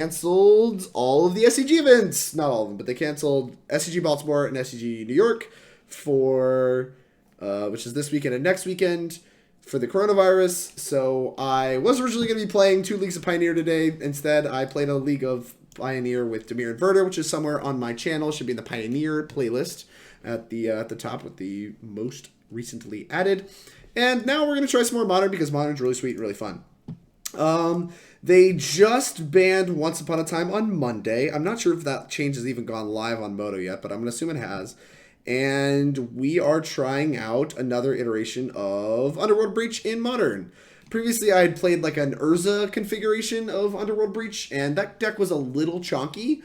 canceled all of the SCG events. Not all of them, but they canceled SCG Baltimore and SCG New York for, which is this weekend and next weekend for the coronavirus. So I was originally going to be playing 2 Leagues of Pioneer today. Instead, I played a League of Pioneer with Dimir Inverter, which is somewhere on my channel. Should be in the Pioneer playlist at the top with the most recently added. And now we're going to try some more Modern because Modern's really sweet and really fun. They just banned Once Upon a Time on Monday. I'm not sure if that change has even gone live on Moto yet, but I'm going to assume it has. And we are trying out another iteration of Underworld Breach in Modern. Previously, I had played like an Urza configuration of Underworld Breach, and that deck was a little chonky.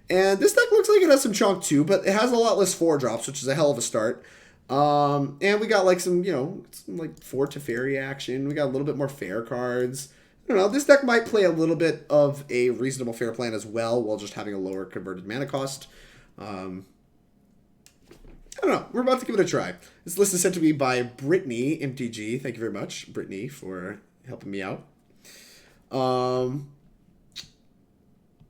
And this deck looks like it has some chonk too, but it has a lot less 4-drops, which is a hell of a start. And we got like some, some like 4 Teferi action. We got a little bit more fair cards. I don't know, this deck might play a little bit of a reasonable fair plan as well, while just having a lower converted mana cost. I don't know. We're about to give it a try. This list is sent to me by Brittany, MTG. Thank you very much, Brittany, for helping me out.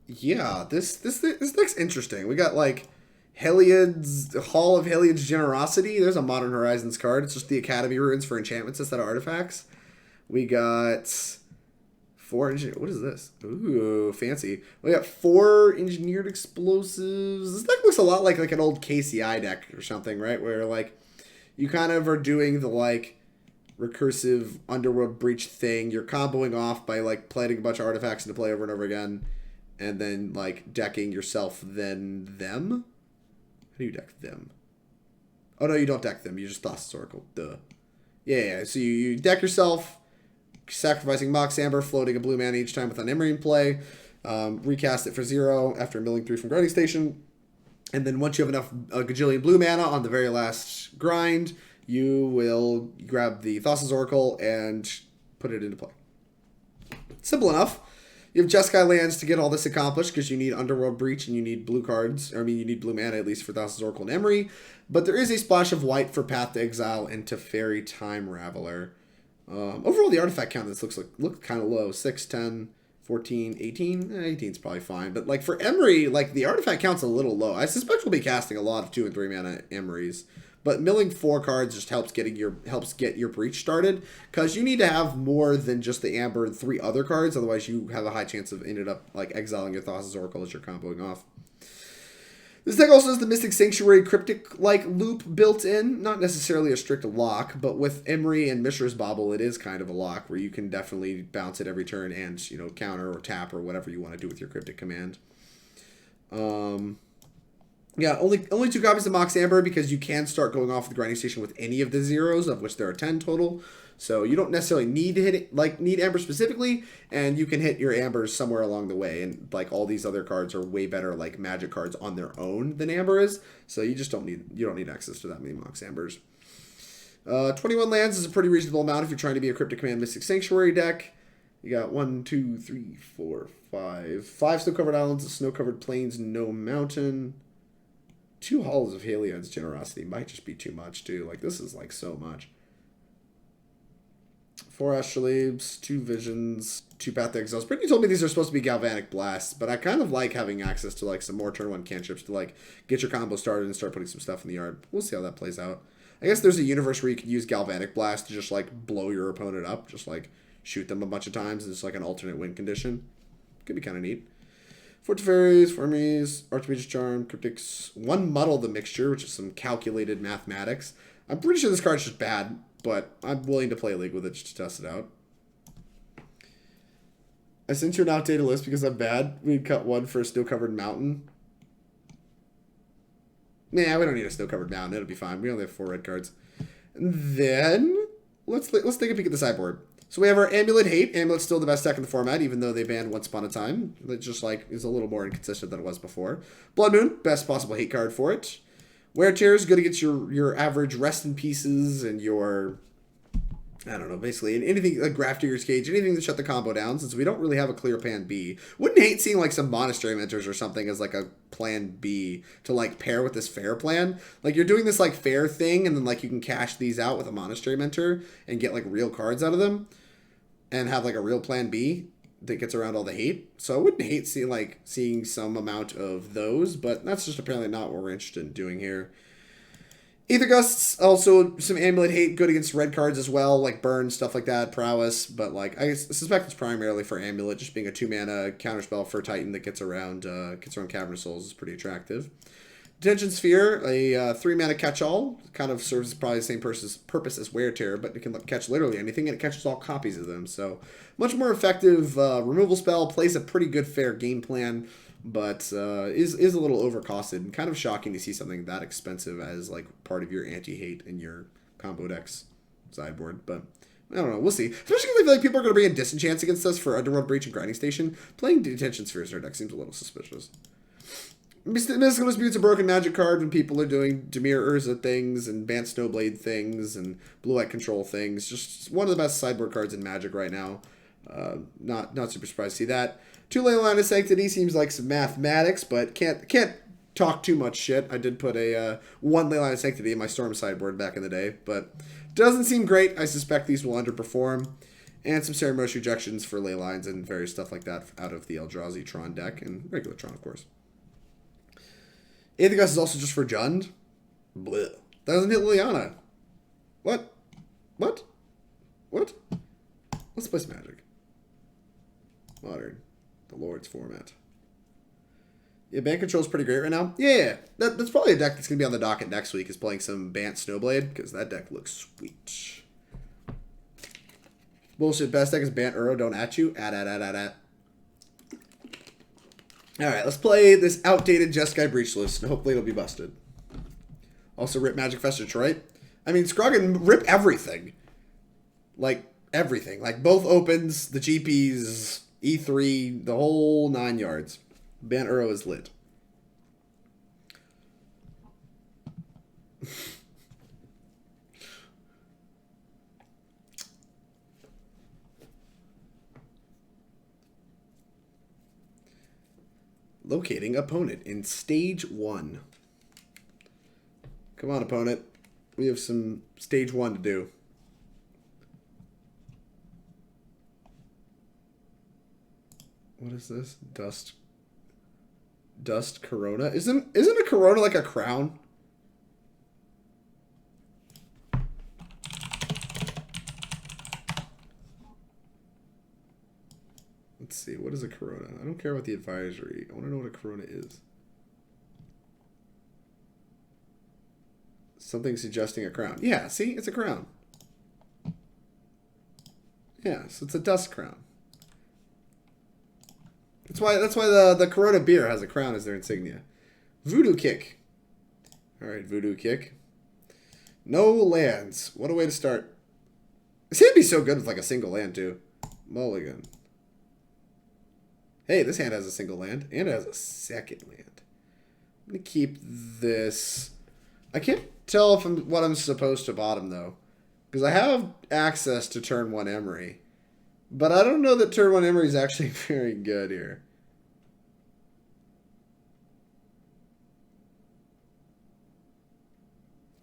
Yeah, this deck's interesting. We got, like, Heliod's Hall of Heliod's Generosity. There's a Modern Horizons card. It's just the Academy runes for enchantments instead of artifacts. We got 4 engineered. What is this? Ooh, fancy. We got 4 engineered explosives. This deck looks a lot like an old KCI deck or something, right? Where like you kind of are doing the like recursive Underworld Breach thing. You're comboing off by like planting a bunch of artifacts into play over and over again, and then like decking yourself then them. How do you deck them? Oh no, you don't deck them. You just Thassa Oracle. Duh. Yeah. So you deck yourself, sacrificing Mox Amber, floating a blue mana each time with an Emry in play, recast it for 0 after milling 3 from Grinding Station, and then once you have enough a gajillion blue mana on the very last grind, you will grab the Thassa's Oracle and put it into play. Simple enough. You have Jeskai lands to get all this accomplished because you need Underworld Breach and you need blue cards, or I mean you need blue mana at least for Thassa's Oracle and Emry, but there is a splash of white for Path to Exile and Teferi Time Raveler. Overall, the artifact count this looks kind of low. 6, 10, 14, 18. 18 is probably fine. But like for Emry, like the artifact count's a little low. I suspect we'll be casting a lot of 2 and 3 mana Emrys. But milling 4 cards just helps get your breach started. Because you need to have more than just the Amber and 3 other cards. Otherwise, you have a high chance of ended up like exiling your Thassa's Oracle as you're comboing off. This deck also has the Mystic Sanctuary Cryptic-like loop built in. Not necessarily a strict lock, but with Emry and Mishra's Bauble, it is kind of a lock where you can definitely bounce it every turn and, counter or tap or whatever you want to do with your Cryptic Command. Yeah, only 2 copies of Mox Amber because you can start going off the Grinding Station with any of the zeros, of which there are 10 total. So you don't necessarily need to hit it, need Amber specifically, and you can hit your Ambers somewhere along the way. And like all these other cards are way better like Magic cards on their own than Amber is. So you just don't need access to that many Mox Ambers. 21 lands is a pretty reasonable amount if you're trying to be a Cryptic Command Mystic Sanctuary deck. You got 1, 2, 3, 4, 5 snow-covered islands, a snow-covered plains, no mountain. 2 Halls of Heliod's Generosity might just be too much too. Like this is like so much. 4 Astrolabes, 2 Visions, 2 Path to Exiles. Brittany told me these are supposed to be Galvanic Blasts, but I kind of like having access to like some more turn 1 cantrips to like get your combo started and start putting some stuff in the yard. We'll see how that plays out. I guess there's a universe where you could use Galvanic Blast to just like blow your opponent up, just like shoot them a bunch of times. It's like an alternate win condition. Could be kind of neat. 4 Teferis, 4 Emrys, Archmage's Charm, Cryptics, 1 Muddle the Mixture, which is some calculated mathematics. I'm pretty sure this card's just bad, but I'm willing to play a league with it just to test it out. I sent you an outdated list because I'm bad. We'd cut 1 for a snow-covered mountain. Nah, we don't need a snow-covered mountain. It'll be fine. We only have 4 red cards. And then, let's take a peek at the sideboard. So we have our Amulet Hate. Amulet's still the best deck in the format, even though they banned Once Upon a Time. It just like is a little more inconsistent than it was before. Blood Moon, best possible hate card for it. Wear Tears, good against your average Rest in Pieces and your, I don't know, basically anything like Grafdigger's Cage, anything to shut the combo down, since we don't really have a clear plan B. Wouldn't hate seeing like some Monastery Mentors or something as like a plan B to like pair with this fair plan. Like you're doing this like fair thing, and then like you can cash these out with a Monastery Mentor and get like real cards out of them and have like a real plan B. that gets around all the hate. So I wouldn't hate seeing some amount of those, but that's just apparently not what we're interested in doing here. Aether Gusts, also some amulet hate, good against red cards as well, like burn, stuff like that, prowess, but like I suspect it's primarily for amulet, just being a 2-mana counterspell for Titan that gets around Cavern of Souls is pretty attractive. Detention Sphere, a 3-mana catch-all, kind of serves probably the same purpose as Wear Tear, but it can catch literally anything, and it catches all copies of them, so much more effective removal spell, plays a pretty good fair game plan, but is a little overcosted, and kind of shocking to see something that expensive as like part of your anti-hate in your combo decks sideboard, but I don't know, we'll see. Especially because I feel like people are going to bring in Disenchants against us for Underworld Breach and Grinding Station. Playing Detention Spheres in our deck seems a little suspicious. Mystical Dispute's a broken magic card when people are doing Dimir Urza things and Bant Snowblade things and Blue Light Control things. Just one of the best sideboard cards in Magic right now. Not super surprised to see that. 2 Leyline of Sanctity seems like some mathematics, but can't talk too much shit. I did put a 1 Leyline of Sanctity in my Storm sideboard back in the day, but doesn't seem great. I suspect these will underperform. And some Ceremonious Rejections for Leylines and various stuff like that out of the Eldrazi Tron deck and regular Tron, of course. Aether Gust is also just for Jund. Blech. That doesn't hit Liliana. What? What? What? Let's play some Magic. Modern. The Lord's format. Yeah, Bant Control is pretty great right now. Yeah. That's probably a deck that's going to be on the docket next week is playing some Bant Snowblade because that deck looks sweet. Bullshit. Best deck is Bant Uro. Don't at you. At. Alright, let's play this outdated Jeskai Breach list, and hopefully it'll be busted. Also, rip Magic Fest Detroit. I mean, Scroggin, rip everything. Like, everything. Like, both opens, the GPs, E3, the whole 9 yards. Bant Uro is lit. Locating opponent in stage 1. Come on, opponent. We have some stage 1 to do. What is this? Dust Corona? Isn't a Corona like a crown? Let's see. What is a Corona? I don't care about the advisory. I want to know what a Corona is. Something suggesting a crown. Yeah, see? It's a crown. Yeah, so it's a dust crown. That's why the Corona beer has a crown as their insignia. Voodoo Kick. Alright, Voodoo Kick. No lands. What a way to start. This hand be so good with like a single land too. Mulligan. Hey, this hand has a single land, and it has a second land. I'm going to keep this. I can't tell if what I'm supposed to bottom, though. Because I have access to turn 1 Emry. But I don't know that turn 1 Emry is actually very good here.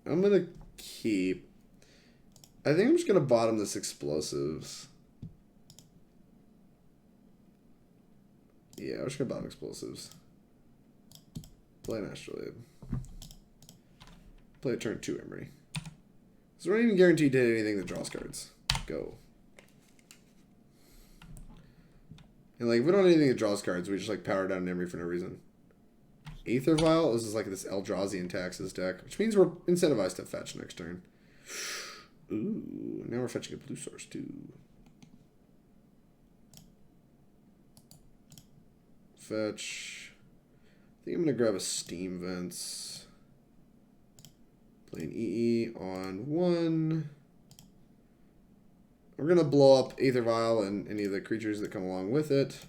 I'm going to keep. I think I'm just going to bottom this Explosives. Yeah, I'm just going to bottom Explosives. Play an Astrolabe. Play a turn 2 Emry. So we're not even guaranteed to hit anything that draws cards. Go. And like, if we don't have anything that draws cards, we just like power down an Emry for no reason. Aether Vial. This is like this Eldrazi Taxes deck, which means we're incentivized to fetch next turn. Ooh, now we're fetching a blue source too. Fetch. I think I'm going to grab a Steam Vents. Play an EE on 1. We're going to blow up Aether Vial and any of the creatures that come along with it.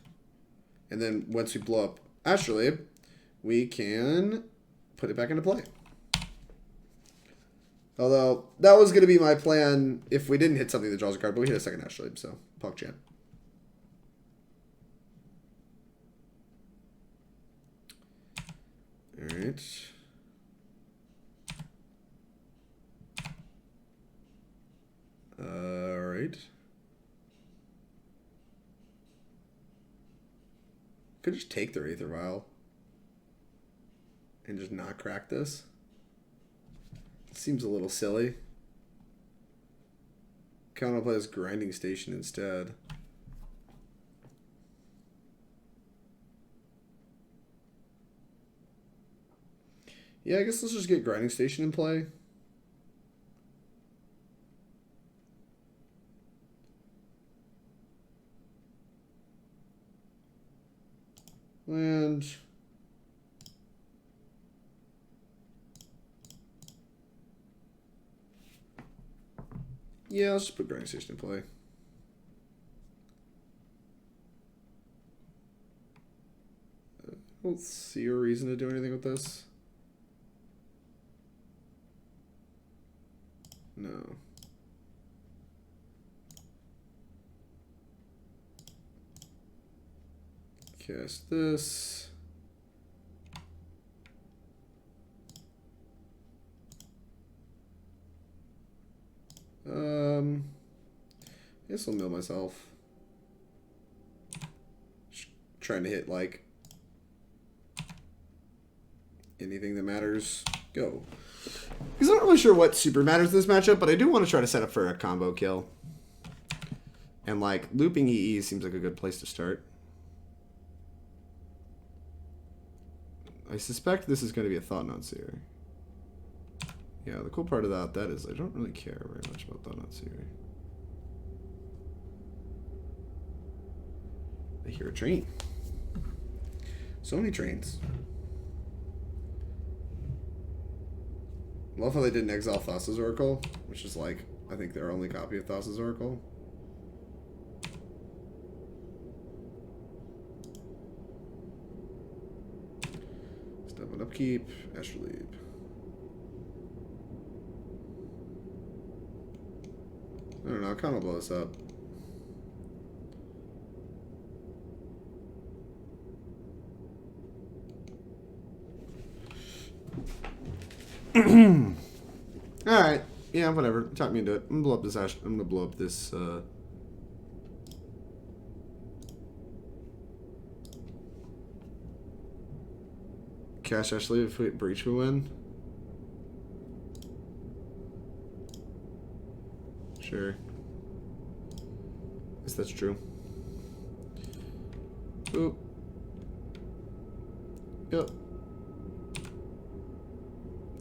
And then once we blow up Astrolabe, we can put it back into play. Although, that was going to be my plan if we didn't hit something that draws a card, but we hit a second Astrolabe, so PogChamp. Alright. Alright. Could just take their Aether Vial. And just not crack this. Seems a little silly. Kind of play this Grinding Station instead. Yeah, I guess let's just get Grinding Station in play. And yeah, let's just put Grinding Station in play. I don't see a reason to do anything with this. No. Cast this. I guess I'll mill myself. Just trying to hit like anything that matters. Go. Because I'm not really sure what super matters in this matchup, but I do want to try to set up for a combo kill. And like looping EE seems like a good place to start. I suspect this is going to be a Thought Knot Seer. Yeah, the cool part about that is I don't really care very much about Thought Knot Seer. I hear a train. So many trains. Love how they didn't exile Thassa's Oracle, which is like, I think their only copy of Thassa's Oracle. Step on upkeep, Astrolabe. I don't know, I'll kind of blow this up. Alright. Yeah, whatever. Talk me into it. I'm gonna blow up this I'm gonna blow up this Cash Astrolabe if we breach we win. Sure. Guess that's true. Oop. Yep.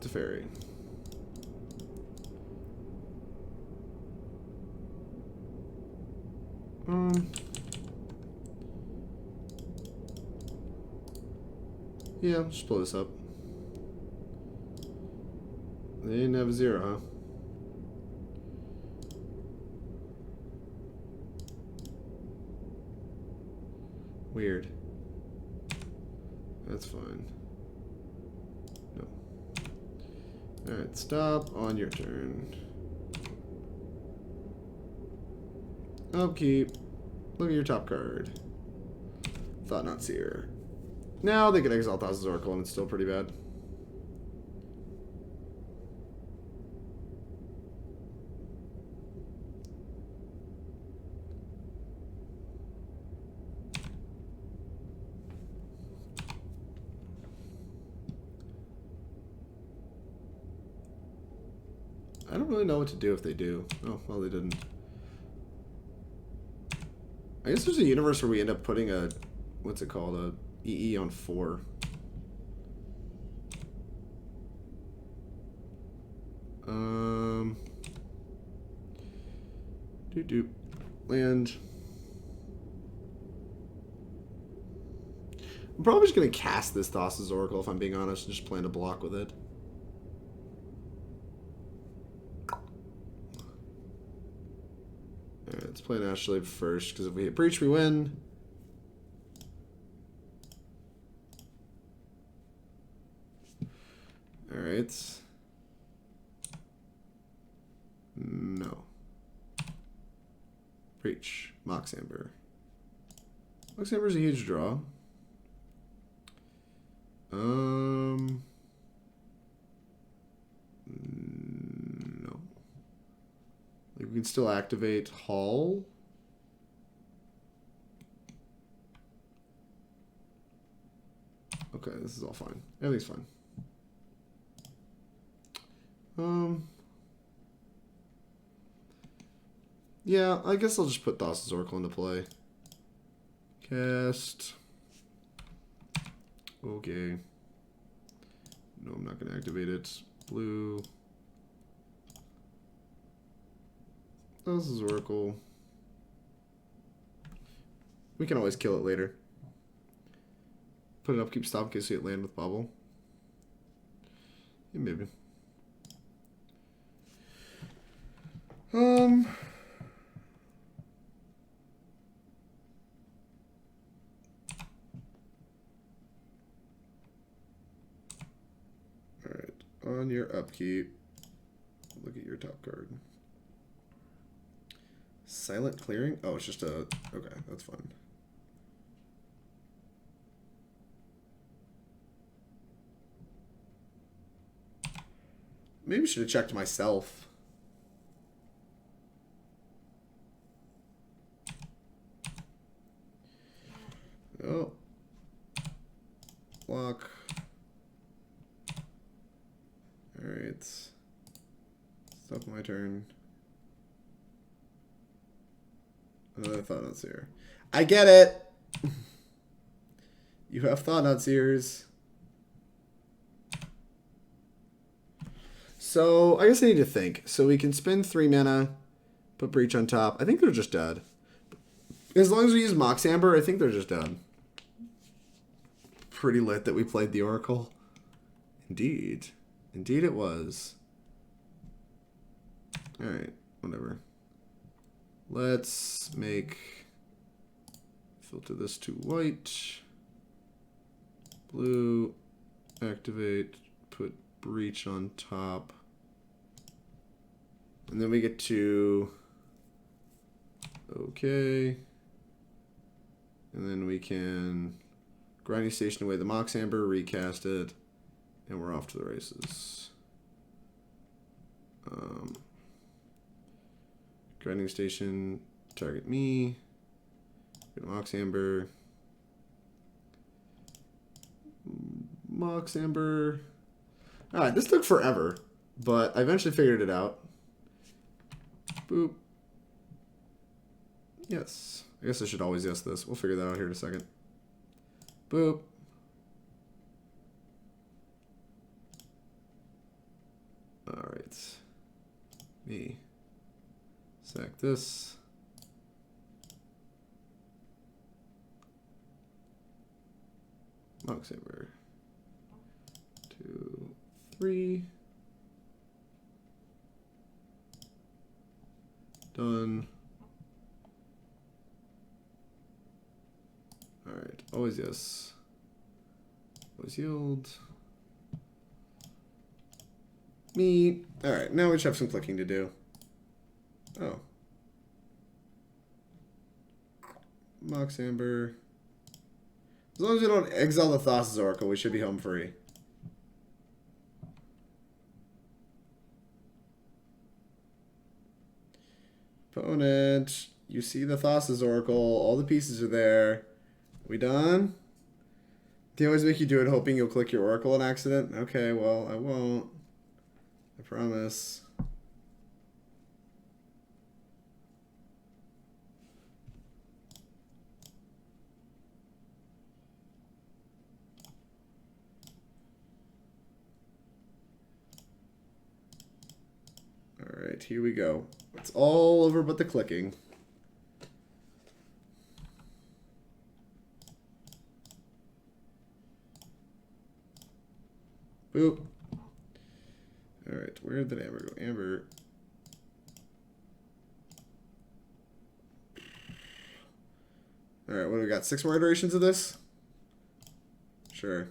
Teferi. Yeah, just blow this up. They didn't have a 0, huh? Weird. That's fine. No. Alright, stop on your turn. Upkeep. Look at your top card. Thought Knot Seer. Now they can exile Thassa's Oracle and it's still pretty bad. I don't really know what to do if they do. Oh, well, they didn't. I guess there's a universe where we end up putting a, what's it called, a EE on 4. Land. I'm probably just going to cast this Thassa's Oracle, if I'm being honest, and just plan to block with it. Alright, let's play an Astrolabe first, because if we hit Breach, we win. Alright. No. Breach. Mox Amber. Mox Amber's a huge draw. No. Like we can still activate Hall. Okay, this is all fine. Everything's fine. Yeah, I guess I'll just put Thassa's Oracle into play. Cast. Okay. No, I'm not going to activate it. Blue. Thassa's Oracle. We can always kill it later. Put it up, keep stop in case we get land with Bauble. Yeah, maybe. Alright, on your upkeep, look at your top card. Silent Clearing? Oh, it's just a... Okay, that's fine. Maybe I should have checked myself. Oh. Loch. Alright. Stop my turn. Another Thought Seer. I get it! You have Thought Seers. So, I guess I need to think. So we can spend 3 mana, put Breach on top. I think they're just dead. As long as we use Mox Amber, I think they're just dead. Pretty lit that we played the Oracle. Indeed. Indeed it was. Alright, whatever. Let's make... Filter this to white. Blue. Activate. Put Breach on top. And then we get to... Okay. And then we can Grinding Station away the Mox Amber, recast it, and we're off to the races. Grinding Station, target me. Get Mox Amber. Mox Amber. Alright, this took forever, but I eventually figured it out. Boop. Yes. I guess I should always yes this. We'll figure that out here in a second. Boop. Alright. Me. Sack this. Mox Amber. 2, 3. Done. Alright, always yes. Always yield. Me. Alright, now we just have some clicking to do. Oh. Mox Amber. As long as we don't exile the Thassa's Oracle, we should be home free. Opponent. You see the Thassa's Oracle. All the pieces are there. We done? They always make you do it hoping you'll click your Oracle on accident? Okay, well, I won't. I promise. Alright, here we go. It's all over but the clicking. Boop. Alright, where did Amber go? Amber. Alright, what do we got? 6 more iterations of this? Sure.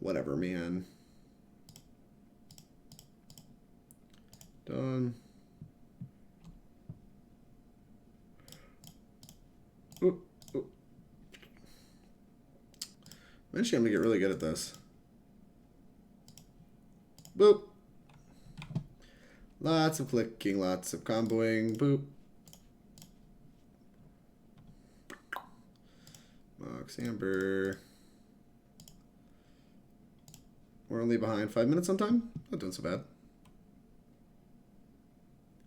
Whatever, man. Done. Oop, oop. Eventually I'm gonna get really good at this. Boop. Lots of clicking, lots of comboing. Boop. Mox Amber. We're only behind 5 minutes on time. Not doing so bad.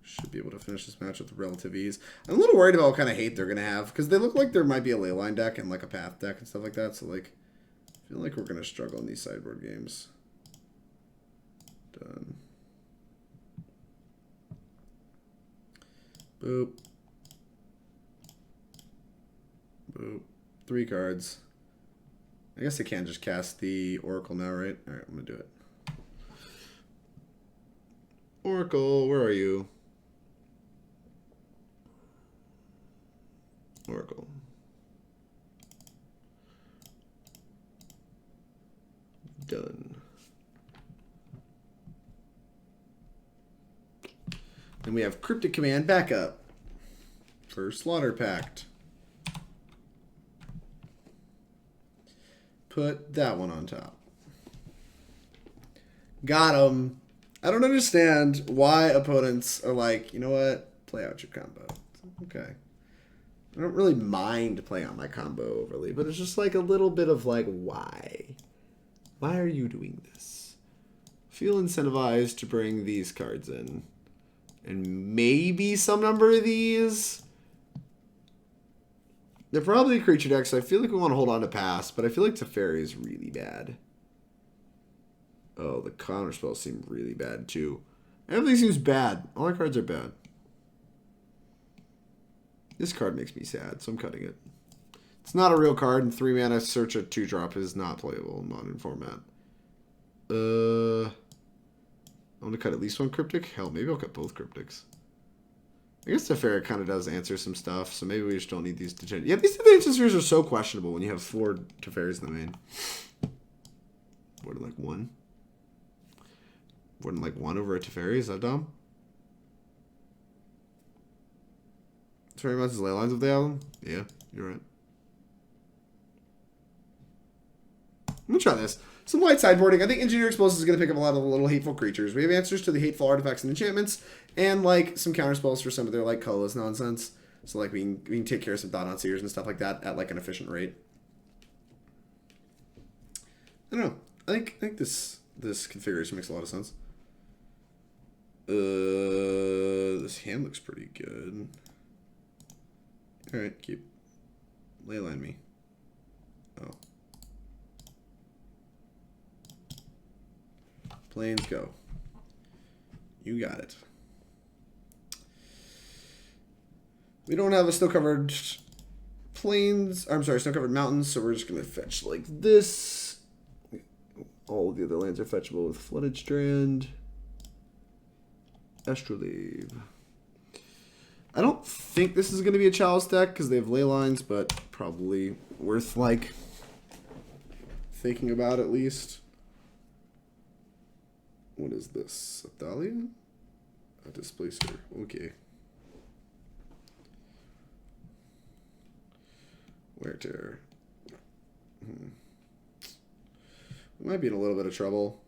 Should be able to finish this match with relative ease. I'm a little worried about what kind of hate they're going to have, because they look like there might be a Leyline deck and like a Path deck and stuff like that. So like, I feel like we're going to struggle in these sideboard games. Done. Boop. Boop. 3 cards. I guess I can't just cast the Oracle now, right? Alright, I'm going to do it. Oracle, where are you? Oracle. Done. Then we have Cryptic Command backup for Slaughter Pact. Put that one on top. Got him. I don't understand why opponents are like, you know what? Play out your combo. Okay. I don't really mind playing out my combo overly, but it's just like a little bit of like, why? Why are you doing this? Feel incentivized to bring these cards in. And maybe some number of these. They're probably creature decks, so I feel like we want to hold on to pass, but I feel like Teferi is really bad. Oh, the counter spells seem really bad too. Everything seems bad. All our cards are bad. This card makes me sad, so I'm cutting it. It's not a real card, and 3 mana search a 2-drop is not playable in modern format. I'm going to cut at least one Cryptic. Hell, maybe I'll cut both Cryptics. I guess Teferi kind of does answer some stuff, so maybe we just don't need these Detention. Yeah, these Detention Spheres are so questionable when you have 4 Teferis in the main. What, like 1? Wouldn't like 1 over a Teferi? Is that dumb? Teferi much as Leylines of the album? Yeah, you're right. I'm going to try this. Some light sideboarding. I think Engineer Explosive is going to pick up a lot of the little hateful creatures. We have answers to the hateful artifacts and enchantments, and like some counter spells for some of their like colorless nonsense. So like we can take care of some Thought on Seers and stuff like that at like an efficient rate. I don't know. I think this configuration makes a lot of sense. This hand looks pretty good. All right, keep Leyline me. Oh. Planes go. You got it. We don't have a snow-covered plains. I'm sorry, snow-covered mountains, so we're just going to fetch like this. All of the other lands are fetchable with Flooded Strand. Astrolabe. I don't think this is going to be a Chalice deck because they have ley lines, but probably worth like thinking about at least. What is this? A Thalia? A Displacer. Okay. Wear Tear. We might be in a little bit of trouble.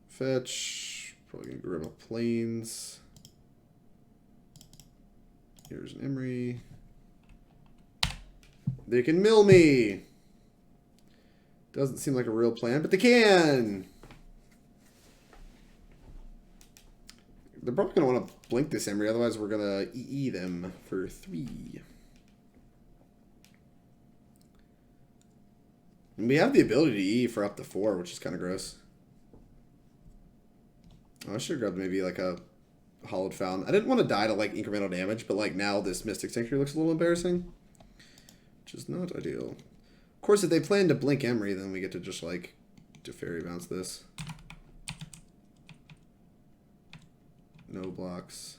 Fetch. Probably going to grab a Plains. Here's an Emry. They can mill me! Doesn't seem like a real plan, but they can! They're probably going to want to blink this Emry, otherwise we're going to EE them for 3. And we have the ability to EE for up to 4, which is kind of gross. Oh, I should have grabbed maybe like a Hallowed Fountain. I didn't want to die to like incremental damage, but like now this Mystic Sanctuary looks a little embarrassing. Which is not ideal. Of course, if they plan to blink Emry, then we get to just like Teferi bounce this. No blocks.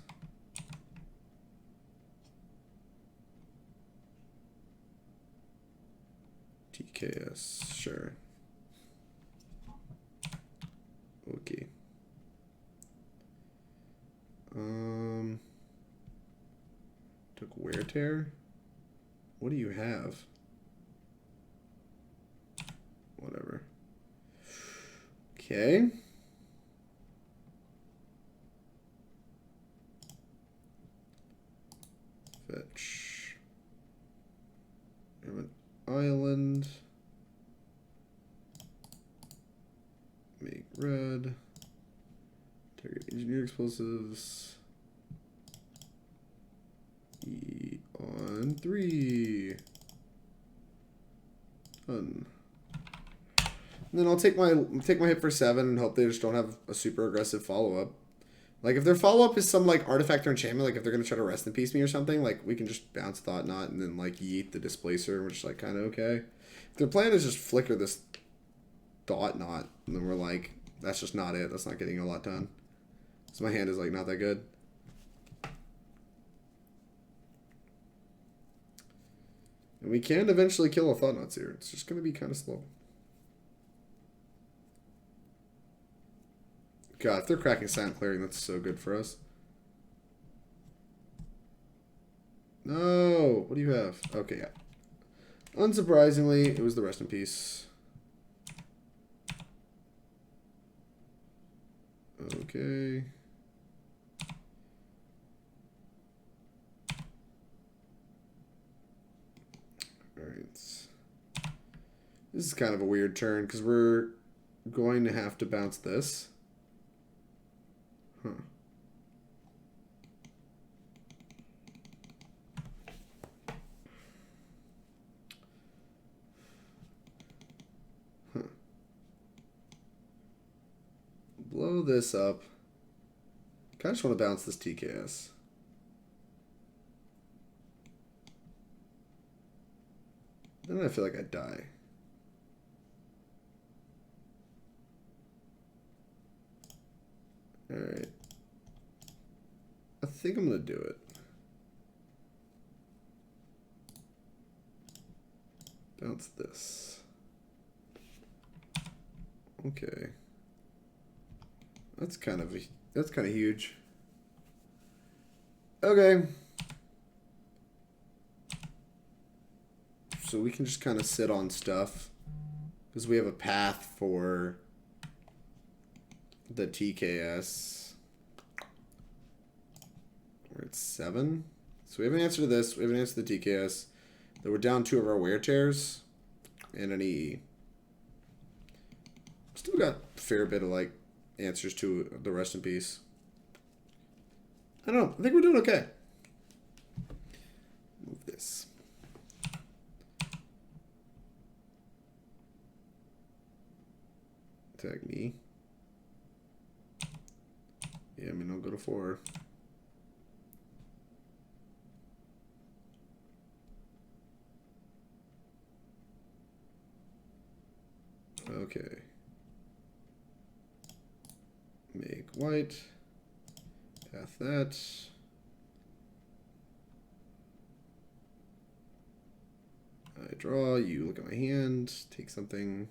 TKS, sure. Okay. Took Wear Tear. What do you have? Whatever. Okay. Fetch. We have an island. Make red. Target engineer explosives. E on 3. Done. And then I'll take my hit for 7 and hope they just don't have a super aggressive follow-up. Like, if their follow-up is some, like, artifact or enchantment, like, if they're going to try to rest in peace me or something, like, we can just bounce Thought Knot and then, like, yeet the Displacer, and we're just, like, kind of okay. If their plan is just flicker this Thought Knot, and then we're like, that's just not it. That's not getting a lot done. So my hand is, like, not that good. And we can eventually kill a Thought Knots here. It's just going to be kind of slow. God, if they're cracking Silent Clearing, that's so good for us. No! What do you have? Okay, yeah. Unsurprisingly, it was the Rest in Peace. Okay. Alright. This is kind of a weird turn, because we're going to have to bounce this. Huh. Huh. Blow this up. I just want to bounce this TKS. Then I feel like I die. Alright. I think I'm going to do it. Bounce this. Okay. That's kind of huge. Okay. So we can just kind of sit on stuff because we have a path for the TKS. We're at 7. So we have an answer to this. We have an answer to the TKS. Then we're down 2 of our wear tears and an EE. Still got a fair bit of like answers to the Rest in Peace. I don't know. I think we're doing okay. Move this. Tag me. Yeah, I mean, I'll go to 4. Okay. Make white. Path that. I draw. You look at my hand. Take something.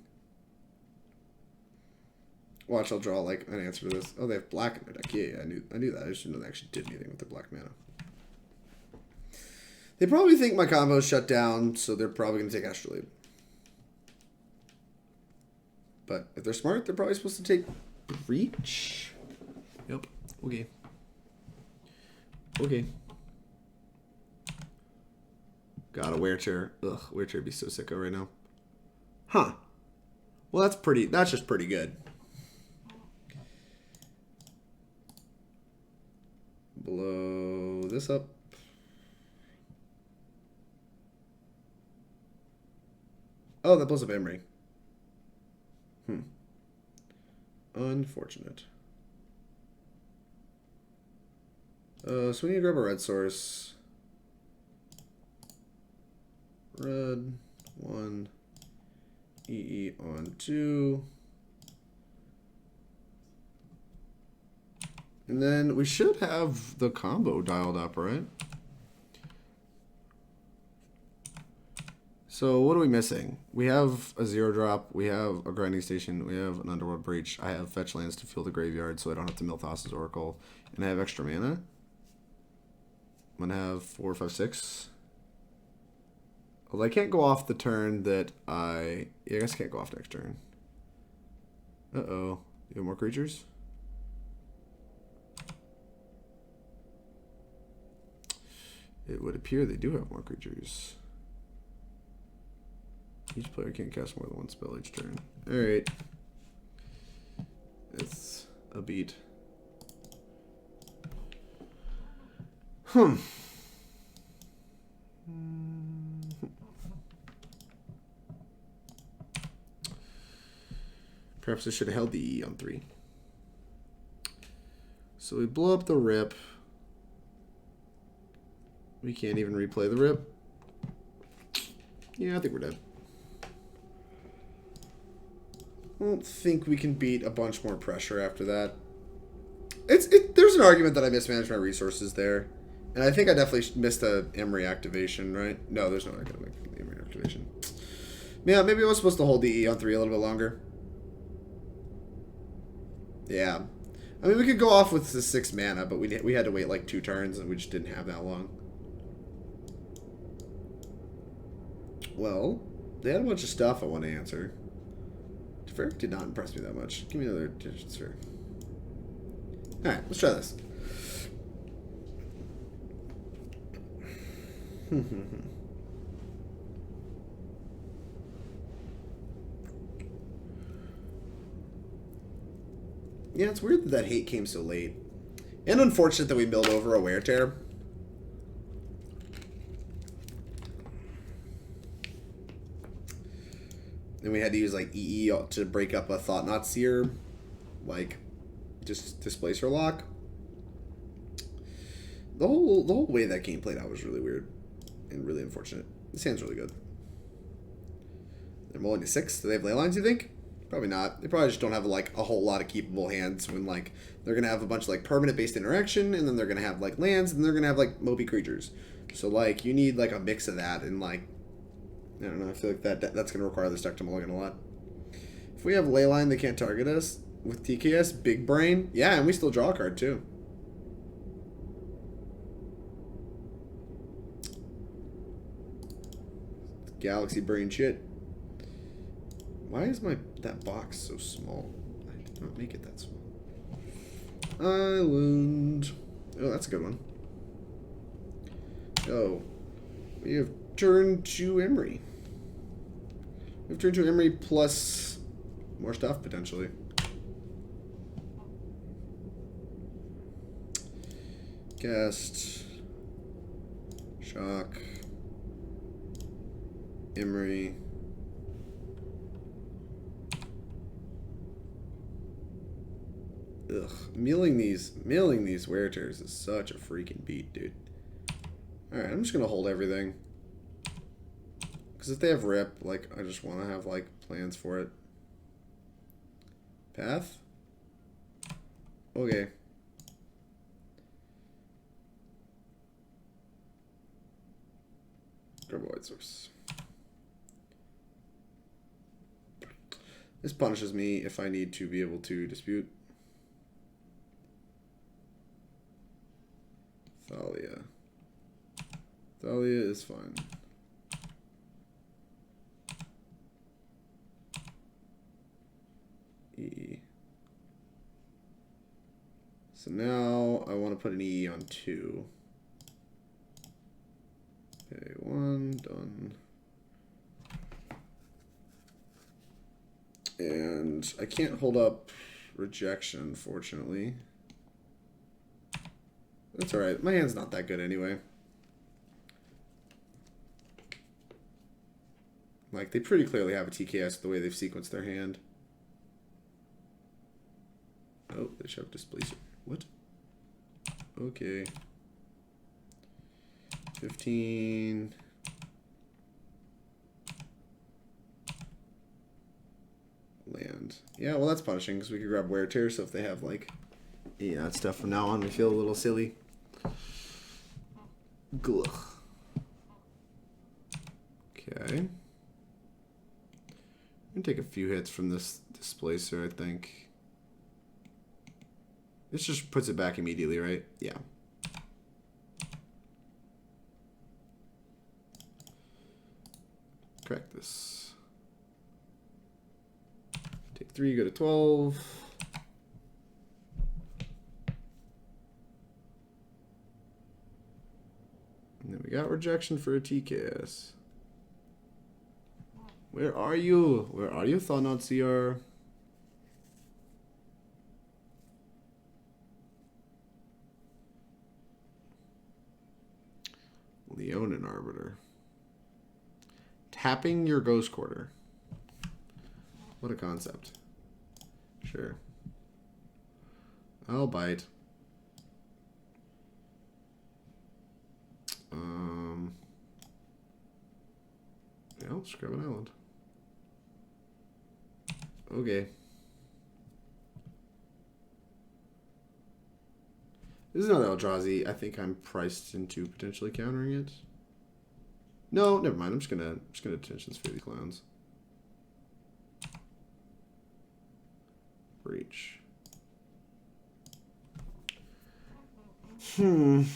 Watch, I'll draw like an answer to this. Oh, they have black in their deck. Yeah, I knew that. I just didn't know they actually did anything with their black mana. They probably think my combo is shut down, so they're probably going to take Astrolabe. But if they're smart, they're probably supposed to take Breach. Yep. Okay. Okay. God, a wear chair. Ugh, wear chair would be so sicko right now. Huh. Well, that's just pretty good. Blow this up. Oh, that blows up Emry. Unfortunate. So we need to grab a red source. Red 1. EE on 2. And then we should have the combo dialed up, right? So what are we missing? We have a 0-drop, we have a grinding station, we have an Underworld Breach. I have fetch lands to fill the graveyard so I don't have to mill Thassa's Oracle. And I have extra mana. I'm going to have 4, 5, 6. Well, I can't go off the turn that I... Yeah, I guess I can't go off next turn. Uh-oh. You have more creatures? It would appear they do have more creatures. Each player can't cast more than one spell each turn. Alright. It's a beat. Perhaps I should have held the E on 3. So we blow up the rip. We can't even replay the rip. Yeah, I think we're dead. I don't think we can beat a bunch more pressure after that. There's an argument that I mismanaged my resources there. And I think I definitely missed a Emry activation, right? No, there's no Emry activation. Yeah, maybe I was supposed to hold the E on 3 a little bit longer. Yeah. I mean, we could go off with the 6 mana, but we had to wait like 2 turns, and we just didn't have that long. Well, they had a bunch of stuff I want to answer. Teferi did not impress me that much. Give me another Detention Sphere. Alright, let's try this. Yeah, it's weird that hate came so late. And unfortunate that we milled over a Wear Tear. And we had to use like EE to break up a Thought Knot Seer. Like, just displace her Loch. The whole way that game played out was really weird. And really unfortunate. This hand's really good. They're mulling to 6. Do they have Leylines, you think? Probably not. They probably just don't have like a whole lot of keepable hands when like they're gonna have a bunch of like permanent based interaction, and then they're gonna have like lands, and they're gonna have like mobile creatures. So like you need like a mix of that, and like I don't know. I feel like that's gonna require this deck to mulligan a lot. If we have Leyline, they can't target us with TKS. Big brain, yeah, and we still draw a card too. Galaxy brain shit. Why is that box so small? I did not make it that small. Island. Oh, that's a good one. Oh, we have turned to Emry. We've turned to Emry plus more stuff potentially. Guest. Shock. Emry. Ugh, milling these Wear Tears is such a freaking beat, dude. Alright, I'm just gonna hold everything. Because if they have Rip, like, I just want to have, like, plans for it. Path? Okay. Grab a White Source. This punishes me if I need to be able to dispute. Thalia. Thalia is fine. E. So now I want to put an E on 2. Okay, 1, done. And I can't hold up rejection, unfortunately. That's alright. My hand's not that good anyway. Like, they pretty clearly have a TKS the way they've sequenced their hand. Oh, they should have Displacer. What? Okay. 15. Land. Yeah, well, that's punishing because we could grab Wear Tear, so if they have, like, yeah, that stuff from now on, we feel a little silly. Gluck. Okay. I'm gonna take a few hits from this Displacer, I think. This just puts it back immediately, right? Yeah. Correct this. Take 3, go to 12. And then we got rejection for a TKS. Where are you? Where are you, Thanatsiar? Leonin Arbiter. Tapping your Ghost Quarter. What a concept. Sure. I'll bite. Yeah, I'll scrub an island. Okay. This is not Eldrazi. I think I'm priced into potentially countering it. No, never mind. I'm just gonna Detention Sphere the clowns. Breach. Do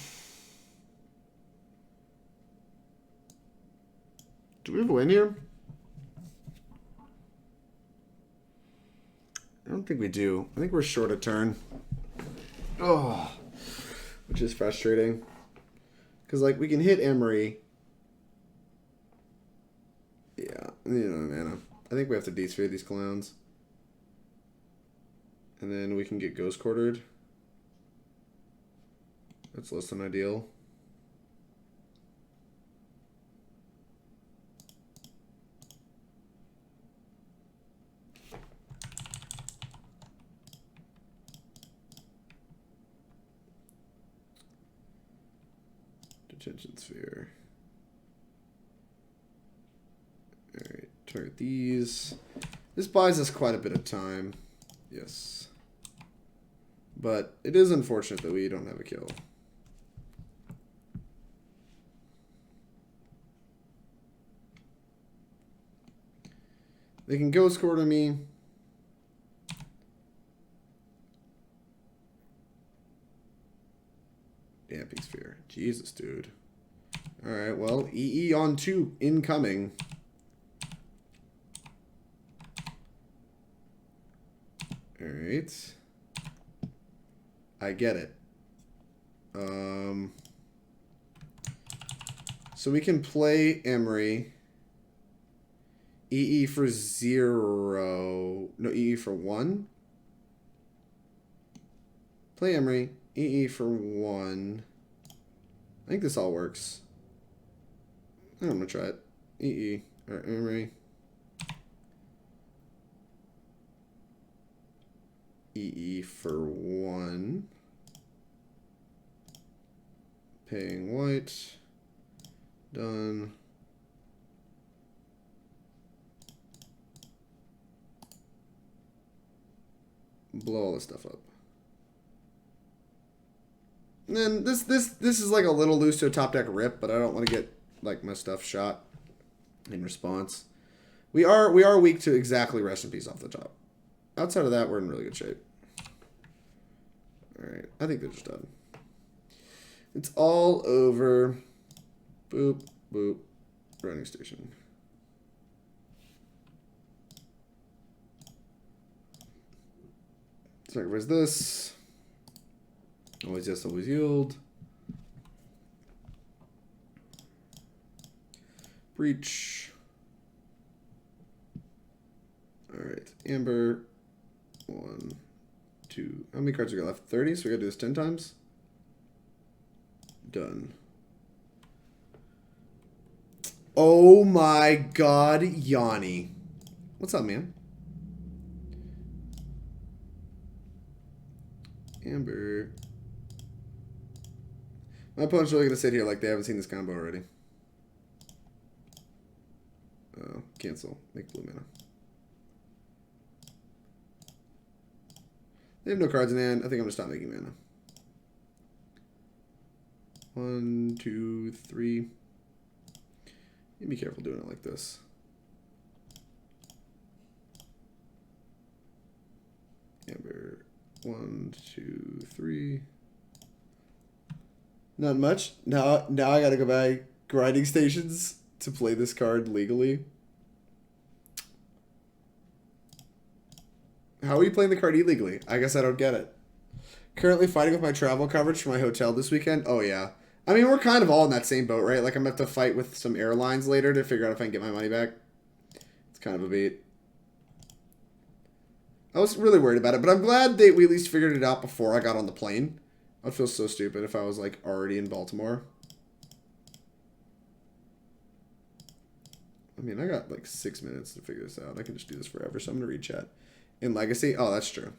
we have a win here? I don't think we do. I think we're short a turn. Oh, which is frustrating. Because, like, we can hit Emry. Yeah, mana. I think we have to D-sphere these clowns. And then we can get Ghost Quartered. That's less than ideal. Detention Sphere. Alright, target these. This buys us quite a bit of time. Yes. But it is unfortunate that we don't have a kill. They can Ghost Quarter me. Damping Sphere. Jesus, dude. Alright, well, EE on 2 incoming. Alright. I get it. So we can play Emry. EE for 0. No, EE for 1. Play Emry. EE for 1. I think this all works. I'm going to try it. EE. Or Emry. EE for 1. Paying white. Done. Blow all this stuff up. And then this is like a little loose to a top deck rip, but I don't want to get like my stuff shot in response. We are weak to exactly Rest in Peace off the top. Outside of that, we're in really good shape. Alright, I think they're just done. It's all over. Boop, boop. Running station. Sacrifice this. Always yes, always yield. Breach. Alright, Amber. 1, 2. How many cards we got left? 30, so we gotta do this 10 times. Done. Oh my god, Yanni. What's up, man? Amber. My opponent's really gonna sit here like they haven't seen this combo already. Oh, cancel. Make blue mana. They have no cards in hand. I think I'm gonna stop making mana. 1, 2, 3. You be careful doing it like this. Amber. 1, 2, 3. Not much. Now I gotta go buy grinding stations to play this card legally. How are you playing the card illegally? I guess I don't get it. Currently fighting with my travel coverage for my hotel this weekend. Oh yeah. I mean, we're kind of all in that same boat, right? Like I'm gonna have to fight with some airlines later to figure out if I can get my money back. kind of a beat. I was really worried about it, but I'm glad we at least figured it out before I got on the plane. I'd feel so stupid if I was, like, already in Baltimore. I mean, I got, like, 6 minutes to figure this out. I can just do this forever, so I'm going to read chat. In Legacy? Oh, that's true.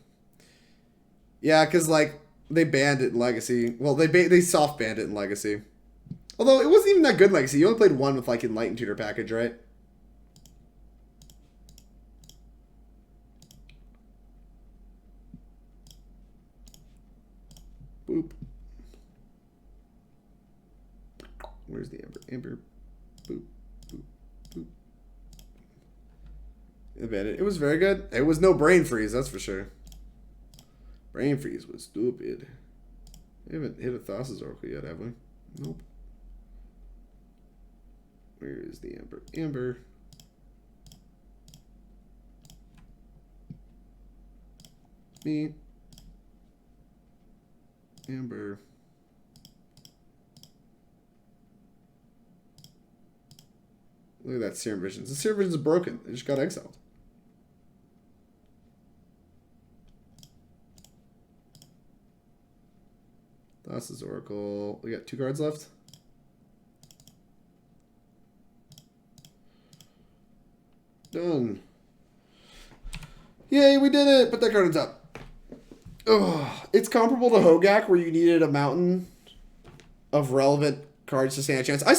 Yeah, because, like, they banned it in Legacy. Well, they soft banned it in Legacy. Although, it wasn't even that good in Legacy. You only played one with, like, Enlightened Tutor package, right? Boop. Where's the Amber? Amber. Boop. Boop. Boop. It was very good. It was no brain freeze, that's for sure. Brain freeze was stupid. We haven't hit a Thassa's Oracle yet, have we? Nope. Where is the Amber? Amber. Me. Amber. Look at that Serum Visions. The Serum Visions is broken. It just got exiled. Thassa's Oracle. We got 2 cards left. Done. Yay, we did it! Put that card on top. Ugh. It's comparable to Hogak, where you needed a mountain of relevant cards to stand a chance. I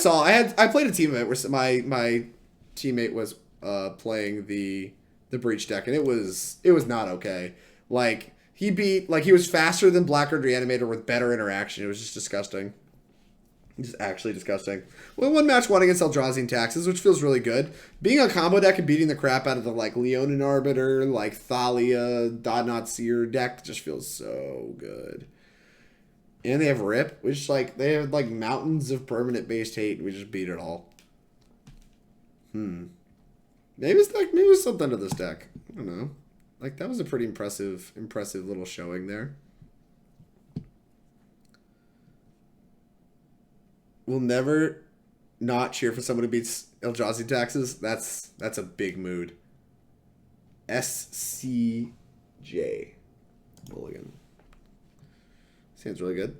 played a team event where my teammate was playing the Breach deck, and it was not okay. Like, he was faster than Blackguard Reanimator with better interaction. It was just disgusting. Just actually disgusting. Well, one match won against Eldrazi and Taxes, which feels really good. Being a combo deck and beating the crap out of the, like, Leonin Arbiter, like, Thalia, Dodnot Seer deck just feels so good. And they have Rip, which, like, they have, like, mountains of permanent-based hate, and we just beat it all. Maybe it's something to this deck. I don't know. Like, that was a pretty impressive little showing there. We'll never not cheer for someone who beats Eldrazi Taxes. That's a big mood. SCJ. Mulligan. Sounds really good.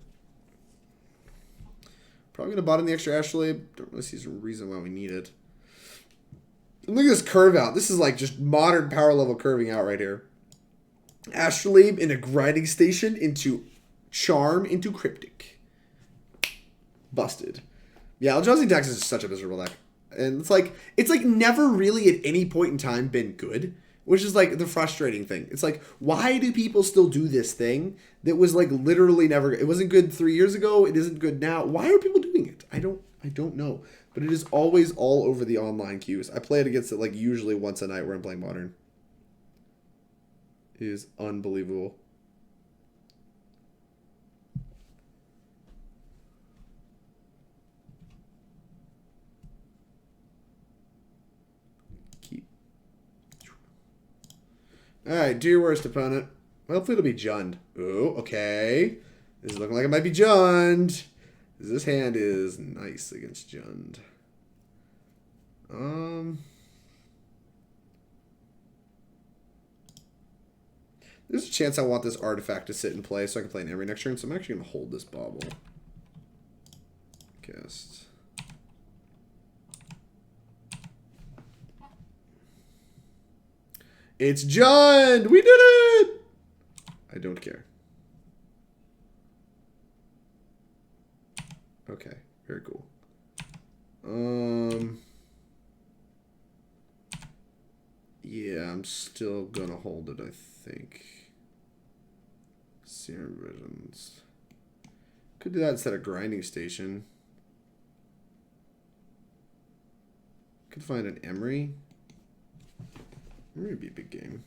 Probably going to bot in the extra Astrolabe. Don't really see some reason why we need it. And look at this curve out. This is like just modern power level curving out right here. Astrolabe in a grinding station into Charm into Cryptic. Busted. Yeah, Eldrazi Taxes is such a miserable deck. And it's like never really at any point in time been good. Which is like the frustrating thing. It's like, why do people still do this thing that was like literally never, it wasn't good 3 years ago, it isn't good now. Why are people doing it? I don't know. But it is always all over the online queues. I play it against it like usually once a night where I'm playing Modern. It is unbelievable. Alright, do your worst, opponent. Hopefully it'll be Jund. Ooh, okay. This is looking like it might be Jund. This hand is nice against Jund. There's a chance I want this artifact to sit in play so I can play an Emry next turn, so I'm actually going to hold this Bauble. Cast. It's Jund! We did it! I don't care. Okay, very cool. Yeah, I'm still gonna hold it, I think. Serum Visions. Could do that instead of Grinding Station. Could find an Emry. Emry would be a big game.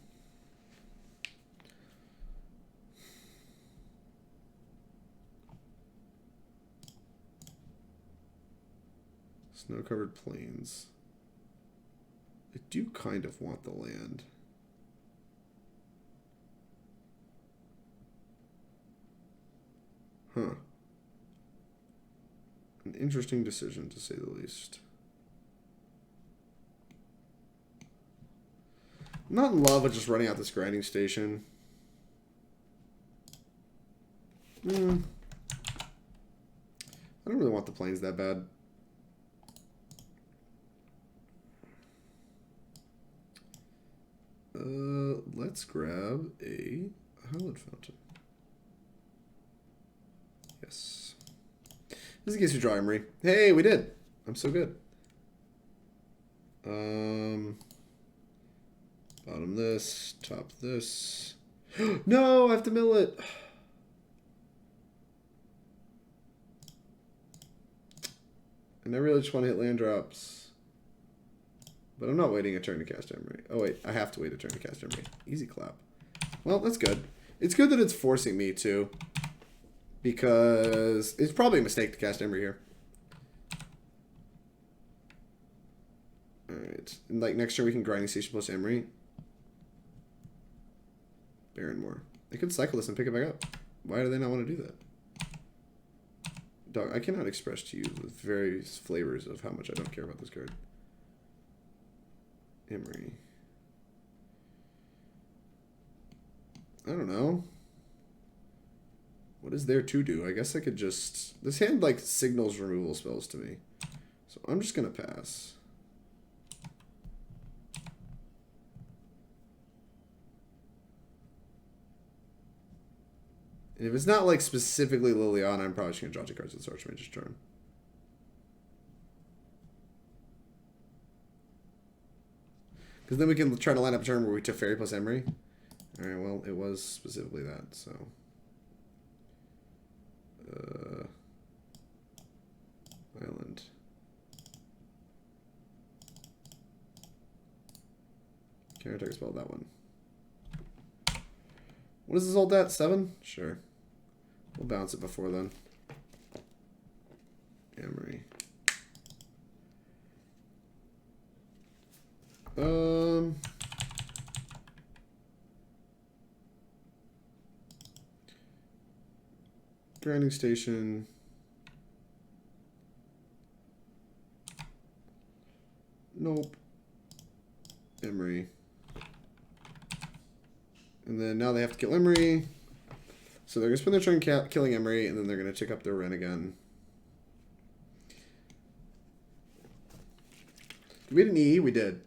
Snow-covered plains. I do kind of want the land. Huh. An interesting decision, to say the least. I'm not in love with just running out this grinding station. I don't really want the planes that bad. Let's grab a Hallowed Fountain. Yes. This is in case we draw Emry. Hey, we did. I'm so good. Bottom this, top this. No, I have to mill it. And I really just want to hit land drops. But I'm not waiting a turn to cast Emry. Oh wait, I have to wait a turn to cast Emry. Easy clap. Well, that's good. It's good that it's forcing me to. Because it's probably a mistake to cast Emry here. Alright. And like next turn we can Grinding Station plus Emry. Barrenmore. They could cycle this and pick it back up. Why do they not want to do that? Dog, I cannot express to you the various flavors of how much I don't care about this card. Emry. I don't know. What is there to do? I guess I could just... This hand, like, signals removal spells to me. So I'm just going to pass. And if it's not, like, specifically Liliana, I'm probably just going to draw 2 cards with this Archmage's turn. Because then we can try to line up a turn where we Teferi plus Emry. Alright, well, it was specifically that, so... Island. Counter-attack spell that one. What is this old at? 7? Sure. We'll bounce it before then. Emry. Grinding Station. Nope. Emry. And then now they have to kill Emry. So they're going to spend their turn killing Emry, and then they're going to tick up their Wren again. Did we get an E? We did.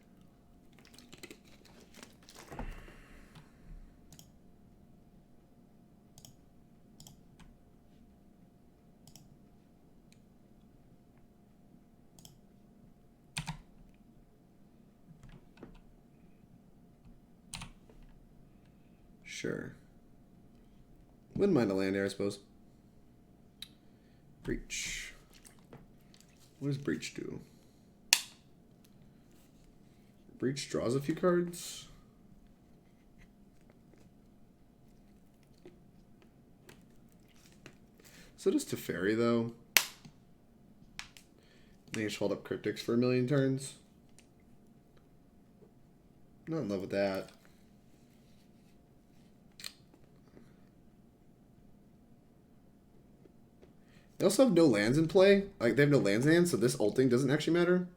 Sure. Wouldn't mind a land here, I suppose. Breach. What does Breach do? Breach draws a few cards. So does Teferi, though. They just hold up Cryptics for 1,000,000 turns. Not in love with that. They also have no lands in play. Like, they have no lands in hand, so this ulting doesn't actually matter.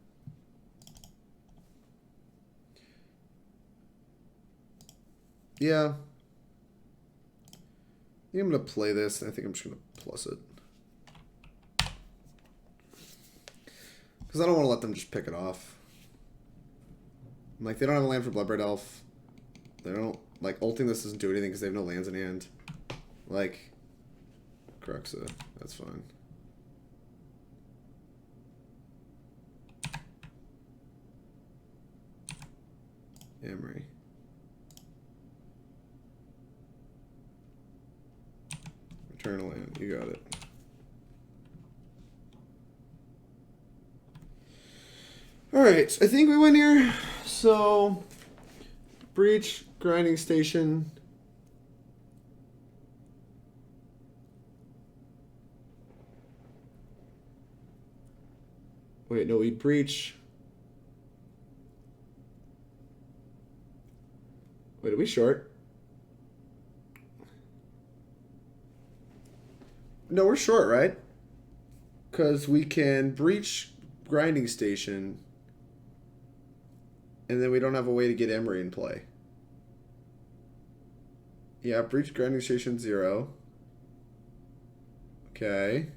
Yeah. I think I'm going to play this, and I think I'm just going to plus it. Because I don't want to let them just pick it off. Like, they don't have a land for Bloodbraid Elf. They don't... Like, ulting this doesn't do anything because they have no lands in hand. Like... Cruxa. That's fine. Emry. Return a land. You got it. Alright, I think we win here. So, Breach, Grinding Station. Wait, no, we Breach. Wait, are we short? No, we're short, right? Because we can Breach Grinding Station, and then we don't have a way to get Emry in play. Yeah, Breach Grinding Station 0. Okay.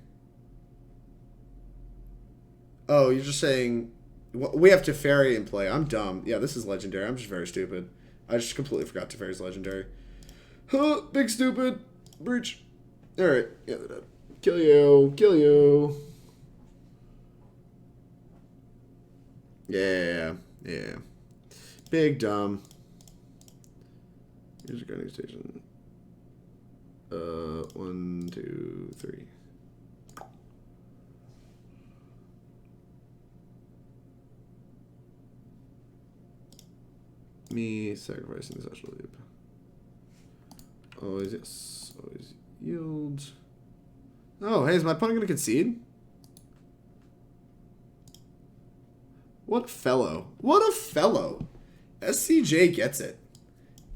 Oh, you're just saying... We have Teferi in play. I'm dumb. Yeah, this is legendary. I'm just very stupid. I just completely forgot Teferi's legendary. Huh, big stupid. Breach. Alright. Yeah, they're dead. Kill you. Kill you. Yeah. Yeah. Big dumb. Here's a grinding station. 1, 2, 3. Me sacrificing this Astrolabe. Always, yes. Always yield. Oh, hey, is my opponent going to concede? What a fellow. What a fellow. SCJ gets it.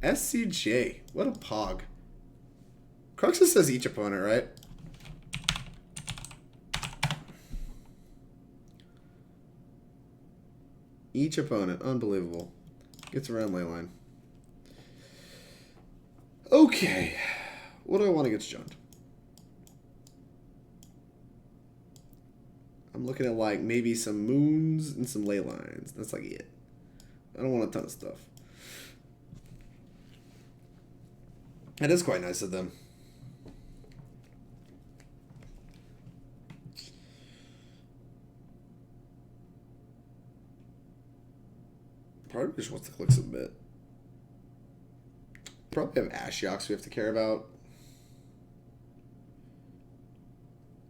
SCJ. What a pog. Cruxus says each opponent, right? Each opponent. Unbelievable. Gets around Leyline. Okay. What do I want against Jund? I'm looking at like maybe some moons and some ley lines. That's like it. I don't want a ton of stuff. That is quite nice of them. Probably just wants to click submit. Probably have Ashiok's we have to care about.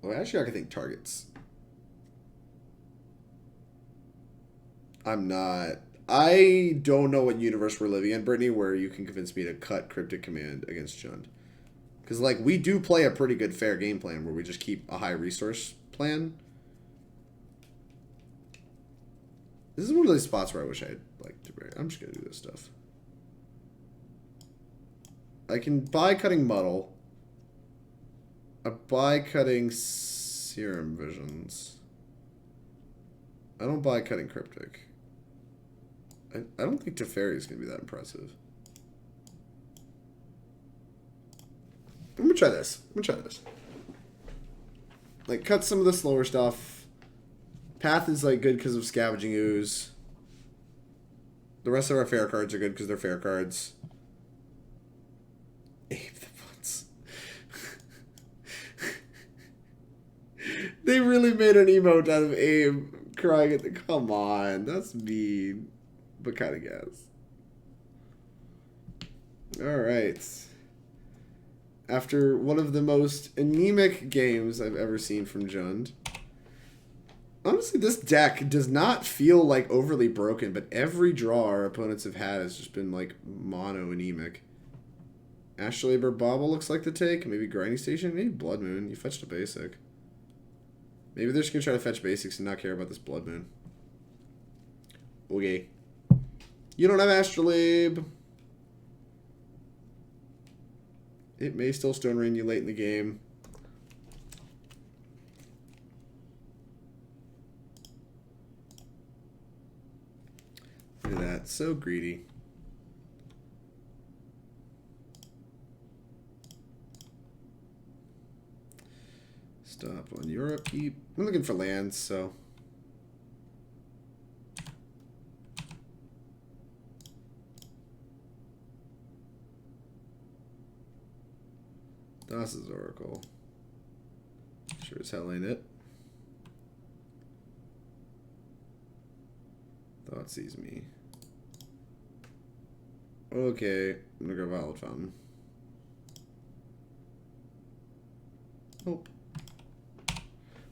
Oh, Ashiok I think targets. I'm not. I don't know what universe we're living in, Brittany, where you can convince me to cut Cryptic Command against Jund. Because, like, we do play a pretty good fair game plan where we just keep a high resource plan. This is one of those spots where I wish I had, like, to bury. I'm just going to do this stuff. I can buy cutting Muddle. I buy cutting Serum Visions. I don't buy cutting Cryptic. I don't think Teferi is going to be that impressive. I'm going to try this. Like, cut some of the slower stuff. Path is, like, good because of Scavenging Ooze. The rest of our fair cards are good because they're fair cards. Ape the Butts. They really made an emote out of Abe crying at the... Come on, that's mean. But kind of gas. Alright. After one of the most anemic games I've ever seen from Jund. Honestly, this deck does not feel like overly broken, but every draw our opponents have had has just been like mono anemic. Astrolabe or Bauble looks like the take. Maybe Grinding Station. Maybe Blood Moon. You fetched a basic. Maybe they're just going to try to fetch basics and not care about this Blood Moon. Okay. You don't have Astrolabe. It may still Stone Rain you late in the game. Look at that. So greedy. Stop on your upkeep. I'm looking for lands, so... Thassa's Oracle. Sure as hell ain't it. Thought sees me. Okay, I'm gonna go Hallowed Fountain. Nope.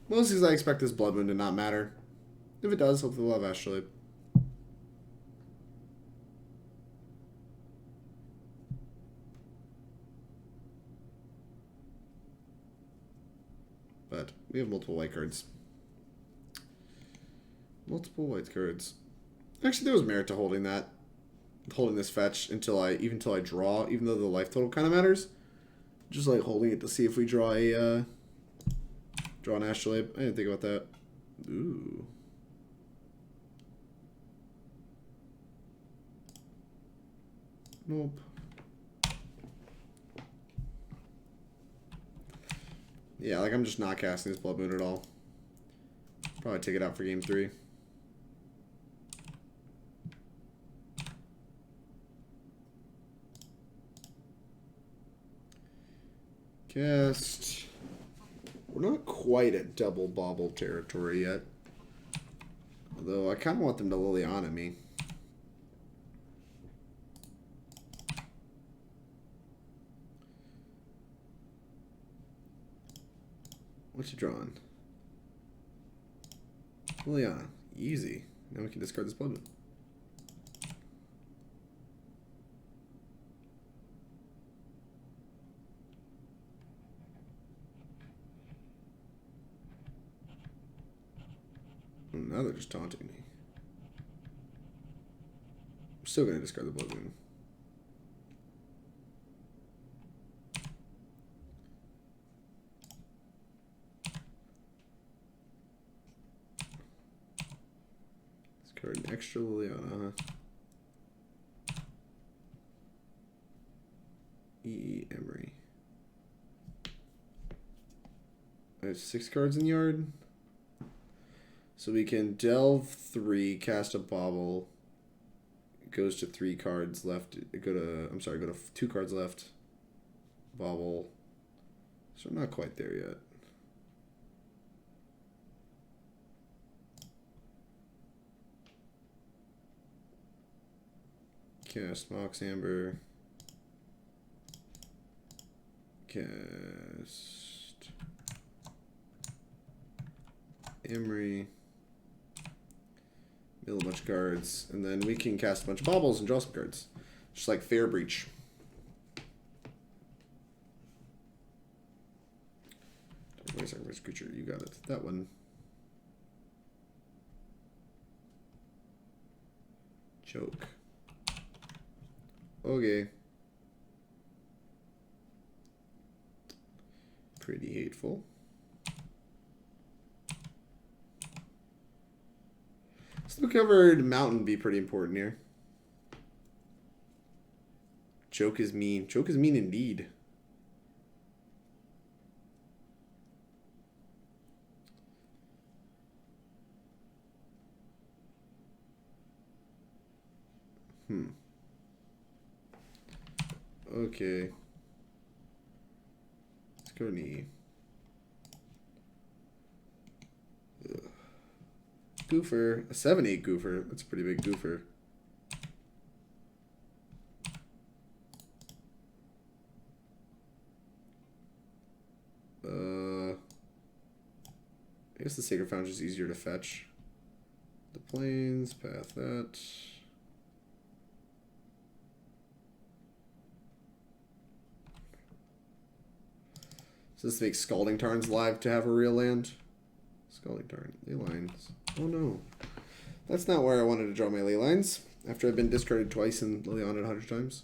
Mostly because I expect this Blood Moon to not matter. If it does, hopefully we'll have Astrolabe. But we have multiple white cards. Multiple white cards. Actually, there was merit to holding that. Holding this fetch until I draw, even though the life total kind of matters. Just like holding it to see if we draw a draw an Astrolabe. I didn't think about that. Ooh. Nope. Yeah, like I'm just not casting this Blood Moon at all. Probably take it out for game 3. Cast. We're not quite at double Bauble territory yet. Although I kind of want them to Liliana me. What you drawing? Liliana. Easy. Now we can discard this Blood Moon. Now they're just taunting me. I'm still going to discard the Blood Moon. Discard an extra Liliana. Emry. I have 6 cards in the yard. So we can delve 3, cast a Bauble. It goes to 3 cards left. Go to 2 cards left. Bauble. So I'm not quite there yet. Cast Mox Amber. Cast Emry. Mill a bunch of cards, and then we can cast a bunch of Baubles and draw some cards. Just like Fair Breach. Wait a second, where's creature? You got it. That one. Joke. Okay. Pretty hateful. Snow-covered mountain be pretty important here. Joke is mean. Joke is mean indeed. Okay. Let's go knee. Goofer. A 7/8 goofer. That's a pretty big goofer. I guess the Sacred Foundry is easier to fetch. The plains, path that. So this makes Scalding Tarns live to have a real land. Scalding Tarn. Leylines. Oh no. That's not where I wanted to draw my Leylines. After I've been discarded twice and Liliana 100 times.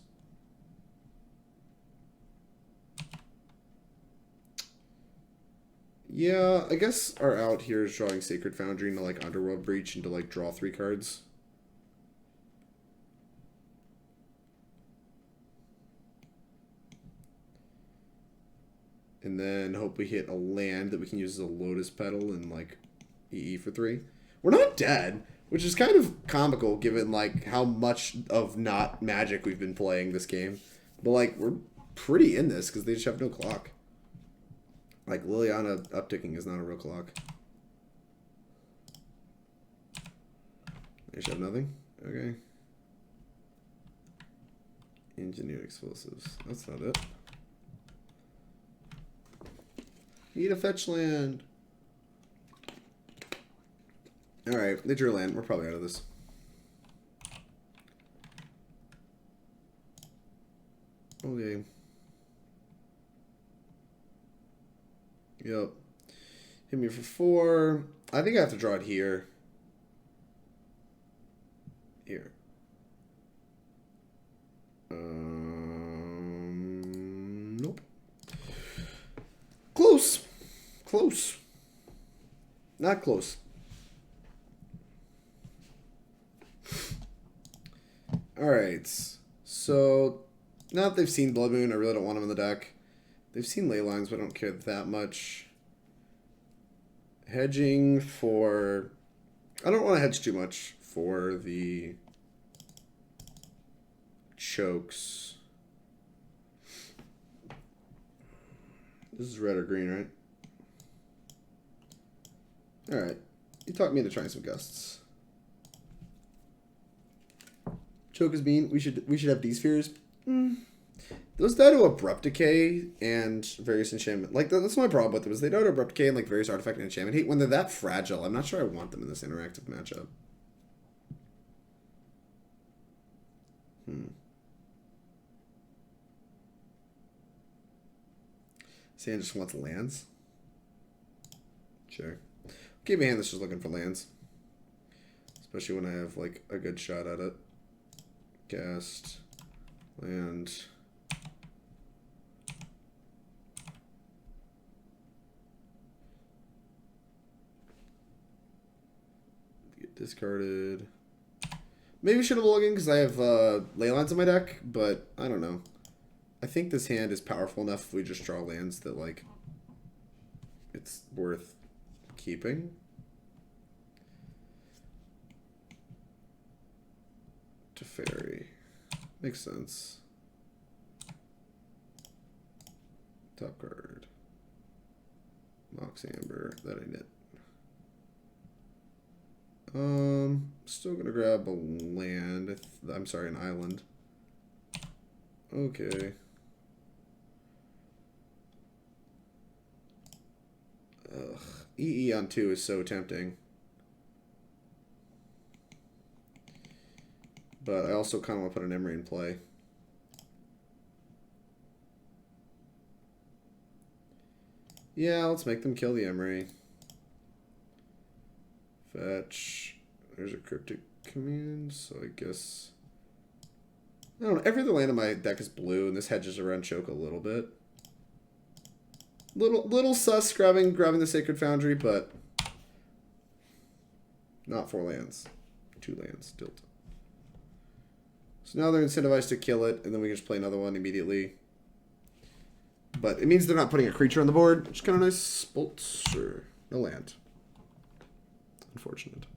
Yeah, I guess our out here is drawing Sacred Foundry into like Underworld Breach and to like draw 3 cards. And then hope we hit a land that we can use as a Lotus Petal and like EE for 3. We're not dead, which is kind of comical given like how much of not Magic we've been playing this game. But like we're pretty in this because they just have no clock. Like Liliana upticking is not a real clock. They just have nothing? Okay. Engineered explosives. That's not it. Need a fetch land. Alright, they drew land. We're probably out of this. Okay. Yep. Hit me for 4. I think I have to draw it here. Here. Nope. Close. Close. Not close. Alright. So, now that they've seen Blood Moon, I really don't want them in the deck. They've seen Leylines, but I don't care that much. Hedging for... I don't want to hedge too much for the chokes. This is red or green, right? Alright. You talked me into trying some gusts. Choke is mean. We should have these spheres. Those die to Abrupt Decay and various enchantment. Like, that's my problem with them, is they die to Abrupt Decay and, like, various artifact and enchantment hate. When they're that fragile, I'm not sure I want them in this interactive matchup. Sand just wants lands? Sure. Keep a hand that's just looking for lands. Especially when I have, like, a good shot at it. Cast. Land. Get discarded. Maybe should have mulliganed because I have Leylines in my deck, but I don't know. I think this hand is powerful enough if we just draw lands that, like, it's worth keeping. Teferi. Makes sense. Top card. Mox Amber. That ain't it. Still gonna grab a land. I'm sorry, an island. Okay. Ugh. EE on 2 is so tempting. But I also kind of want to put an Emry in play. Yeah, let's make them kill the Emry. Fetch. There's a Cryptic Command, so I guess... I don't know, every other land in my deck is blue, and this hedges around choke a little bit. Little sus grabbing the Sacred Foundry, but... not 4 lands. 2 lands, tilt. So now they're incentivized to kill it, and then we can just play another one immediately. But it means they're not putting a creature on the board, which is kind of nice. Bolt, sure. No land. Unfortunate.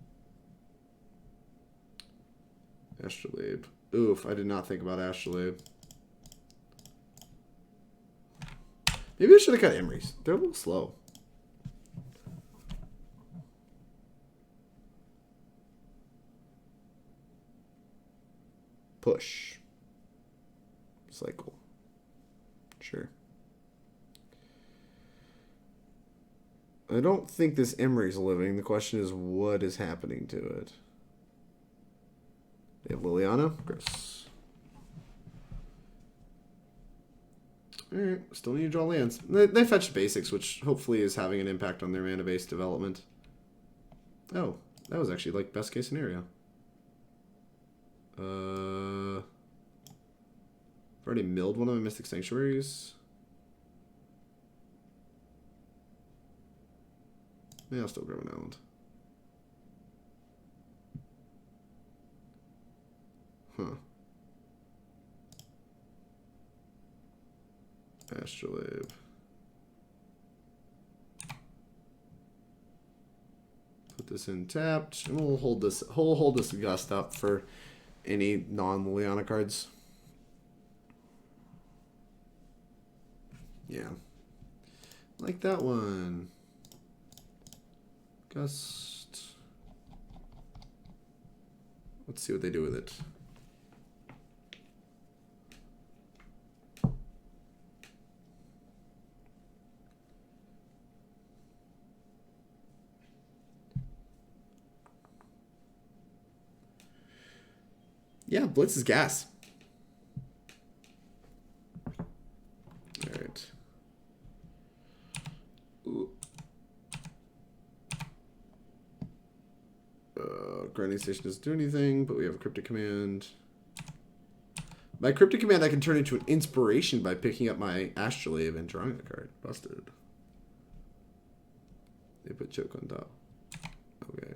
Astrolabe. Oof, I did not think about Astrolabe. Maybe I should have got Emrys. They're a little slow. Push. Cycle. Sure. I don't think this Emry's living. The question is, what is happening to it? They have Liliana. Gross. Alright, still need to draw lands. They fetched basics, which hopefully is having an impact on their mana base development. Oh, that was actually like best case scenario. I've already milled one of my Mystic Sanctuaries. Yeah, I'll still grab an island. Huh. Astrolabe. Put this in tapped, and we'll hold this Gust up for any non-Liliana cards. Yeah. Like that one. Gust. Let's see what they do with it. Yeah, Blitz is gas. Alright. Grinding Station doesn't do anything, but we have a Cryptic Command. My Cryptic Command I can turn into an inspiration by picking up my Astrolabe and drawing a card. Busted. They put choke on top. Okay.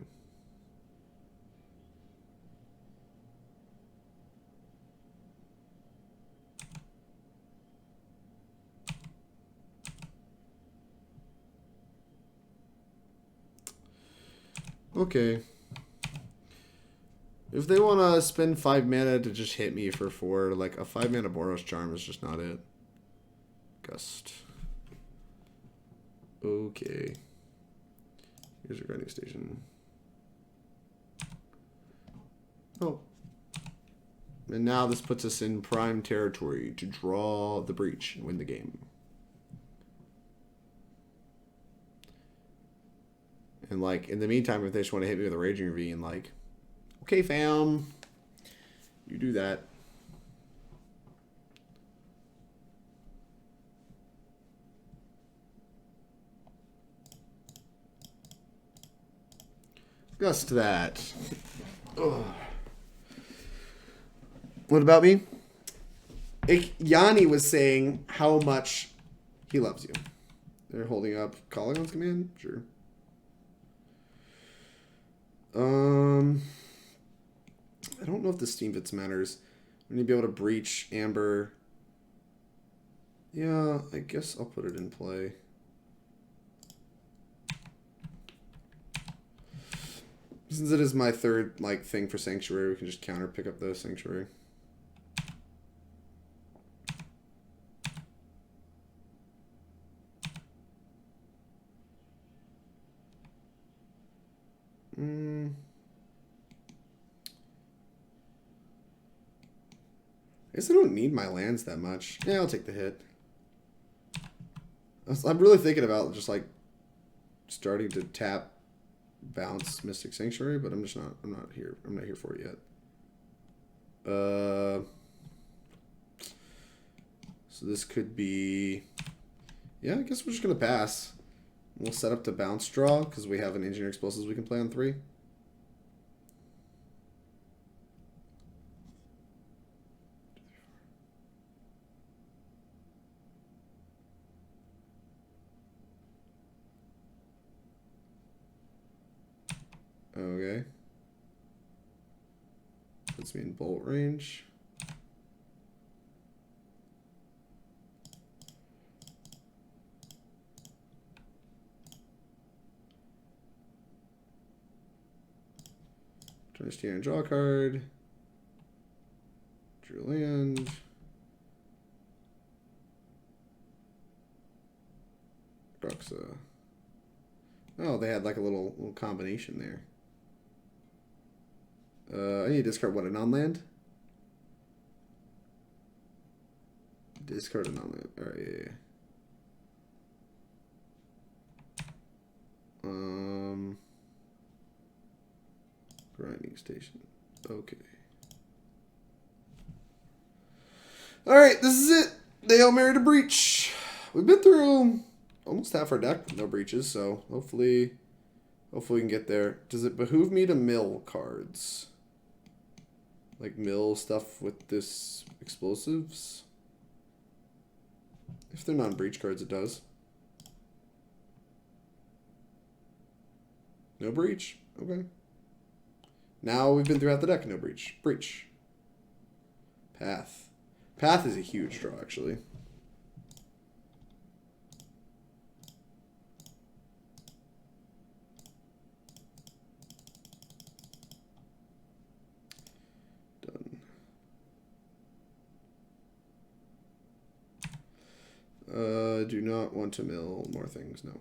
Okay. If they want to spend 5 mana to just hit me for 4, like a 5 mana Boros Charm is just not it. Gust. Okay. Here's your grinding station. Oh. And now this puts us in prime territory to draw the breach and win the game. And like in the meantime, if they just want to hit me with a Raging Ravine, like, okay, fam, you do that. Gust that. Ugh. What about me? Yanni was saying how much he loves you. They're holding up Calling on Command? Sure. I don't know if the Steam Fits matters. We need to be able to breach Amber. Yeah, I guess I'll put it in play. Since it is my third like thing for Sanctuary, we can just counter pick up the Sanctuary. I guess I don't need my lands that much. Yeah, I'll take the hit. I'm really thinking about just like starting to tap bounce Mystic Sanctuary, but I'm not here for it yet. So this could be, yeah, I guess we're just gonna pass. We'll set up to bounce draw because we have an Engineer Explosives we can play on 3. Okay. Puts me in bolt range. Turn this and draw a card. Drew land. Bruxa. Oh, they had like a little combination there. I need to discard what, a non-land? Discard a non-land. Alright, yeah. Grinding station. Okay. Alright, this is it. They all married a breach. We've been through almost half our deck with no breaches, so hopefully we can get there. Does it behoove me to mill cards? Like mill stuff with this explosives? If they're non-breach cards, it does. No breach. Okay. Now we've been throughout the deck. No breach. Breach. Path. Path is a huge draw, actually. Do not want to mill more things, no.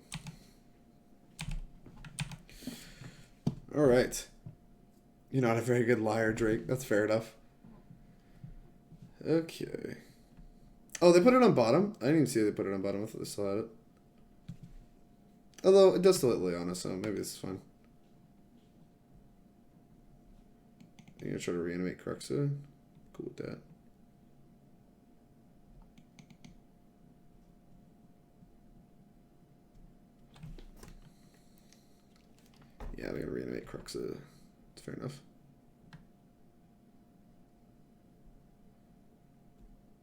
Alright. You're not a very good liar, Drake. That's fair enough. Okay. Oh, they put it on bottom? I didn't even see they put it on bottom. I thought they still had it. Although, it does still hit Leyline, so maybe this is fine. I'm going to try to reanimate Cruxa. Cool with that. Yeah, we're going to reanimate Cruxa. It's fair enough.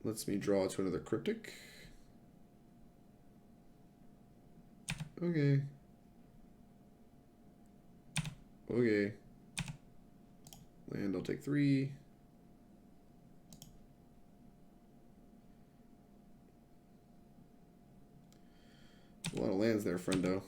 Lets me draw to another Cryptic. Okay. Okay. Land, I'll take 3. A lot of lands there, friendo.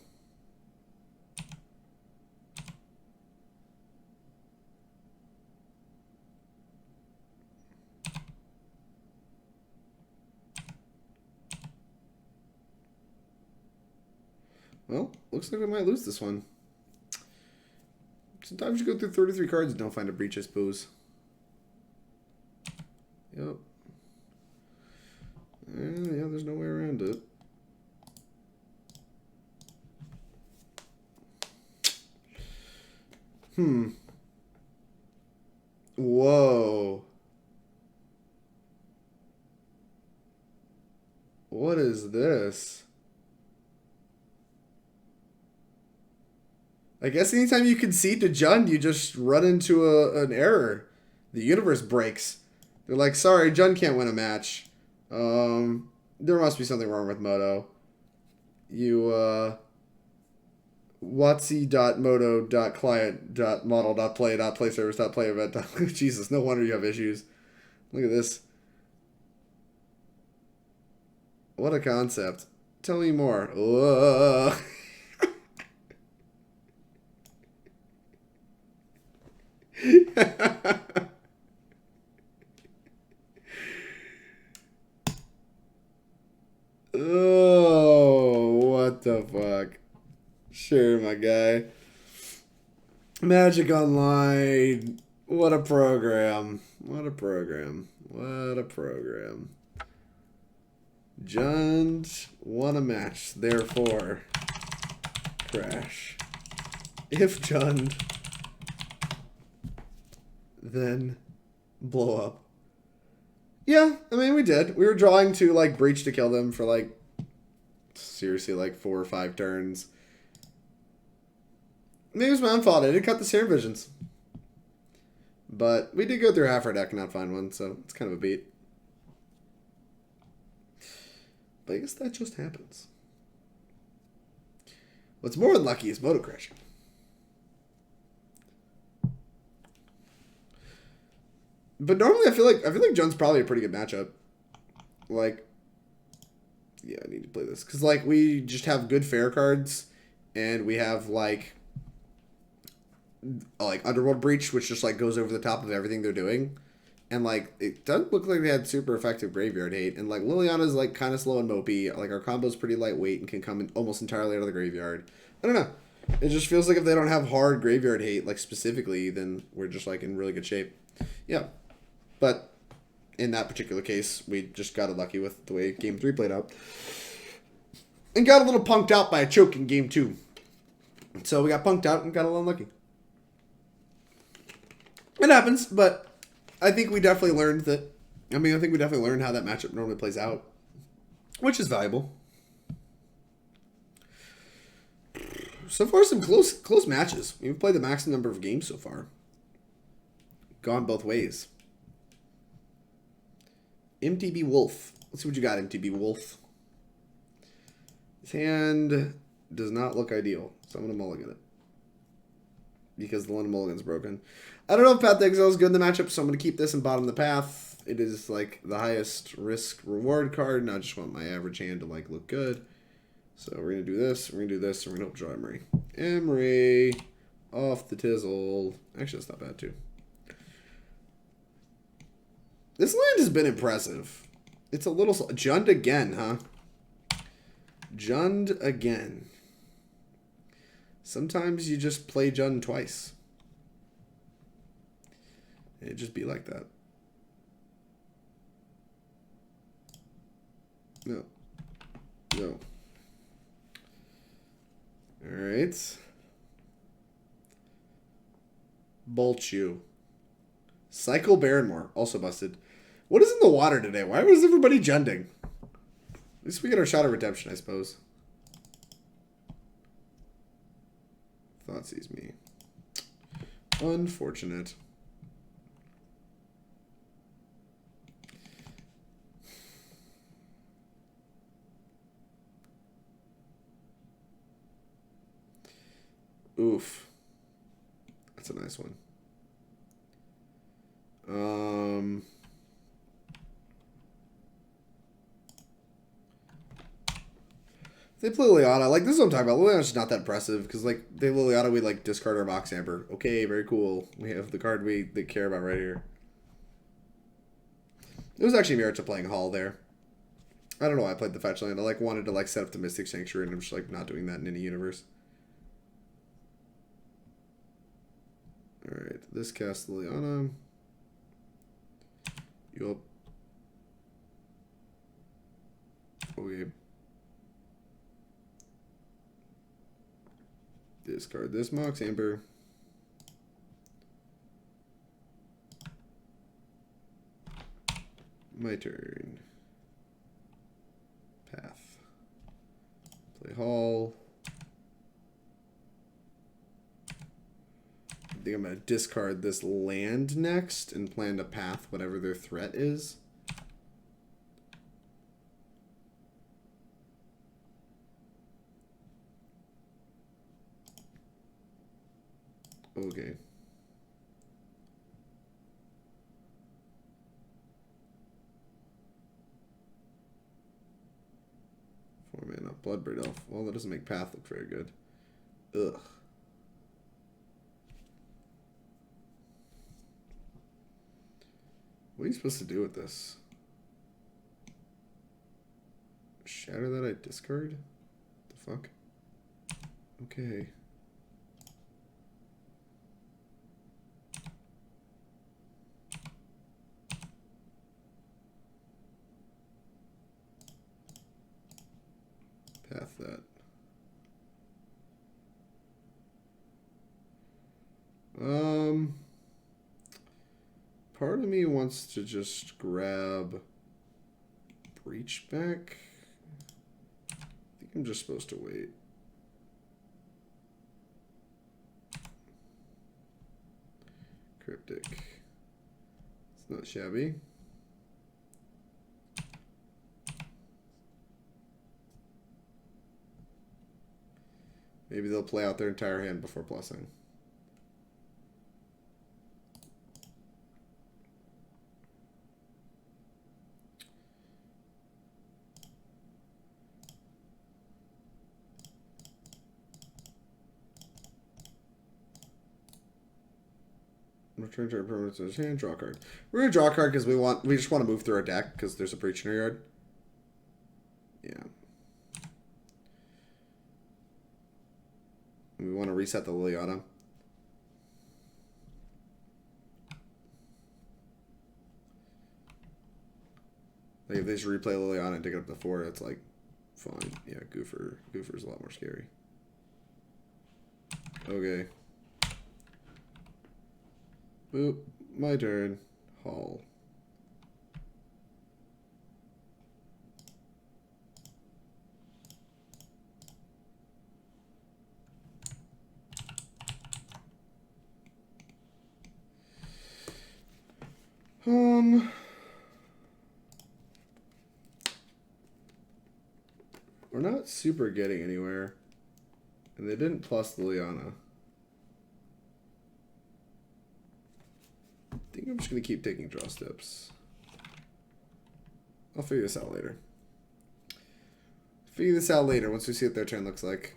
Well, looks like we might lose this one. Sometimes you go through 33 cards and don't find a breach, I suppose. Yep. Yeah, there's no way around it. Whoa. What is this? I guess anytime you concede to Jund, you just run into an error. The universe breaks. They're like, sorry, Jund can't win a match. There must be something wrong with Moto. You, Watsi.moto.client.model.play.playservice.play.event. Jesus, no wonder you have issues. Look at this. What a concept. Tell me more. Whoa. Oh, what the fuck? Sure, my guy. Magic Online. What a program. What a program. What a program. Jund won a match, therefore crash. If Jund, then blow up. Yeah, I mean, we did. We were drawing to, like, Breach to kill them for, like, seriously, like, 4 or 5 turns. Maybe it was my own fault. I did cut the Serum Visions. But we did go through half our deck and not find one, so it's kind of a beat. But I guess that just happens. What's more unlucky is Moto crashing. But normally I feel like Jund's probably a pretty good matchup. Like, yeah, I need to play this. Because, like, we just have good fair cards. And we have, like Underworld Breach, which just, like, goes over the top of everything they're doing. And, like, it doesn't look like they had super effective graveyard hate. And, like, Liliana's, like, kind of slow and mopey. Like, our combo's pretty lightweight and can come in almost entirely out of the graveyard. I don't know. It just feels like if they don't have hard graveyard hate, like, specifically, then we're just, like, in really good shape. Yeah. But in that particular case, we just got lucky with the way Game 3 played out. And got a little punked out by a choke in Game 2. So we got punked out and got a little unlucky. It happens, but I think we definitely learned that... I think we definitely learned how that matchup normally plays out. Which is valuable. So far, some close matches. We've played the maximum number of games so far. Gone both ways. MTB Wolf. Let's see what you got, MTB Wolf. His hand does not look ideal, so I'm going to mulligan it. Because the London Mulligan's broken. I don't know if Path to Exile is good in the matchup, so I'm going to keep this in bottom of the path. It is, like, the highest risk-reward card, and I just want my average hand to, like, look good. So we're going to do this, we're going to do this, and we're going to hope to draw Emry. Emry, off the tizzle. Actually, that's not bad, too. This land has been impressive. It's a little... Jund again, huh? Jund again. Sometimes you just play Jund twice. It'd just be like that. No. No. Alright. Bolt you. Cycle Barrenmore. Also busted. What is in the water today? Why was everybody Junding? At least we get our shot of redemption, I suppose. Thoughtseize me. Unfortunate. Oof. That's a nice one. They play Liliana. Like, this is what I'm talking about. Liliana's just not that impressive. Because, like, they Liliana, we, like, discard our Mox Amber. Okay, very cool. We have the card they care about right here. It was actually merit to playing Hall there. I don't know why I played the fetch land. I like wanted to like set up the Mystic Sanctuary, and I'm just like not doing that in any universe. Alright, this casts Liliana. Yup. Okay. Discard this Mox Amber. My turn. Path. Play Hall. I think I'm going to discard this land next and plan to path whatever their threat is. Okay. Four mana, Bloodbraid Elf. Well, that doesn't make path look very good. Ugh. What are you supposed to do with this? Shatter that I discard? The fuck? Okay. Path that. Part of me wants to just grab Breach back. I think I'm just supposed to wait. Cryptic. It's not shabby. Maybe they'll play out their entire hand before blessing. Return to our permanent in his hand, draw a card. We're gonna draw a card because we just want to move through our deck because there's a breach in our yard. Yeah. We want to reset the Liliana. Like if they just replay Liliana and dig it up to 4, it's like fine. Yeah, Goofer's a lot more scary. Okay. Boop. My turn. Hall. We're not super getting anywhere. And they didn't plus Liliana. I think I'm just going to keep taking draw steps. I'll figure this out later. Figure this out later once we see what their turn looks like.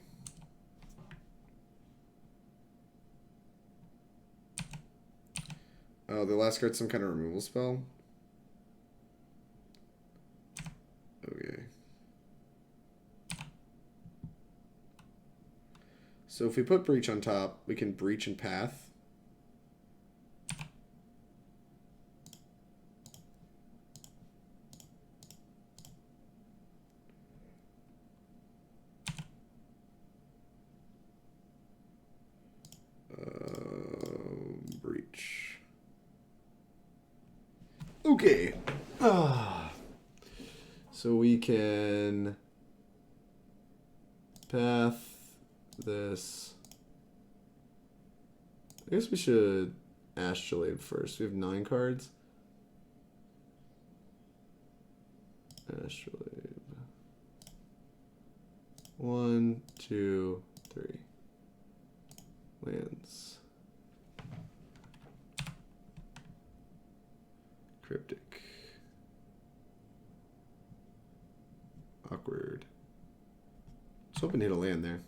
Oh, the last card's some kind of removal spell. Okay. So if we put Breach on top, we can Breach and Path. Breach. Okay. So we can path this. I guess we should Astrolabe first. We have 9 cards. Astrolabe. 1, 2, 3. Lands. Cryptic. Awkward. I was hoping to hit a land there.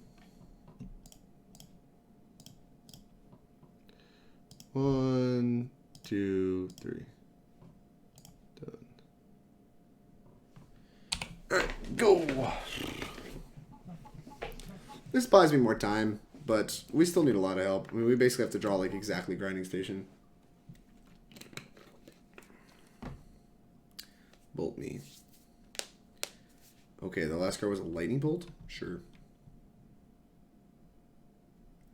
1, 2, 3. Done. Go! This buys me more time, but we still need a lot of help. I mean, we basically have to draw, like, exactly Grinding Station. Bolt me. Okay, the last card was a Lightning Bolt? Sure.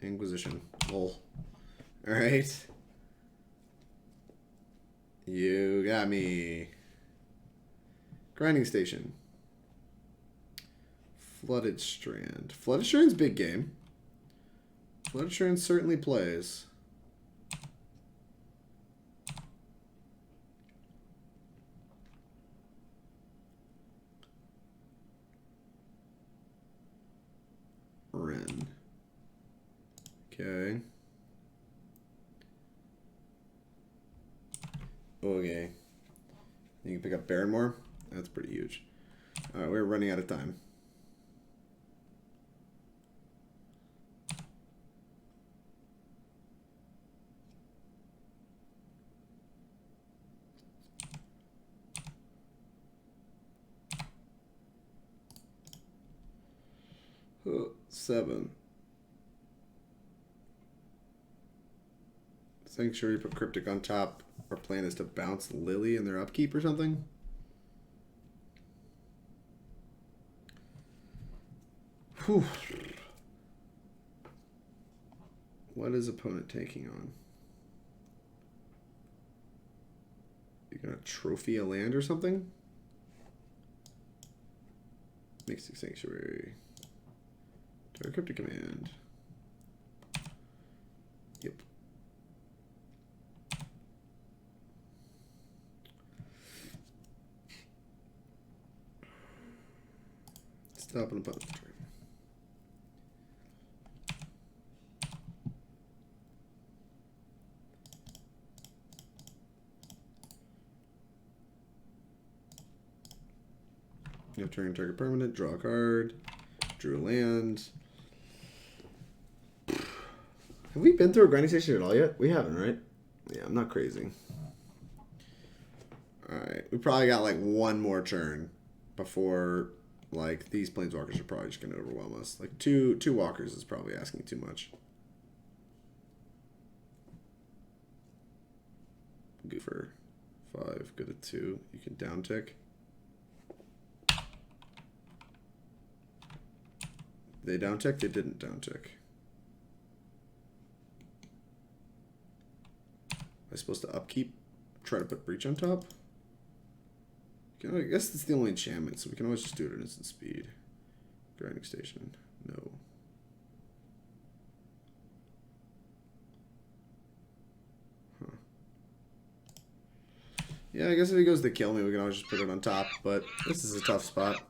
Inquisition. Lol. Alright. You got me. Grinding Station. Flooded Strand. Flooded Strand's big game. Flooded Strand certainly plays. Ren. Okay. Okay. You can pick up Barrenmore. That's pretty huge. Alright, we're running out of time. Seven. Sanctuary, put Cryptic on top. Our plan is to bounce Lily in their upkeep or something. Whew. What is opponent taking on? You gonna trophy a land or something? Mystic Sanctuary. Cryptic Command. Yep. Stop an opponent's turn. You have turn target permanent, draw a card, drew a land. Have we been through a grinding station at all yet? We haven't, right? Yeah, I'm not crazy. Alright, we probably got like one more turn before, like, these planeswalkers are probably just going to overwhelm us. Like, two walkers is probably asking too much. Good for 5, good at 2. You can down tick. They down tick? They didn't down tick. Am I supposed to upkeep? Try to put Breach on top? I guess it's the only enchantment, so we can always just do it at instant speed. Grinding Station. No. Huh. Yeah, I guess if he goes to kill me, we can always just put it on top, but this is a tough spot.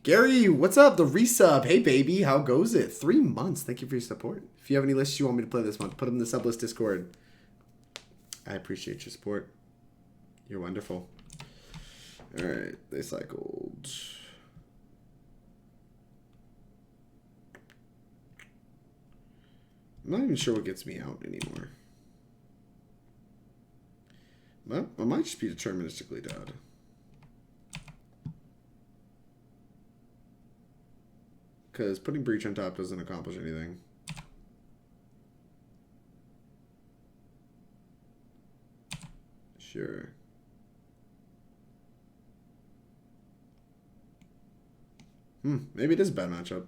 Gary, what's up? The resub. Hey, baby. How goes it? 3 months. Thank you for your support. If you have any lists you want me to play this month, put them in the sublist Discord. I appreciate your support. You're wonderful. Alright, they cycled. I'm not even sure what gets me out anymore. Well, I might just be deterministically dead. Because putting Breach on top doesn't accomplish anything. Sure. Maybe it is a bad matchup.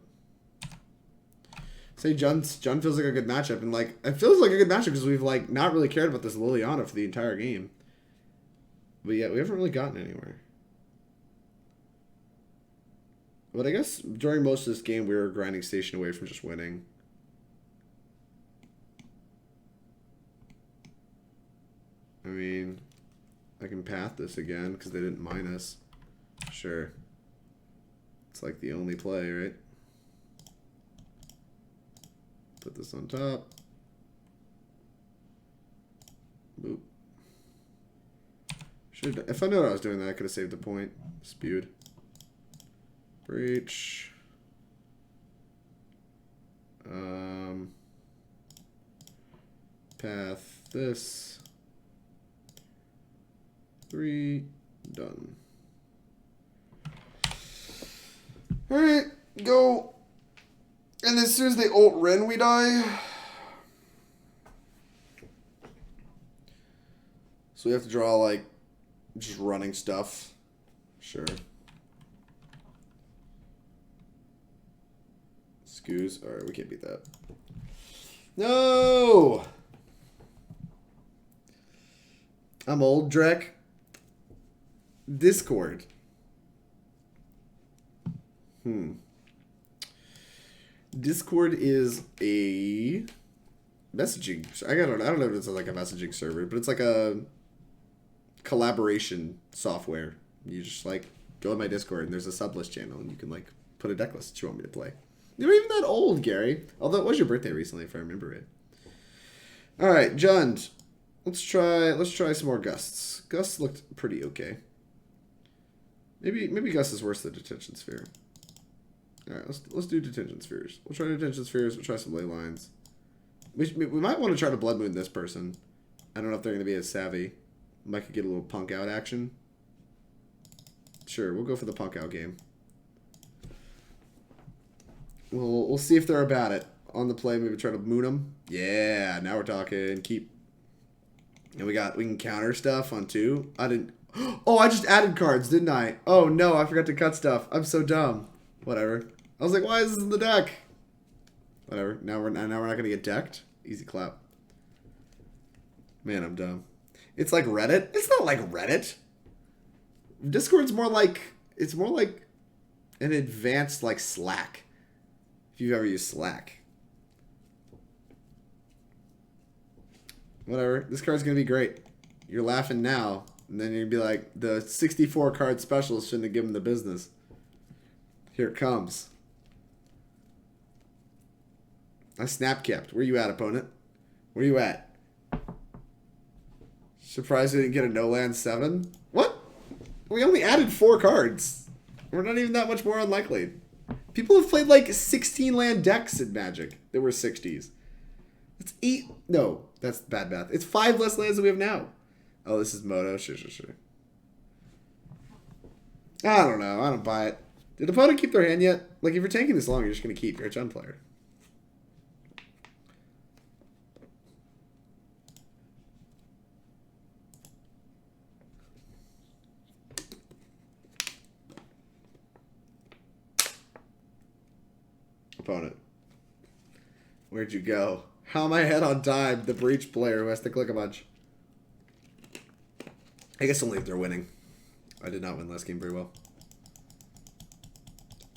Say John feels like a good matchup, and like it feels like a good matchup because we've like not really cared about this Liliana for the entire game. But yeah, we haven't really gotten anywhere. But I guess during most of this game we were grinding station away from just winning. I mean, I can path this again because they didn't mine us. Sure. It's like the only play, right? Put this on top. Boop. Should if I knew I was doing that, I could have saved the point. Spewed. Breach. Path this. 3. Done. Alright, go. And as soon as they ult Ren, we die. So we have to draw, like, just running stuff. Sure. Scoos. Alright, we can't beat that. No! I'm old, Drek. Discord. Discord is a messaging. I don't know if it's like a messaging server, but it's like a collaboration software. You just like go in my Discord and there's a sublist channel and you can like put a deck list that you want me to play. You're not even that old, Gary. Although it was your birthday recently, if I remember it. All right, Jund. Let's try some more gusts. Gusts looked pretty okay. Maybe Gust is worse than Detention Sphere. All right, let's do Detention Spheres. We'll try Detention Spheres. We'll try some ley lines. We might want to try to Blood Moon this person. I don't know if they're going to be as savvy. Might could get a little punk out action. Sure, we'll go for the punk out game. We'll see if they're about it. On the play, maybe try to moon them. Yeah, now we're talking. Keep. And we can counter stuff on 2. I didn't. Oh, I just added cards, didn't I? Oh no, I forgot to cut stuff. I'm so dumb. Whatever. I was like, why is this in the deck? Whatever. Now we're not gonna get decked. Easy clap. Man, I'm dumb. It's like Reddit. It's not like Reddit. Discord's more like an advanced like Slack. If you've ever used Slack. Whatever. This card's gonna be great. You're laughing now, and then you're gonna be like, the 64 card specialist shouldn't have given the business. Here it comes. I snap kept. Where you at, opponent? Where you at? Surprised we didn't get a no land 7? What? We only added 4 cards. We're not even that much more unlikely. People have played like 16 land decks in Magic that were 60s. It's 8. No, that's bad math. It's 5 less lands than we have now. Oh, this is Moto. Sure. I don't know. I don't buy it. Did the opponent keep their hand yet? Like, if you're tanking this long, you're just going to keep. You're a Jund player. Opponent. Where'd you go? How am I ahead on time? The Breach player who has to click a bunch. I guess only if they're winning. I did not win last game very well.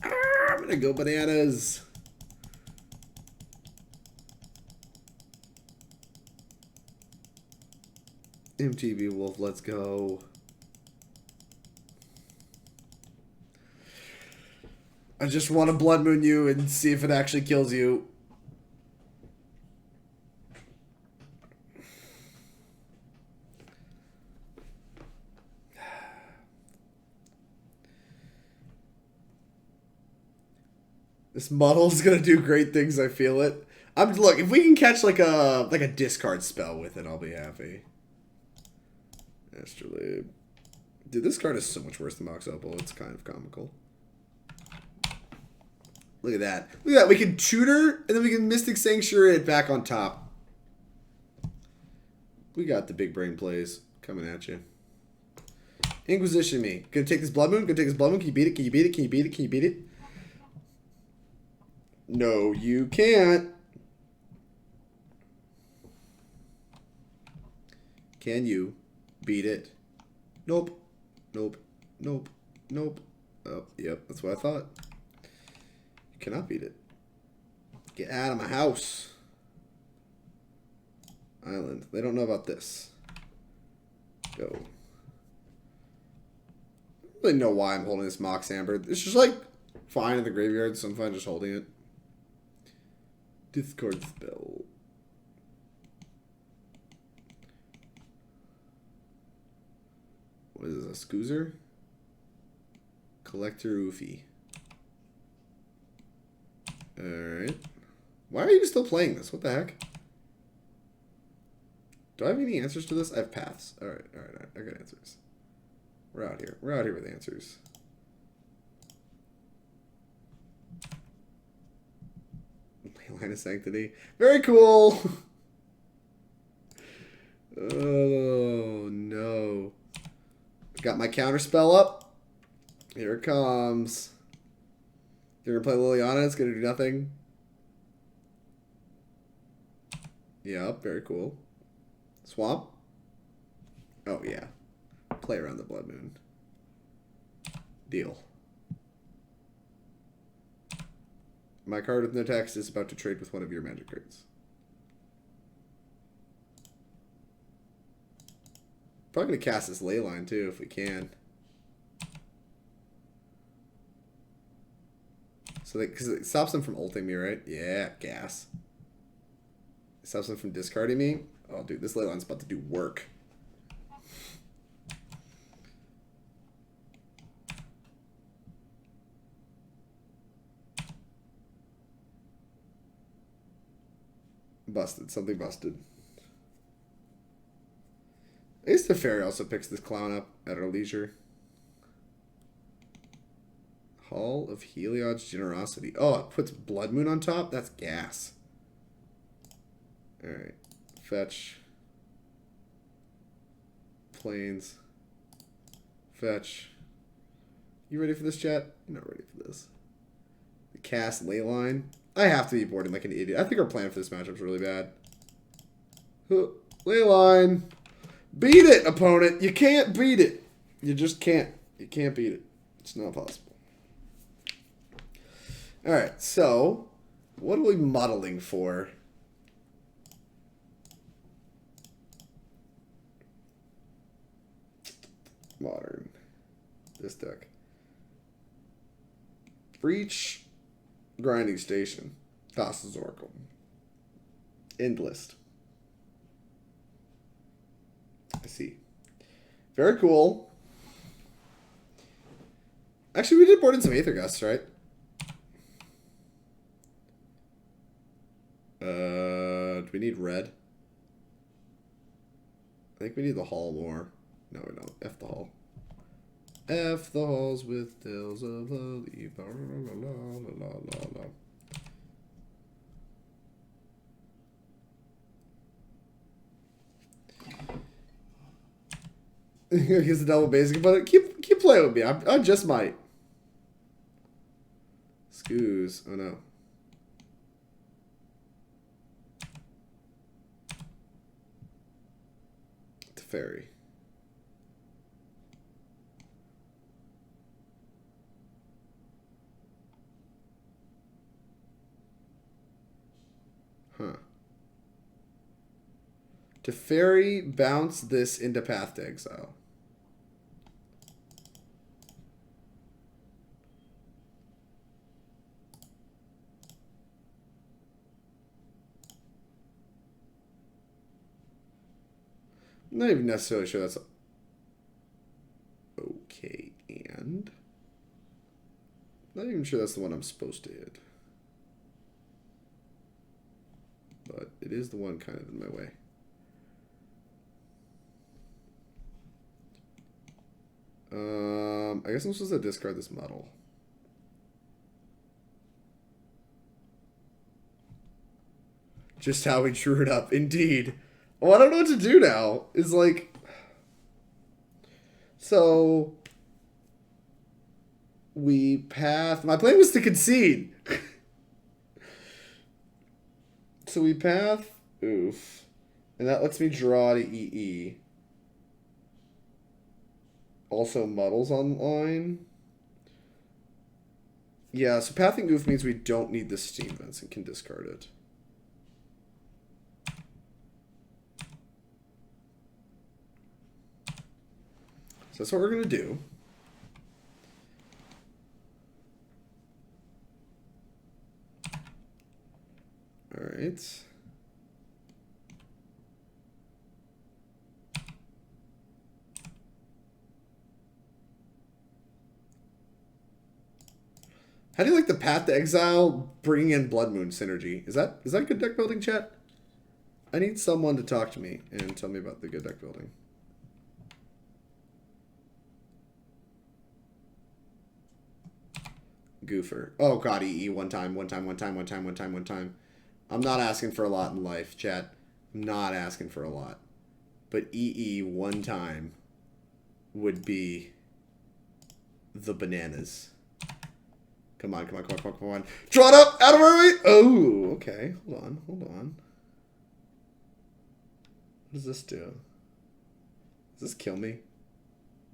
I'm gonna go bananas. MTV Wolf, let's go. I just want to Blood Moon you and see if it actually kills you. This Muddle's gonna do great things, I feel it. Look, if we can catch like a discard spell with it, I'll be happy. Astrolabe. Dude, this card is so much worse than Mox Opal, it's kind of comical. Look at that. Look at that. We can tutor, and then we can Mystic Sanctuary it back on top. We got the big brain plays coming at you. Inquisition me. Gonna take this Blood Moon. Can you beat it? Can you beat it? No, you can't. Can you beat it? Nope. Oh, yep. That's what I thought. You cannot beat it. Get out of my house. Island. They don't know about this. Go. I don't really know why I'm holding this Mox Amber. It's just like fine in the graveyard, so I'm fine just holding it. Discard spell. What is this? A Scoozer? Collector Oofy. Alright. Why are you still playing this? What the heck? Do I have any answers to this? I have paths. Alright. I got answers. We're out here. We're out here with answers. Leyline of Sanctity. Very cool. Oh, no. Got my counter spell up. Here it comes. You're going to play Liliana. It's going to do nothing. Yep, very cool. Swamp. Oh, yeah. Play around the Blood Moon. Deal. My card with no text is about to trade with one of your magic cards. Probably going to cast this Leyline, too, if we can. So, because it stops them from ulting me, right? Yeah, gas. It stops them from discarding me. Oh, dude, this Leyline's about to do work. Busted. Something busted. I guess Teferi also picks this clown up at our leisure. Hall of Heliod's Generosity. Oh, it puts Blood Moon on top? That's gas. Alright. Fetch. Plains. Fetch. You ready for this, chat? I'm not ready for this. The cast Leyline. I have to be boarding like an idiot. I think our plan for this matchup is really bad. Leyline. Beat it, opponent. You can't beat it. You just can't. You can't beat it. It's not possible. Alright, so what are we modeling for? Modern. This deck. Breach. Grinding Station. Thassa's Oracle. End list. I see. Very cool. Actually, we did board in some Aether Gusts, right? Do we need red? I think we need the Hall more. No, we don't. F the Hall. F the halls with tales of love. La la la la la la. He's a double basic, but keep playing with me. I just might. Scoos. Oh no. Teferi. Huh. Teferi bounce this into Path to Exile. I'm not even necessarily sure that's okay, and not even sure that's the one I'm supposed to hit. But it is the one kind of in my way. I guess I'm supposed to discard this Muddle. Just how we drew it up, indeed. Oh, I don't know what to do now. It's like... So... We path... My plan was to concede. So we path... Oof. And that lets me draw to EE. Also Muddles online. Yeah, so pathing Goof means we don't need the Steam Vents and can discard it. So that's what we're going to do. All right. How do you like the Path to Exile bringing in Blood Moon synergy? Is that good deck building, chat? I need someone to talk to me and tell me about the good deck building. Goofer. Oh god, EE one time. I'm not asking for a lot in life, chat. I'm not asking for a lot. But EE one time would be the bananas. Come on, come on, come on, come on, come on. Draw it up! Out of our way! Oh, okay. Hold on, hold on. What does this do? Does this kill me?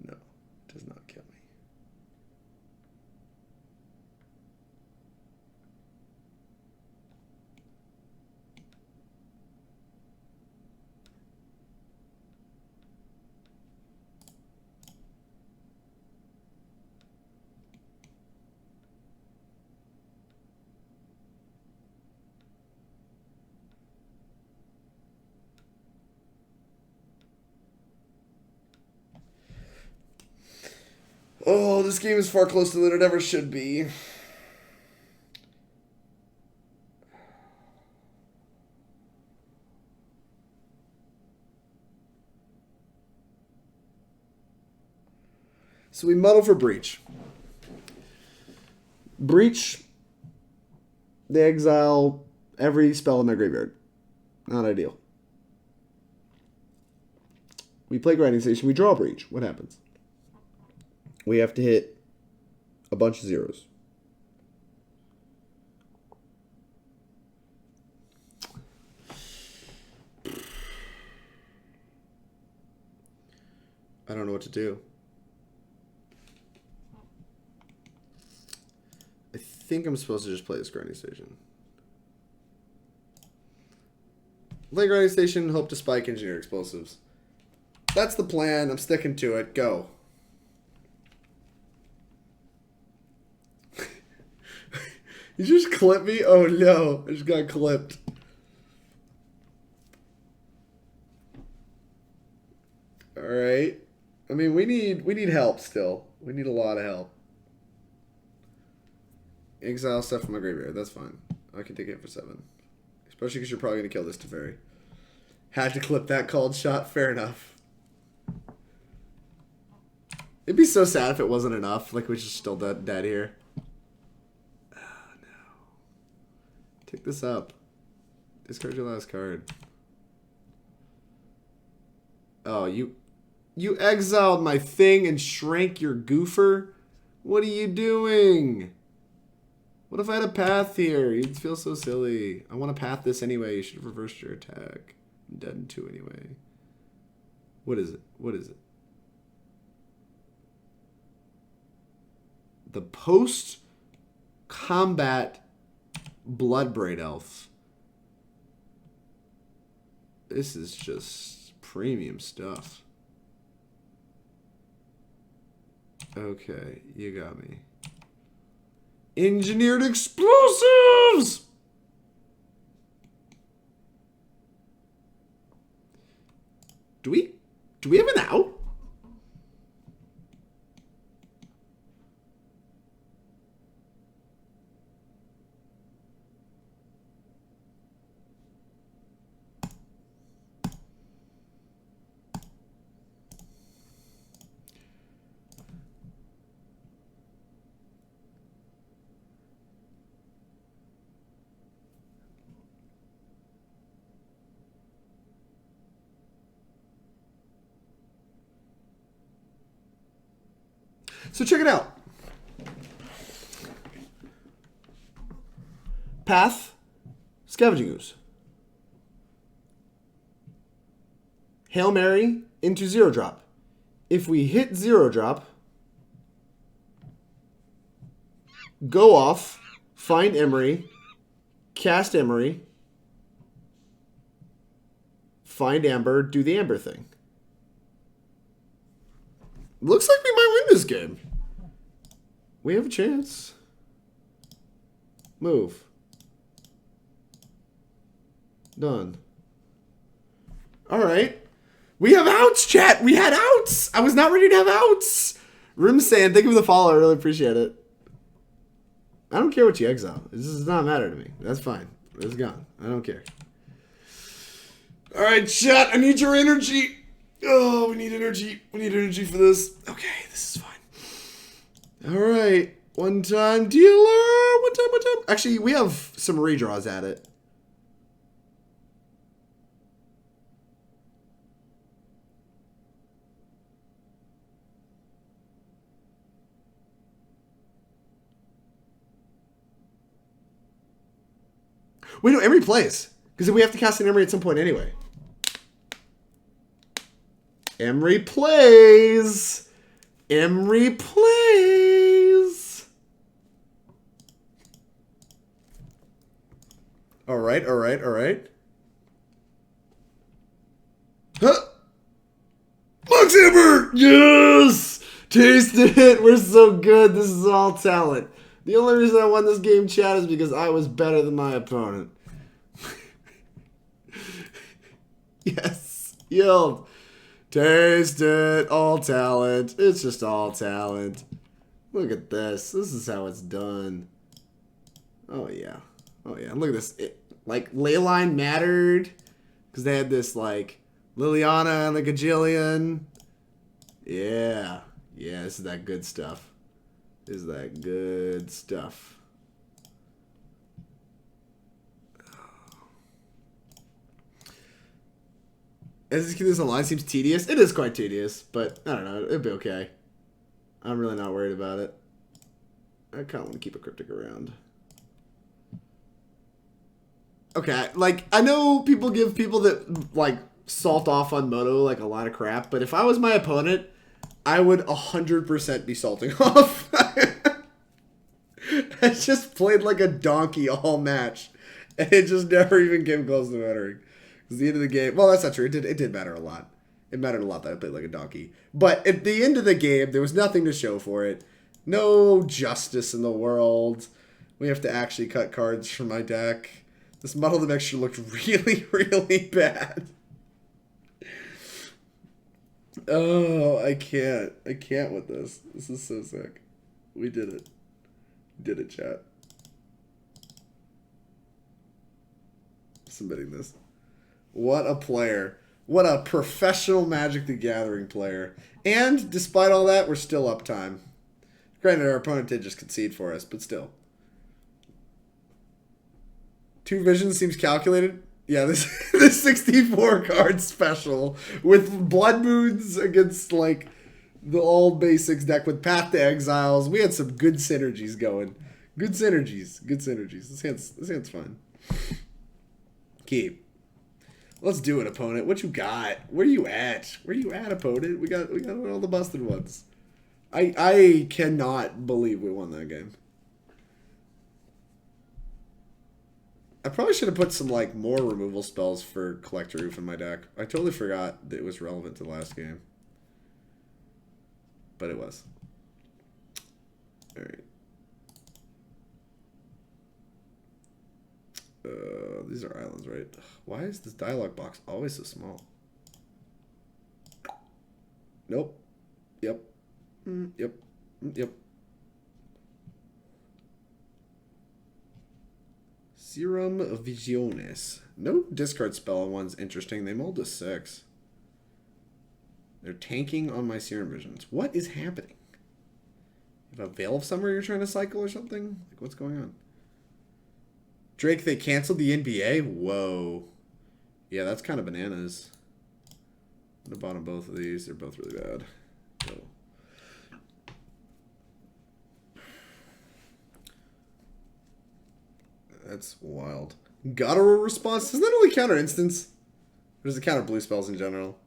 No, it does not kill me. Oh, this game is far closer than it ever should be. So we muddle for Breach. Breach, they exile every spell in my graveyard. Not ideal. We play Grinding Station, we draw Breach. What happens? We have to hit a bunch of zeros. I don't know what to do. I think I'm supposed to just play this Grinding Station. Play Grinding Station, hope to spike Engineer Explosives. That's the plan. I'm sticking to it. Go. You just clipped me? Oh no, I just got clipped. Alright. I mean, we need help still. We need a lot of help. Exile stuff from my graveyard. That's fine. I can take it for 7. Especially because you're probably going to kill this Teferi. Had to clip that called shot. Fair enough. It'd be so sad if it wasn't enough. Like, we're just still dead here. Pick this up. Discard your last card. Oh, you exiled my thing and shrank your goofer? What are you doing? What if I had a path here? You'd feel so silly. I want to path this anyway. You should have reversed your attack. I'm dead in 2 anyway. What is it? What is it? The post-combat Bloodbraid Elf. This is just premium stuff. Okay, you got me. Engineered Explosives! Do we have an out? So check it out. Path, Scavenging Ooze. Hail Mary into 0-drop. If we hit 0-drop, go off, find Emry, cast Emry, find Amber, do the Amber thing. Looks like we might win this game. We have a chance. Move. Done. Alright. We have outs, chat! We had outs! I was not ready to have outs! Rimsand, thank you for the follow. I really appreciate it. I don't care what you exile. It does not matter to me. That's fine. It's gone. I don't care. Alright, chat. I need your energy. Oh, we need energy. We need energy for this. Okay, this is fine. Alright. One time dealer. One time. Actually, we have some redraws at it. Wait, no, Emry plays. Because we have to cast an Emry at some point anyway. Emry plays. Emry plays. All right, all right, all right. Huh. Mox Amber! Yes! Tasted it! We're so good. This is all talent. The only reason I won this game, chat, is because I was better than my opponent. Yes. Yield. Taste it. All talent. It's just all talent. Look at this. This is how it's done. Oh, yeah. Oh, yeah. Look at this. Like, Leyline mattered. Because they had this, like, Liliana and the Gajillion. Yeah. Yeah, this is that good stuff. This is that good stuff. Executing this online seems tedious. It is quite tedious, but I don't know. It'll be okay. I'm really not worried about it. I kind of want to keep a Cryptic around. Okay, like, I know people give people that, like, salt off on Moto, like, a lot of crap, but if I was my opponent, I would 100% be salting off. I just played like a donkey all match, and it just never even came close to mattering. Because the end of the game, well, that's not true. It did matter a lot. It mattered a lot that I played like a donkey. But at the end of the game, there was nothing to show for it. No justice in the world. We have to actually cut cards from my deck. This Muddle the Mixture looked really, really bad. Oh, I can't. I can't with this. This is so sick. We did it. Did it, chat. Submitting this. What a player. What a professional Magic the Gathering player. And despite all that, we're still up time. Granted, our opponent did just concede for us, but still. 2 Visions seems calculated. Yeah, this 64 card special with Blood Moons against, like, the all basics deck with Path to Exiles. We had some good synergies going. Good synergies. Good synergies. This hand's fun. Keep. Let's do it, opponent. What you got? Where you at? Where you at, opponent? We got all the busted ones. I cannot believe we won that game. I probably should have put some, like, more removal spells for Collector Roof in my deck. I totally forgot that it was relevant to the last game. But it was. Alright. These are islands, right? Why is this dialogue box always so small? Nope. Yep. Yep. Yep. Serum Visions. No discard spell on one's interesting. They mold to 6. They're tanking on my Serum Visions. What is happening? You have a Veil of Summer you're trying to cycle or something? Like, what's going on? Drake, they canceled the NBA? Whoa. Yeah, that's kind of bananas. I'm going to bottom both of these. They're both really bad. Whoa. That's wild. Guttural response? Doesn't that only counter instants? Or does it counter blue spells in general?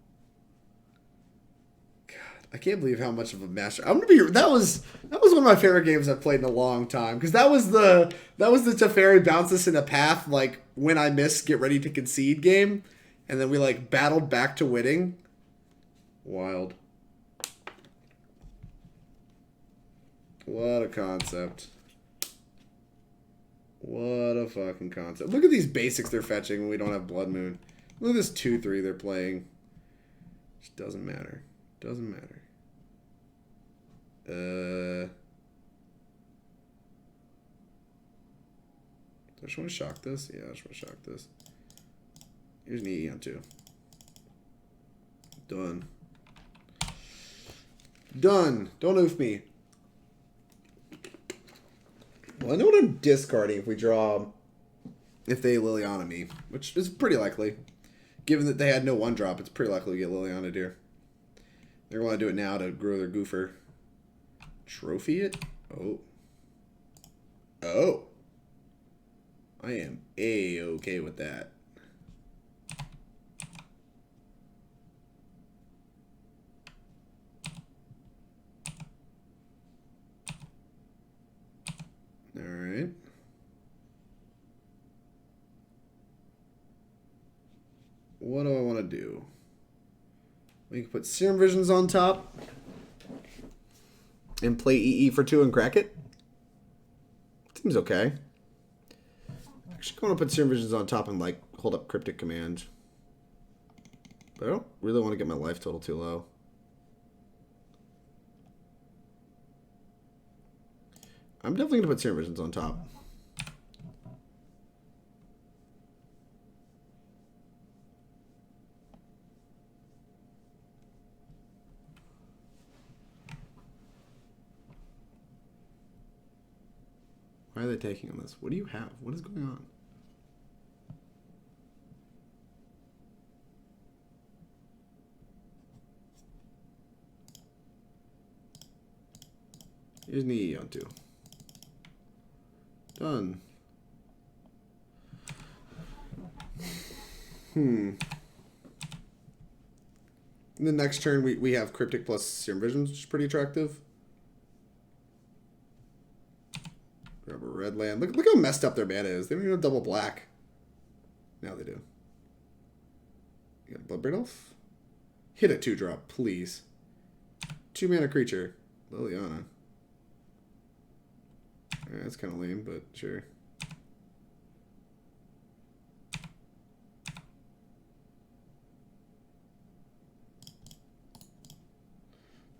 God, I can't believe how much of a master. I'm gonna be. That was one of my favorite games I've played in a long time. Because that was the Teferi bounce us in a path, like, when I miss, get ready to concede game. And then we, like, battled back to winning. Wild. What a concept. What a fucking concept. Look at these basics they're fetching when we don't have Blood Moon. Look at this 2-3 they're playing. Just doesn't matter. Doesn't matter. Do I just want to shock this? Yeah, I just want to shock this. Here's an EE on 2. Done. Done. Don't oof me. Well, I know what I'm discarding if we draw, if they Liliana me, which is pretty likely. Given that they had no 1-drop, it's pretty likely we get Liliana here. They're going to do it now to grow their goofer. Trophy it? Oh. Oh. I am A-okay with that. All right. What do I want to do? We can put Serum Visions on top and play EE for 2 and crack it. Seems okay. Actually, I want to put Serum Visions on top and like hold up Cryptic Command. But I don't really want to get my life total too low. I'm definitely going to put Serum Visions on top. Why are they taking on this? What do you have? What is going on? Here's an EE on 2. Done. In the next turn, we have Cryptic plus Serum Visions, which is pretty attractive. Grab a red land. Look how messed up their mana is. They don't even have double black. Now they do. You got a Bloodbraid Elf? Hit a 2-drop, please. 2 mana creature. Liliana. Alright, that's kind of lame, but sure.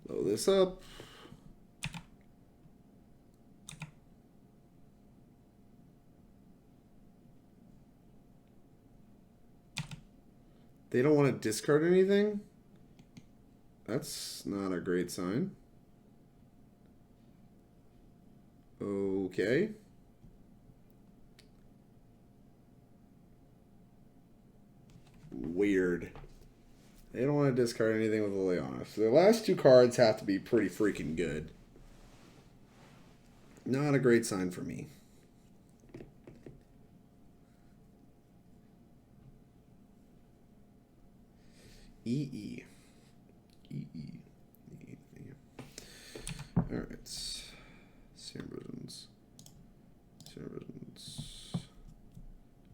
Blow this up. They don't want to discard anything? That's not a great sign. Okay. Weird. They don't want to discard anything with Liliana. So the last 2 cards have to be pretty freaking good. Not a great sign for me. EE. EE. Alright. Serum Visions. Serum Visions.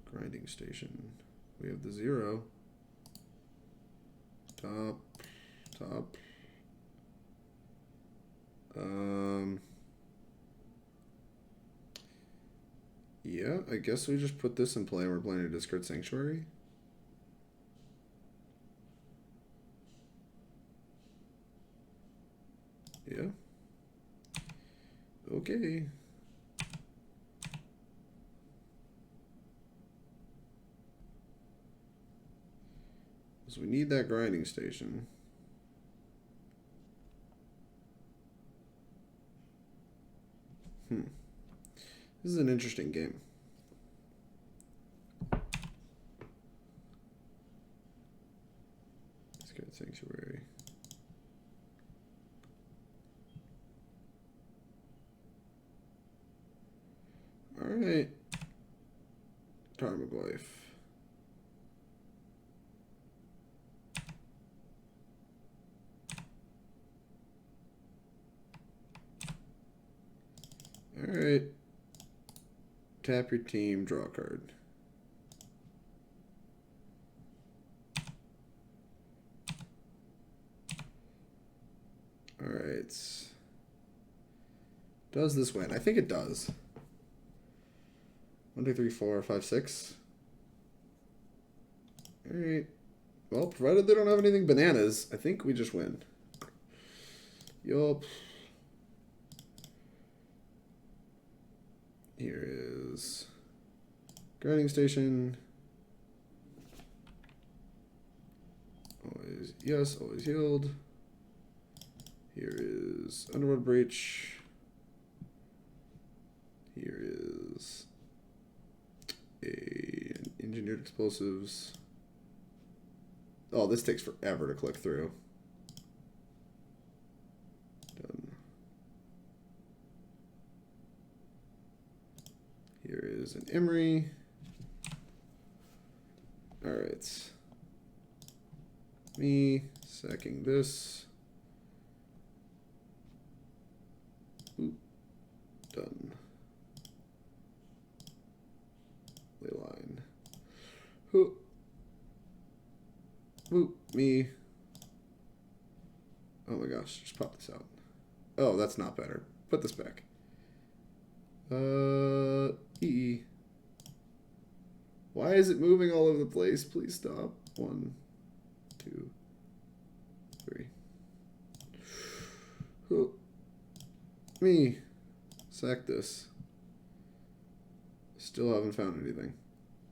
Grinding Station. We have the 0. Top. Yeah, I guess we just put this in play and we're playing a discard Sanctuary. Yeah. Okay. So we need that grinding station. This is an interesting game. Discard Sanctuary. Alright. Tarmogoyf. Alright. Tap your team, draw a card. Alright. Does this win? I think it does. 1, 2, 3, 4, 5, 6. Alright. Well, provided they don't have anything bananas, I think we just win. Yup. Here is grinding station. Always yes, always healed. Here is Underworld Breach. Here is engineered explosives. Oh, this takes forever to click through. Done. Here is an Emry. Me sacking this. Oop. Done. Leyline. Who? Whoop. Me. Oh my gosh, just pop this out. Oh, that's not better. Put this back. E. Why is it moving all over the place? Please stop. 1, 2, 3. Oh. Me. Sack this. Still haven't found anything.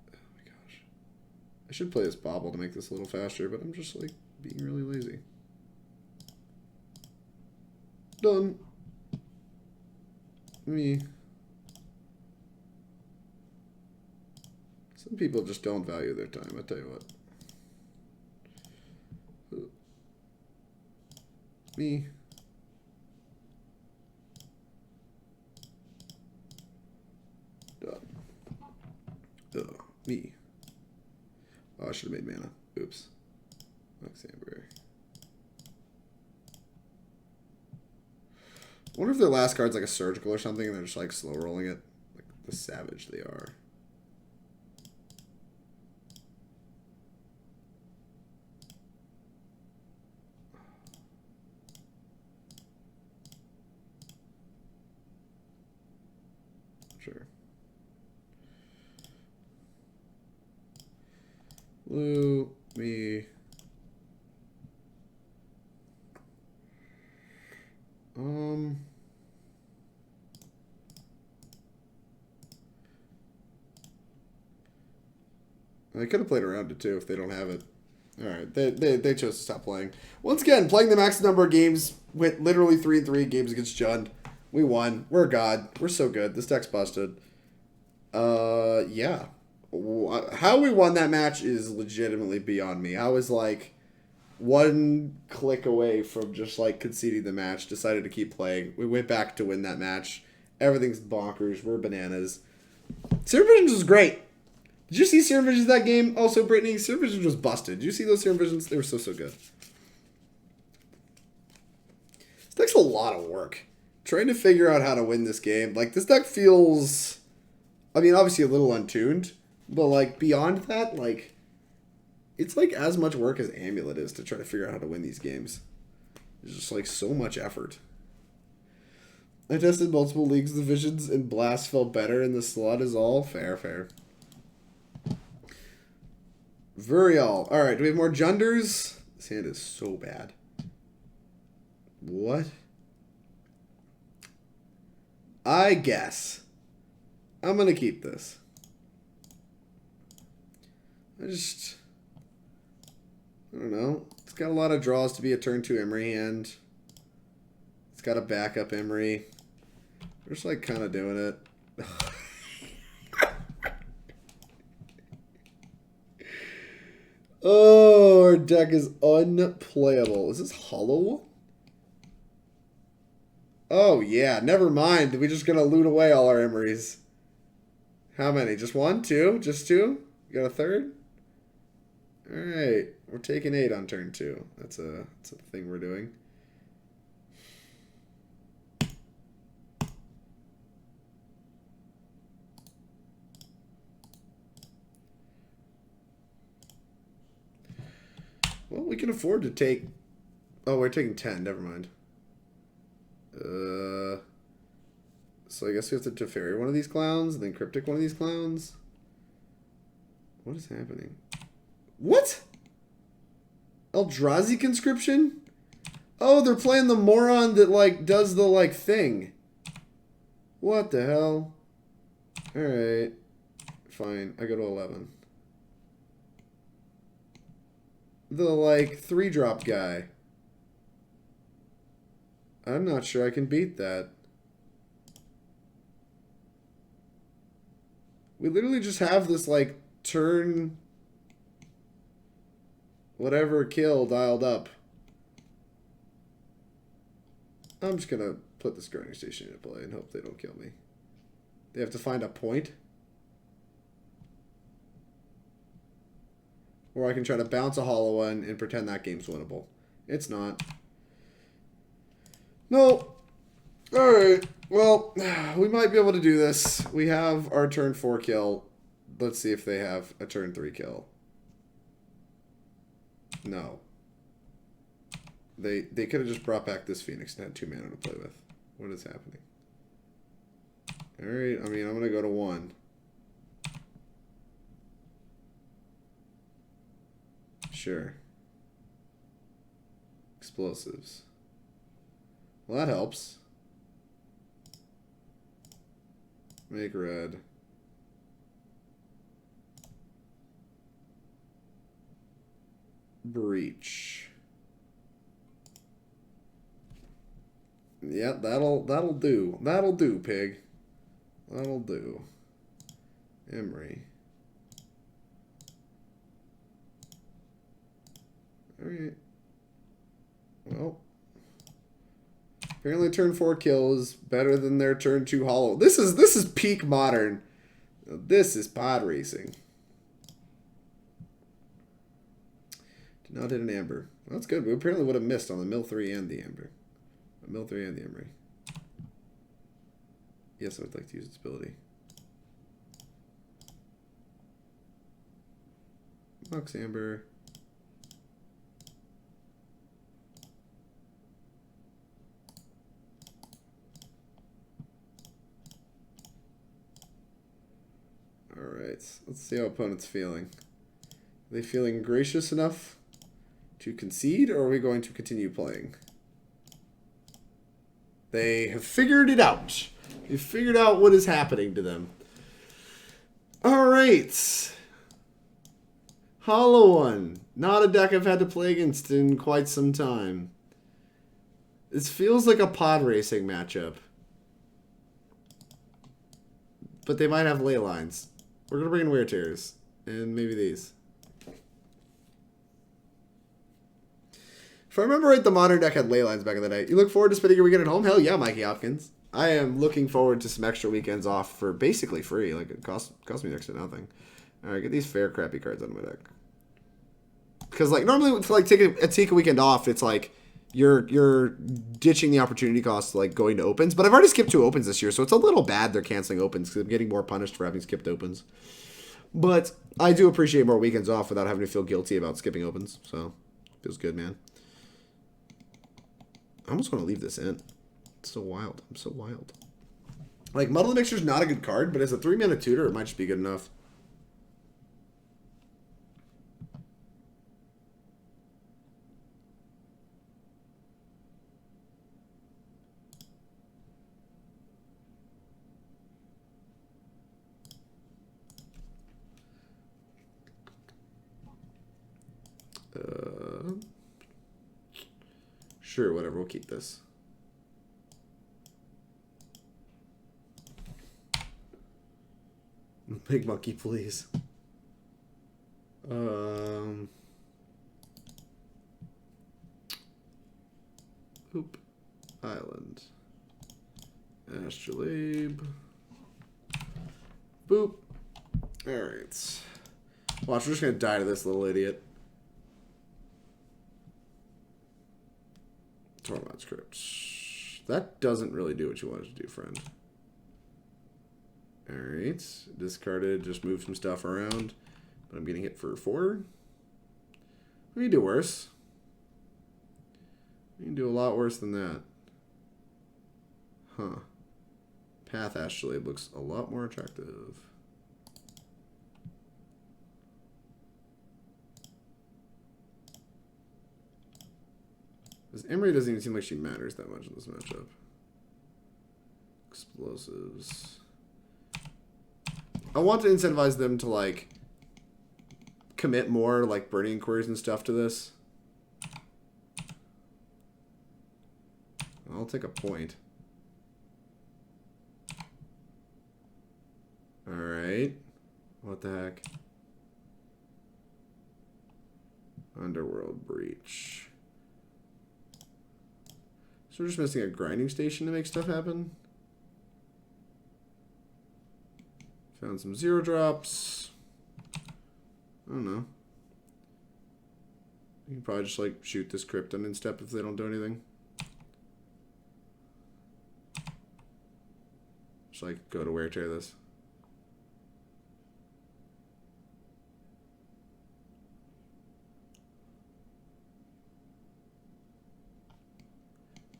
Oh my gosh. I should play this Bauble to make this a little faster, but I'm just like being really lazy. Done. Me. Some people just don't value their time, I tell you what. Me. Done. Me. Oh, I should have made mana. Oops. Mox Amber. I wonder if their last card's like a surgical or something and they're just like slow rolling it. Like the savage they are. Sure. Blue, me. I could have played around it too if they don't have it. Alright, they chose to stop playing. Once again, playing the max number of games, went literally 3-3 games against Jund. We won. We're God. We're so good. This deck's busted. Yeah. How we won that match is legitimately beyond me. I was like one click away from just like conceding the match. Decided to keep playing. We went back to win that match. Everything's bonkers. We're bananas. Serum Visions was great. Did you see Serum Visions that game? Also, Brittany, Serum Visions was busted. Did you see those Serum Visions? They were so good. This deck's a lot of work. Trying to figure out how to win this game. Like, this deck feels, I mean, obviously a little untuned. But, like, beyond that, like, it's, like, as much work as Amulet is to try to figure out how to win these games. There's just, like, so much effort. I tested multiple leagues of the Visions, and Blast felt better in the slot is all. Fair. Virreal. Alright, do we have more Junders? This hand is so bad. What? I guess. I'm going to keep this. I don't know. It's got a lot of draws to be a turn 2 Emry hand. It's got a backup Emry. We're just like kind of doing it. Oh, our deck is unplayable. Is this hollow? Oh, yeah. Never mind. We're just going to loot away all our Emrys. How many? Just 1? 2? Just 2? You got a third? Alright. We're taking 8 on turn 2. That's a thing we're doing. Well, we can afford to take... Oh, we're taking 10. Never mind. So I guess we have to Teferi one of these clowns, and then Cryptic one of these clowns. What is happening? What? Eldrazi conscription? Oh, they're playing the moron that, like, does the, like, thing. What the hell? Alright. Fine. I go to 11. The, like, 3-drop guy. I'm not sure I can beat that. We literally just have this, like, turn... whatever kill dialed up. I'm just gonna put this Guardian Station into play and hope they don't kill me. They have to find a point. Or I can try to bounce a hollow one and pretend that game's winnable. It's not. No. Alright. Well, we might be able to do this. We have our turn 4 kill. Let's see if they have a turn 3 kill. No. They could have just brought back this Phoenix and had 2 mana to play with. What is happening? Alright, I mean, I'm going to go to 1. Sure. Explosives. Well, that helps. Make red. Breach. Yeah, that'll do. That'll do, pig. That'll do. Emry. Alright. Well. Apparently turn 4 kill is better than their turn 2 hollow. This is peak modern. This is pod racing. Did not hit an Amber. Well, that's good. We apparently would have missed on the mill 3 and the Amber. Mill 3 and the Emry. Yes, I would like to use its ability. Mox Amber. Alright, let's see how opponent's feeling. Are they feeling gracious enough to concede, or are we going to continue playing? They have figured it out. They've figured out what is happening to them. Alright. Hollow One. Not a deck I've had to play against in quite some time. This feels like a pod racing matchup. But they might have ley lines. We're going to bring in Wear Tears. And maybe these. If I remember right, the modern deck had ley lines back in the day. You look forward to spending your weekend at home? Hell yeah, Mikey Hopkins. I am looking forward to some extra weekends off for basically free. Like, it cost me next to nothing. Alright, get these fair crappy cards out of my deck. Because, like, normally to, like, take a weekend off, it's like you're ditching the opportunity cost, like, going to opens. But I've already skipped 2 opens this year, so it's a little bad they're canceling opens because I'm getting more punished for having skipped opens. But I do appreciate more weekends off without having to feel guilty about skipping opens. So, feels good, man. I almost want to leave this in. It's so wild. I'm so wild. Like, Muddle the Mixture is not a good card, but as a 3-mana tutor, it might just be good enough. Sure, whatever. We'll keep this. Big monkey, please. Oop. Island. Astrolabe. Boop. Alright. Watch, we're just gonna die to this little idiot. Tormod Script. That doesn't really do what you wanted to do, friend. Alright. Discarded, just move some stuff around. But I'm getting hit for 4. We can do worse. We can do a lot worse than that. Huh. Path Astrolabe looks a lot more attractive. Because Emry doesn't even seem like she matters that much in this matchup. Explosives. I want to incentivize them to, like, commit more, like, burning inquiries and stuff to this. I'll take a point. Alright. What the heck? Underworld Breach. So we're just missing a grinding station to make stuff happen. Found some 0 drops. I don't know. You can probably just like shoot this crypt on instep if they don't do anything. Just like go to wear tear this.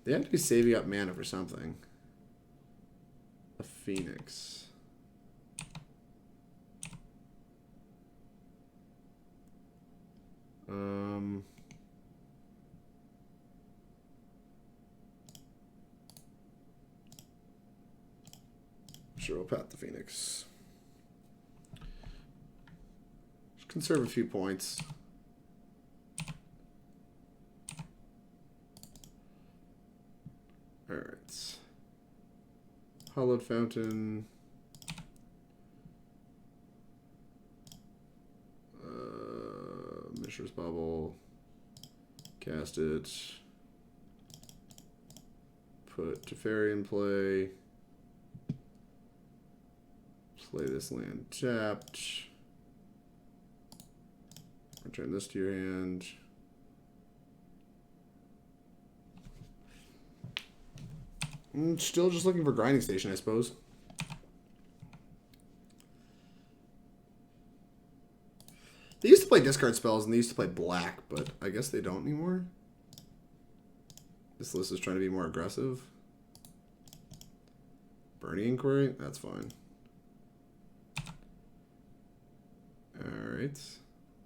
They have to be saving up mana for something. A Phoenix. Sure, we'll pat the Phoenix. Just conserve a few points. Alright. Hallowed Fountain. Mishra's Bauble. Cast it. Put Teferi in play. Play this land tapped. Return this to your hand. I'm still just looking for grinding station, I suppose. They used to play discard spells and they used to play black, but I guess they don't anymore. This list is trying to be more aggressive. Burning Inquiry? That's fine. Alright.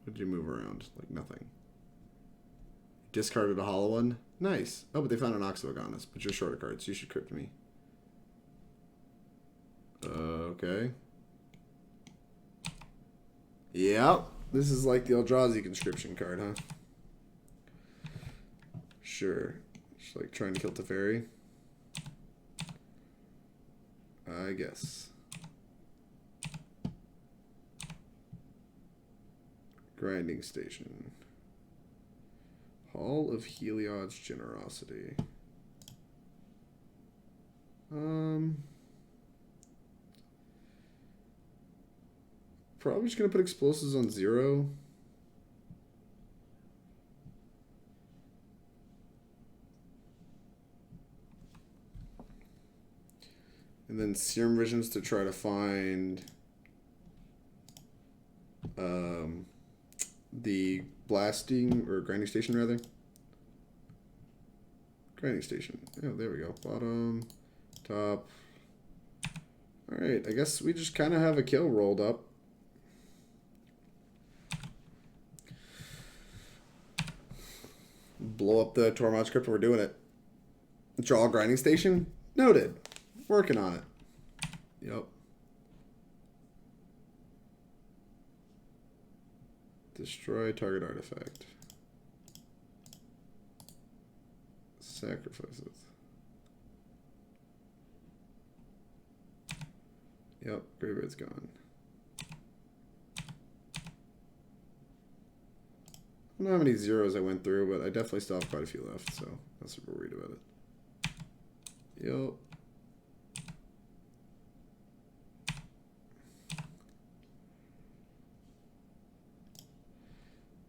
What did you move around? Like nothing. Discarded a hollow one. Nice. Oh, but they found an Oxyvogonus, but you're short of cards. You should crypt me. Okay. Yep. This is like the Eldrazi conscription card, huh? Sure. Just like trying to kill Teferi. I guess. Grinding Station. Hall of Heliod's Generosity. Probably just gonna put explosives on 0. And then Serum Visions to try to find the blasting or grinding station rather. Grinding station. Oh, there we go. Bottom, top. Alright, I guess we just kind of have a kill rolled up. Blow up the Tormod's Crypt, we're doing it. Draw a grinding station? Noted. Working on it. Yep. Destroy target artifact. Sacrifice it. Yep, graveyard's gone. I don't know how many zeros I went through, but I definitely still have quite a few left, so I'm not super worried about it. Yep.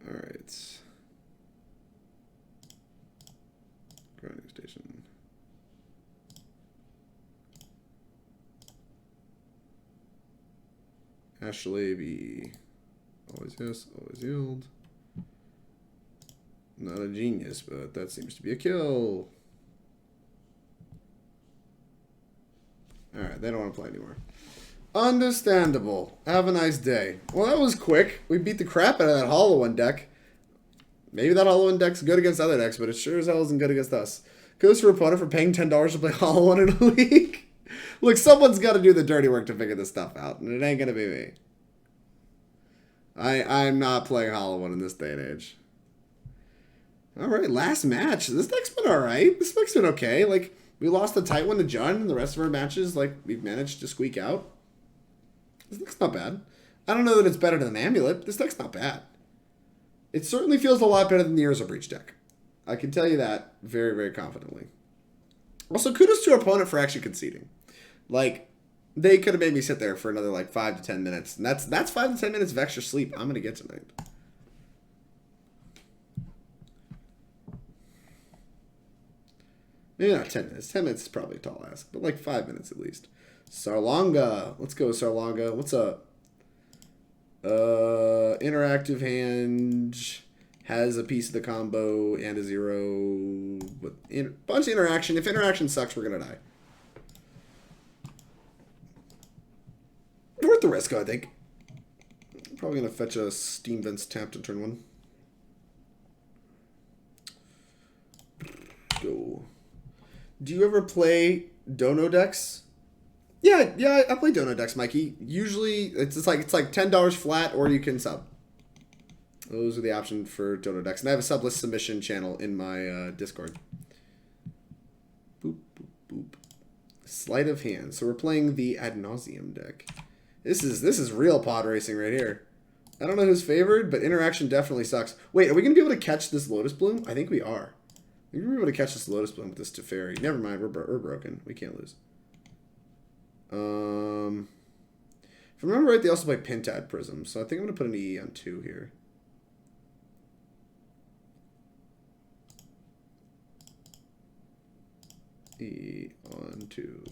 Alright. Grinding station. Astrolabe. Always yes, always yield. Not a genius, but that seems to be a kill. Alright, they don't want to play anymore. Understandable. Have a nice day. Well, that was quick. We beat the crap out of that Hollow One deck. Maybe that Hollow One deck's good against other decks, but it sure as hell isn't good against us. Kudos for opponent for paying $10 to play Hollow One in a league. Look, someone's got to do the dirty work to figure this stuff out, and it ain't going to be me. I'm not playing Hollow One in this day and age. Alright, last match. This deck's been alright. This deck's been okay. Like, we lost a tight one to Jun, and the rest of our matches, like, we've managed to squeak out. This deck's not bad. I don't know that it's better than Amulet. This deck's not bad. It certainly feels a lot better than the Urza Breach deck. I can tell you that very, very confidently. Also, kudos to our opponent for actually conceding. Like, they could have made me sit there for another, like, 5 to 10 minutes. And that's 5 to 10 minutes of extra sleep I'm going to get tonight. Maybe not 10 minutes. 10 minutes is probably a tall ask, but like 5 minutes at least. Sarlanga. Let's go, Sarlanga. What's up? Interactive hand has a piece of the combo and a 0. With bunch of interaction. If interaction sucks, we're going to die. Worth the risk, I think. Probably going to fetch a Steam Vents tapped in turn 1. Go. Do you ever play Dono decks? Yeah, I play Dono decks, Mikey. Usually, it's like $10 flat, or you can sub. Those are the options for Dono decks. And I have a sublist submission channel in my Discord. Boop, boop, boop. Sleight of hand. So we're playing the Ad Nauseam deck. This is real pod racing right here. I don't know who's favored, but interaction definitely sucks. Wait, are we going to be able to catch this Lotus Bloom? I think we are. We're going to be able to catch this Lotus Bloom with this Teferi. Never mind, we're broken. We can't lose. If I remember right, they also play Pentad Prism, so I think I'm going to put an E on 2 here. E on 2.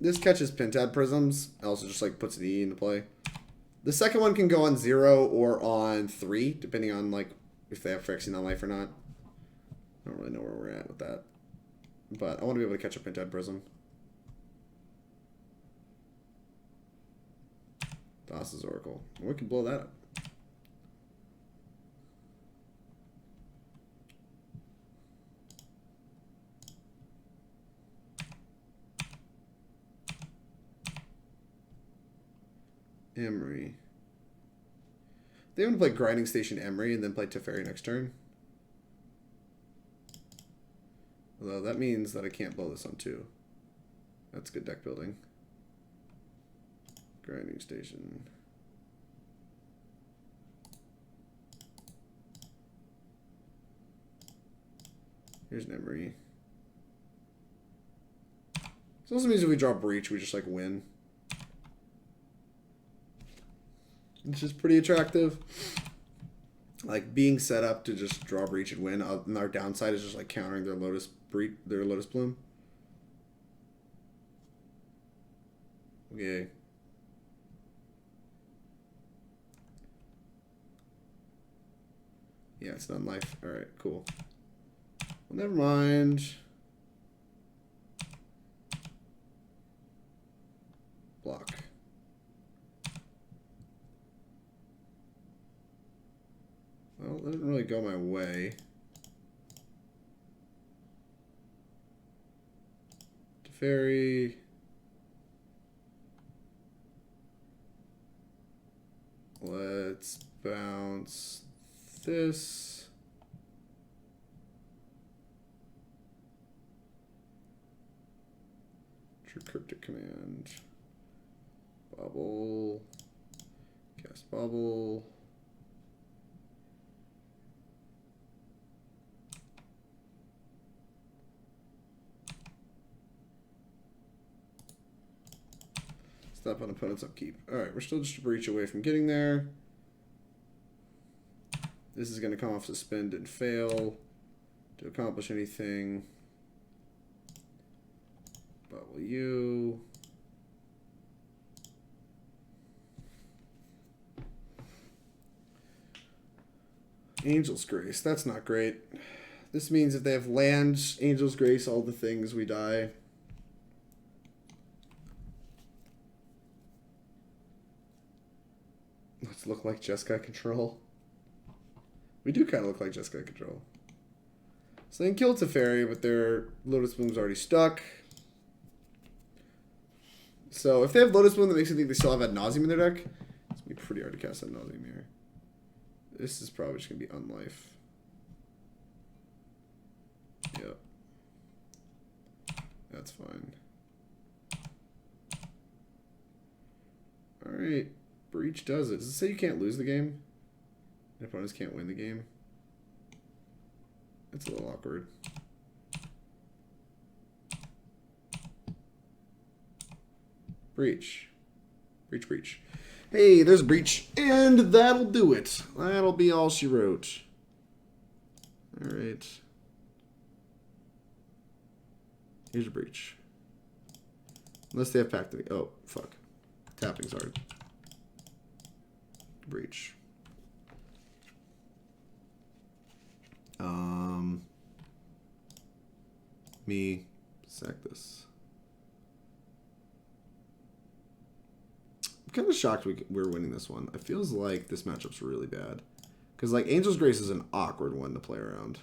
This catches Pentad Prisms. It also just like puts an E into play. The second one can go on 0 or on 3, depending on like if they have Phyrexian on life or not. I don't really know where we're at with that. But I want to be able to catch a Pentad Prism. Thassa's Oracle. We can blow that up. Emry. They want to play Grinding Station Emry and then play Teferi next turn. Although that means that I can't blow this on 2. That's good deck building. Grinding Station. Here's an Emry. This also means if we draw Breach, we just like win. It's just pretty attractive. Like being set up to just draw Breach and win. And our downside is just like countering their Lotus Bloom. Okay. Yeah, it's not life. Alright, cool. Well, never mind. Block. Well, that didn't really go my way. Teferi. Let's bounce this. True Cryptic Command. Bauble. Cast Bauble. Stop on opponent's upkeep. Alright, we're still just a Breach away from getting there. This is going to come off suspend and fail to accomplish anything. Bauble you. Angel's Grace. That's not great. This means if they have land, Angel's Grace, all the things, we die. Let's look like Jeskai Control. We do kind of look like Jeskai Control. So they can kill Teferi, but their Lotus Bloom's already stuck. So if they have Lotus Bloom that makes me think they still have Ad Nauseam in their deck, it's going to be pretty hard to cast Ad Nauseam here. This is probably just going to be unlife. Yep. That's fine. Alright. Breach does it. Does it say you can't lose the game? And opponents can't win the game? That's a little awkward. Breach. Breach, breach. Hey, there's a breach. And that'll do it. That'll be all she wrote. Alright. Here's a breach. Unless they have packed it. Oh, fuck. Tapping's hard. Breach. Me. Sack this. I'm kind of shocked we're winning this one. It feels like this matchup's really bad. Because, like, Angel's Grace is an awkward one to play around.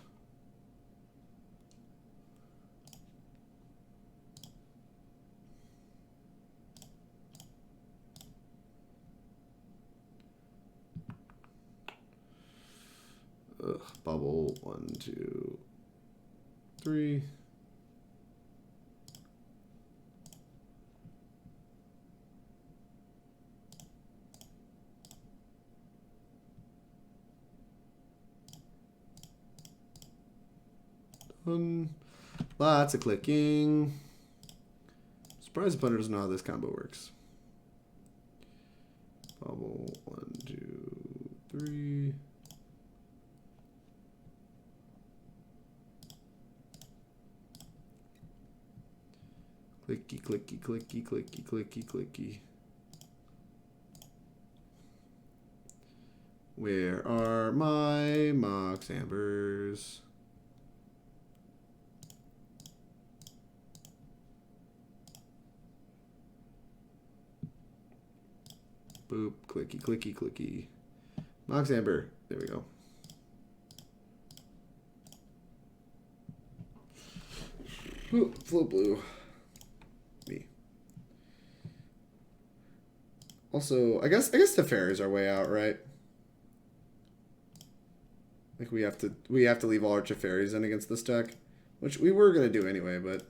Ugh, Bauble. 1, 2, 3. Lots of clicking. Surprised the opponent doesn't know how this combo works. Bauble. 1, 2, 3. Clicky, clicky, clicky, clicky, clicky, clicky. Where are my Mox Ambers? Boop, clicky, clicky, clicky. Mox Amber. There we go. Ooh, flow blue. Me. Also, I guess Teferi is our way out, right? Like we have to leave all our Teferis in against this deck, which we were gonna do anyway, but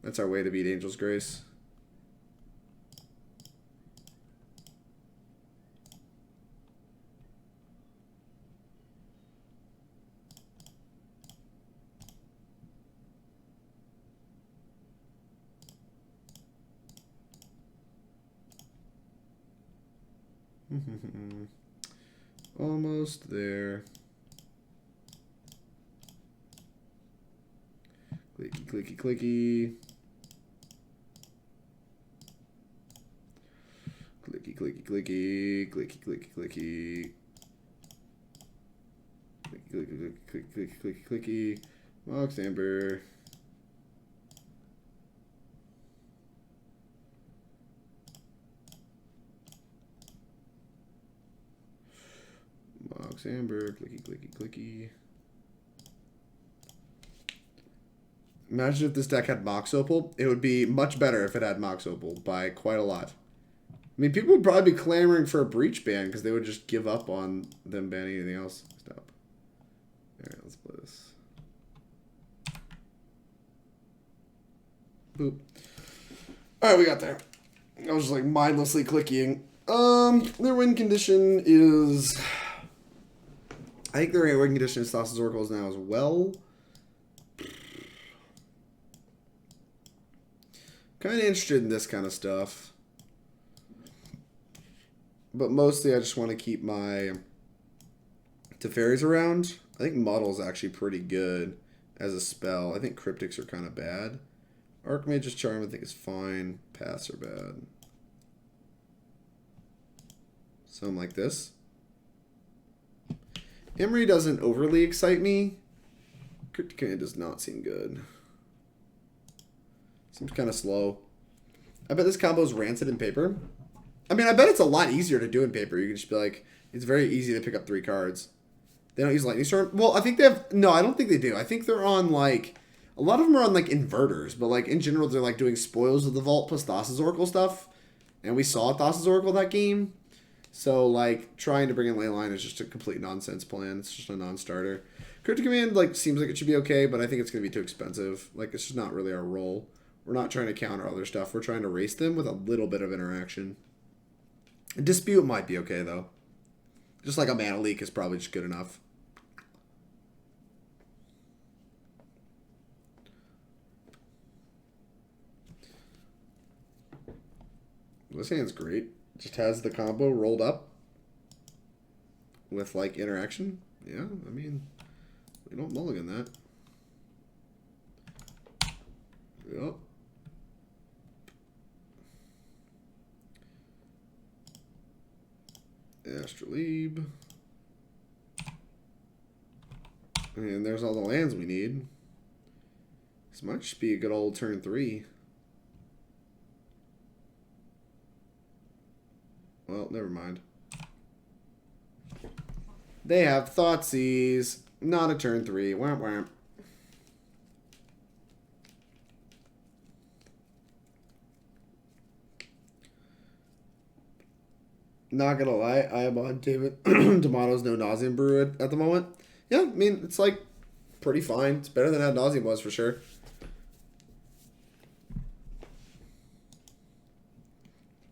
that's our way to beat Angel's Grace. Almost there. Clicky, clicky, clicky. Clicky, clicky, clicky. Clicky, clicky, clicky. Clicky, clicky, clicky, clicky, clicky, clicky. Mox Amber. Mox Amber, clicky, clicky, clicky. Imagine if this deck had Mox Opal. It would be much better if it had Mox Opal by quite a lot. I mean, people would probably be clamoring for a Breach ban because they would just give up on them banning anything else. Stop. Alright, let's play this. Boop. Alright, we got there. I was just like mindlessly clicking. Their win condition is... I think their win condition is Thassa's Oracles now as well. Kind of interested in this kind of stuff. But mostly I just want to keep my Teferis around. I think Muddle is actually pretty good as a spell. I think Cryptics are kind of bad. Archmage's Charm I think is fine. Paths are bad. Something like this. Emry doesn't overly excite me. Cryptic Command does not seem good. Seems kind of slow. I bet this combo is rancid in paper. I mean, I bet it's a lot easier to do in paper. You can just be like, it's very easy to pick up 3 cards. They don't use Lightning Storm. Well, I think they have... No, I don't think they do. I think they're on, like... A lot of them are on, like, inverters. But, like, in general, they're, like, doing Spoils of the Vault plus Thassa's Oracle stuff. And we saw Thassa's Oracle that game. So, like, trying to bring in Leyline is just a complete nonsense plan. It's just a non-starter. Cryptic Command, like, seems like it should be okay, but I think it's going to be too expensive. Like, it's just not really our role. We're not trying to counter other stuff. We're trying to race them with a little bit of interaction. A Dispute might be okay, though. Just like a Mana Leak is probably just good enough. This hand's great. Just has the combo rolled up with, like, interaction. Yeah, I mean, we don't mulligan that. Yep. Astrolabe. And there's all the lands we need. This might just be a good old turn 3. Well, never mind. They have Thoughtseize. Not a turn 3. Whamp whamp. Not gonna lie, I am on David D'Amato's No Nauseam brew at the moment. Yeah, I mean, it's like pretty fine. It's better than Ad Nauseam was for sure.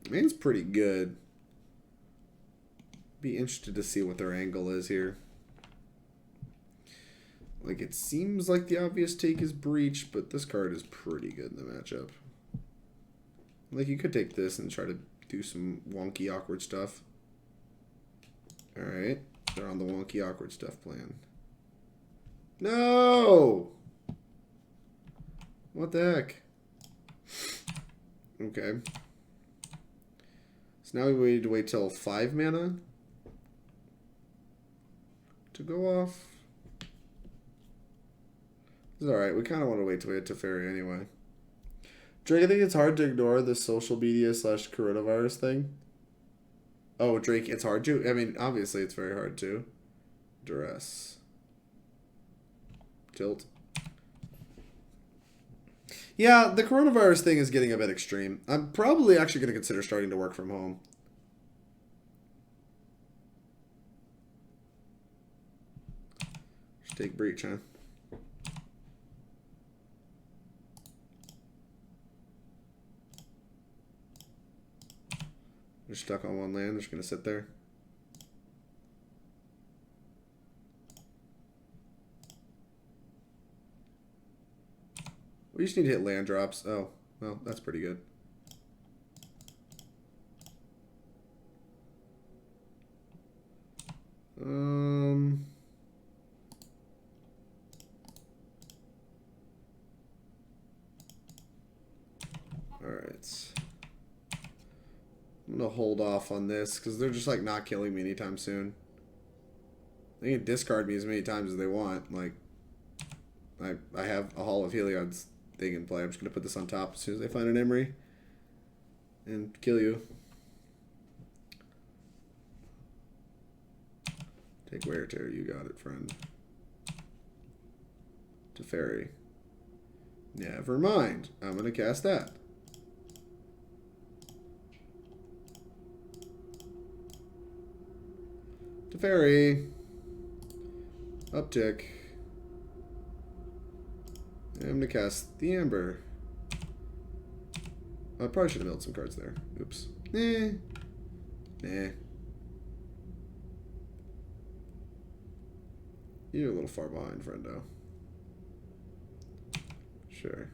I mean, it's pretty good. Be interested to see what their angle is here. Like, it seems like the obvious take is Breach, but this card is pretty good in the matchup. Like, you could take this and try to do some wonky, awkward stuff. Alright. They're on the wonky, awkward stuff plan. No! What the heck? Okay. So now we need to wait till 5 mana to go off. It's alright. We kind of want to wait till we hit Teferi anyway. Drake, I think it's hard to ignore the social media / coronavirus thing. Oh, Drake, it's hard to? I mean, obviously it's very hard to. Duress. Tilt. Yeah, the coronavirus thing is getting a bit extreme. I'm probably actually going to consider starting to work from home. Just take Breach, huh? They're stuck on one land. They're just going to sit there. We just need to hit land drops. Oh, well, that's pretty good. Alright. I'm going to hold off on this because they're just like not killing me anytime soon. They can discard me as many times as they want. Like, I have a Hall of Heliod's thing in play. I'm just going to put this on top as soon as they find an Emry and kill you. Take Wear Tear. You got it, friend. Teferi. Never mind. I'm going to cast that. Teferi. Uptick. I'm going to cast the Amber. I probably should have milled some cards there. Oops. Nah. You're a little far behind, friendo. Sure.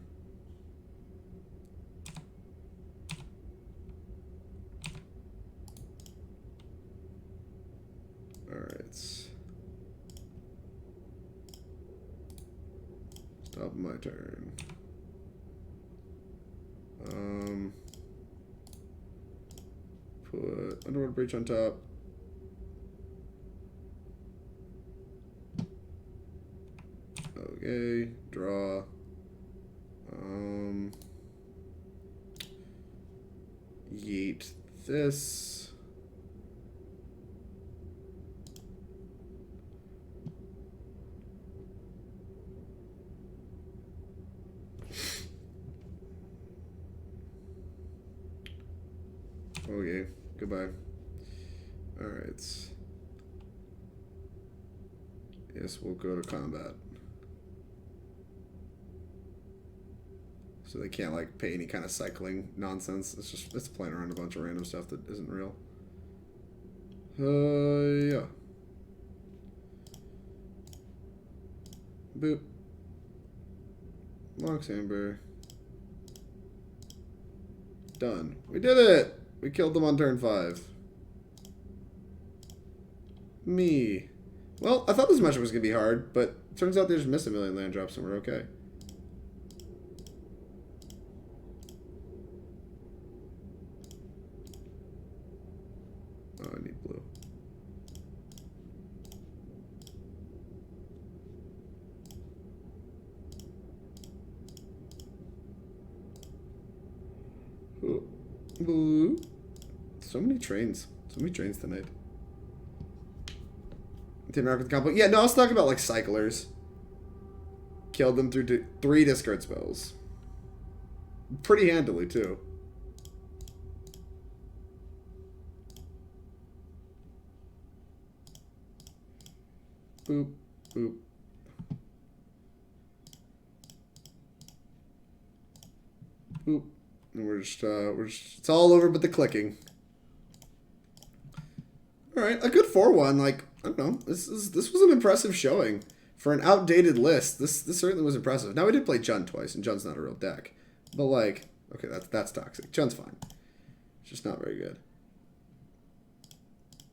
Alright. Stop my turn. Put Underworld Breach on top. Okay, draw. Yeet this. Okay, goodbye. Alright. Yes, we'll go to combat. So they can't like pay any kind of cycling nonsense. It's playing around a bunch of random stuff that isn't real. Yeah. Boop. Mox Amber. Done. We did it! We killed them on turn 5. Me. Well, I thought this matchup was going to be hard, but it turns out they just missed a million land drops and we're okay. Oh, I need blue. Oh, blue. So many trains. So many trains tonight. Didn't rock with the combo. Yeah, no, I was talking about like cyclers. Killed them through 3 discard spells. Pretty handily, too. Boop, boop. Boop. And we're just, it's all over but the clicking. Alright, a good 4-1. Like, I don't know. This was an impressive showing. For an outdated list, this certainly was impressive. Now, we did play Jund twice, and Jund's not a real deck. But, like, okay, that's toxic. Jund's fine. It's just not very good.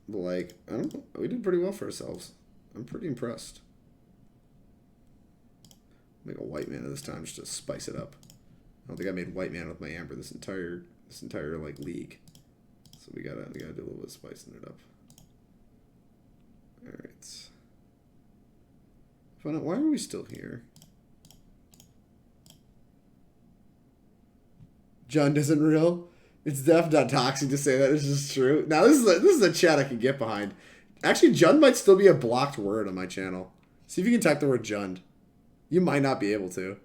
But, like, I don't know. We did pretty well for ourselves. I'm pretty impressed. Make a white mana this time just to spice it up. I don't think I made white mana with my Amber this entire like league. So we gotta do a little bit of spicing it up. Alright. Find out why are we still here? Jund isn't real. It's definitely not toxic to say that. It's just true. Now this is a chat I can get behind. Actually, Jund might still be a blocked word on my channel. See if you can type the word Jund. You might not be able to.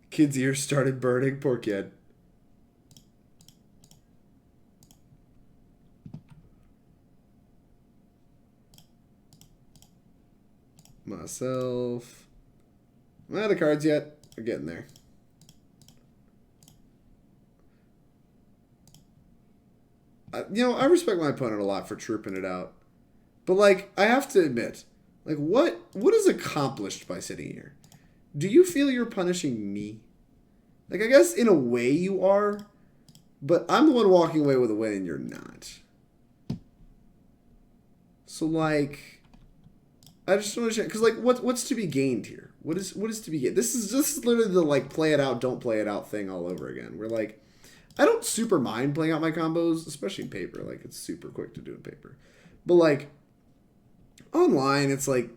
Kid's ears started burning. Poor kid. Myself. I'm not out of cards yet. We're getting there. You know, I respect my opponent a lot for trooping it out. But, like, I have to admit, like, what is accomplished by sitting here? Do you feel you're punishing me? Like, I guess in a way you are, but I'm the one walking away with a win and you're not. So, like, I just don't understand. Because, like, what's to be gained here? What is to be gained? This is literally the, like, play it out, don't play it out thing all over again. We're like, I don't super mind playing out my combos, especially in paper. Like, it's super quick to do in paper. But, like, online, it's like,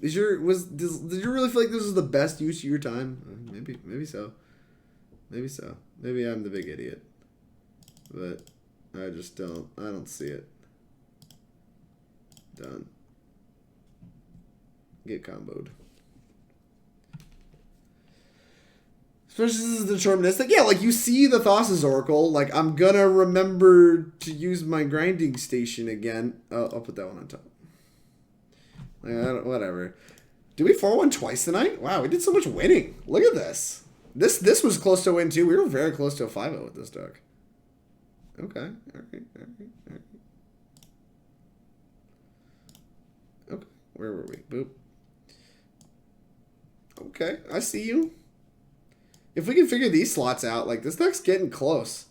did you really feel like this was the best use of your time? Maybe so. Maybe so. Maybe I'm the big idiot. But I just don't. I don't see it. Done. Get comboed. Especially this is deterministic. Yeah, like you see the Thassa's Oracle. Like I'm gonna remember to use my grinding station again. I'll put that one on top. Like, whatever. Did we 4-1 twice tonight? Wow, we did so much winning. Look at this. This was close to a win too. We were very close to a 5-0 with this deck. Okay. Alright. Okay. Where were we? Boop. Okay, I see you. If we can figure these slots out, like this deck's getting close.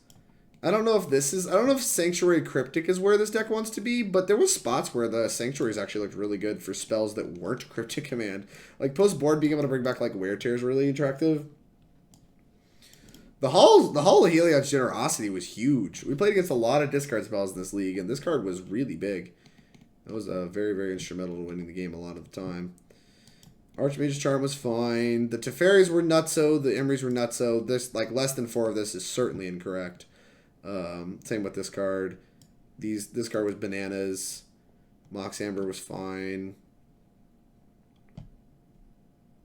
I don't know if Sanctuary Cryptic is where this deck wants to be, but there was spots where the Sanctuaries actually looked really good for spells that weren't Cryptic Command. Like post-board being able to bring back like Wear Tear is really attractive. The Hall of Heliod's Generosity was huge. We played against a lot of discard spells in this league, and this card was really big. That was very, very instrumental to winning the game a lot of the time. Archmage's Charm was fine. The Teferis were nutso. The Emrys were nutso. This, like, less than 4 of this is certainly incorrect. Same with this card. This card was bananas. Mox Amber was fine.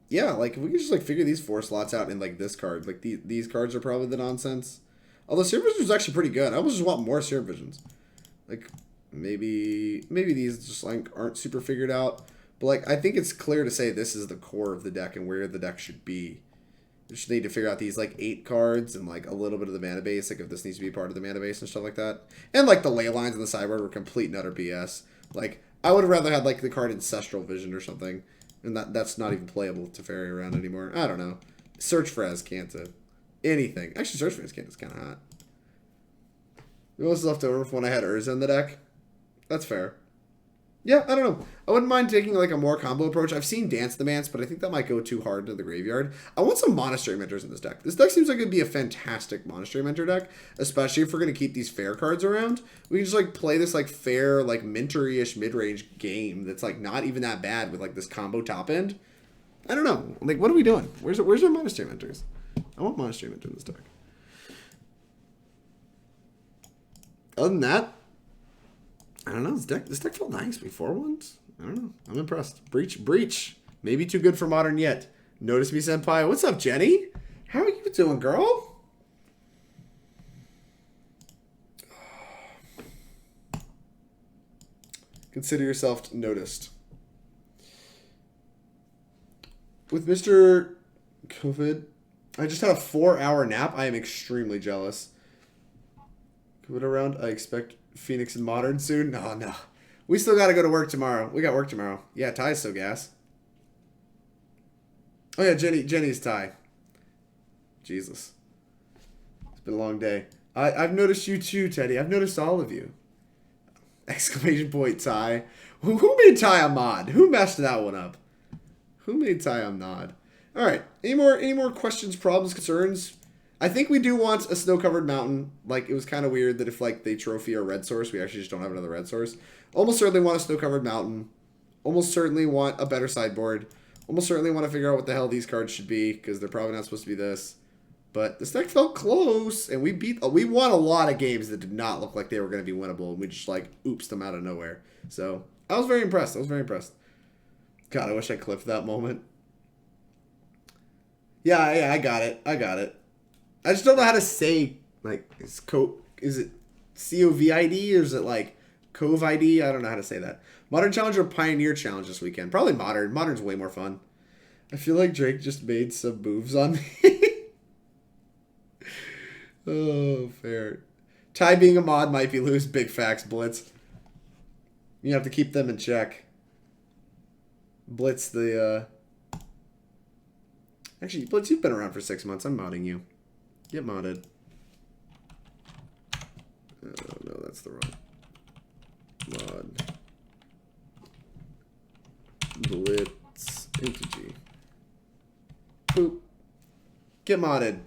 Yeah, like, if we could just, like, figure these 4 slots out in, like, this card. Like, these cards are probably the nonsense. Although Serum Visions was actually pretty good. I almost just want more Serum Visions. Like, maybe these just, like, aren't super figured out. But, like, I think it's clear to say this is the core of the deck and where the deck should be. You just need to figure out these, like, 8 cards and, like, a little bit of the mana base. Like, if this needs to be part of the mana base and stuff like that. And, like, the ley lines on the sideboard were complete and utter BS. Like, I would have rather had, like, the card Ancestral Vision or something. And that's not even playable with Teferi around anymore. I don't know. Search for Azcanta. Anything. Actually, Search for Azcanta is kind of hot. What was left over from when I had Urza in the deck? That's fair. Yeah, I don't know. I wouldn't mind taking like a more combo approach. I've seen Dance the Dance, but I think that might go too hard into the graveyard. I want some Monastery Mentors in this deck. This deck seems like it'd be a fantastic Monastery Mentor deck, especially if we're going to keep these fair cards around. We can just like play this like fair, like Mentory-ish mid-range game that's like not even that bad with like this combo top end. I don't know. Like, what are we doing? Where's our Monastery Mentors? I want Monastery Mentor in this deck. Other than that, I don't know. This deck felt nice before once. I don't know. I'm impressed. Breach. Maybe too good for Modern yet. Notice me, Senpai. What's up, Jenny? How are you doing, girl? Consider yourself noticed. With Mr. COVID, I just had a 4-hour nap. I am extremely jealous. COVID around, I expect Phoenix and Modern soon. No. We still got to go to work tomorrow. We got work tomorrow. Yeah, Ty's so gas. Oh yeah, Jenny's Ty. Jesus. It's been a long day. I've noticed you too, Teddy. I've noticed all of you. Exclamation point, Ty. Who made Ty a mod? Who messed that one up? Who made Ty a mod? All right. Any more questions, problems, concerns? I think we do want a snow-covered mountain. Like, it was kind of weird that if, like, they trophy a red source, we actually just don't have another red source. Almost certainly want a snow-covered mountain. Almost certainly want a better sideboard. Almost certainly want to figure out what the hell these cards should be, because they're probably not supposed to be this. But this deck felt close, and we won a lot of games that did not look like they were going to be winnable, and we just, like, oopsed them out of nowhere. So, I was very impressed. God, I wish I clipped that moment. Yeah, I got it. I just don't know how to say, like, is it COVID or is it, like, COVID? I don't know how to say that. Modern Challenge or Pioneer Challenge this weekend? Probably Modern. Modern's way more fun. I feel like Drake just made some moves on me. Oh, fair. Ty being a mod might be loose. Big facts, Blitz. You have to keep them in check. Blitz Actually, Blitz, you've been around for 6 months. I'm modding you. Get modded. Oh, no, that's the wrong mod. Blitz Entity. Boop. Get modded.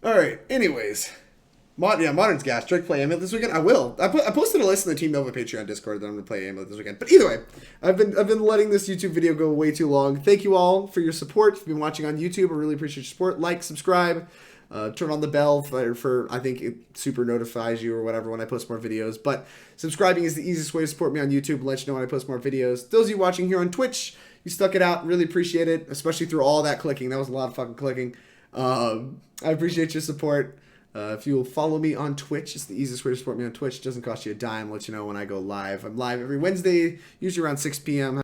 Alright, anyways. Modern's gas. Drake play Amulet this weekend? I will. I posted a list in the Team Nova Patreon Discord that I'm going to play Amulet this weekend. But either way, I've been letting this YouTube video go way too long. Thank you all for your support. If you've been watching on YouTube, I really appreciate your support. Like, subscribe, turn on the bell for I think it super notifies you or whatever when I post more videos. But subscribing is the easiest way to support me on YouTube and let you know when I post more videos. Those of you watching here on Twitch, you stuck it out. Really appreciate it, especially through all that clicking. That was a lot of fucking clicking. I appreciate your support. If you'll follow me on Twitch, it's the easiest way to support me on Twitch. It doesn't cost you a dime. Let you know when I go live. I'm live every Wednesday, usually around 6 p.m.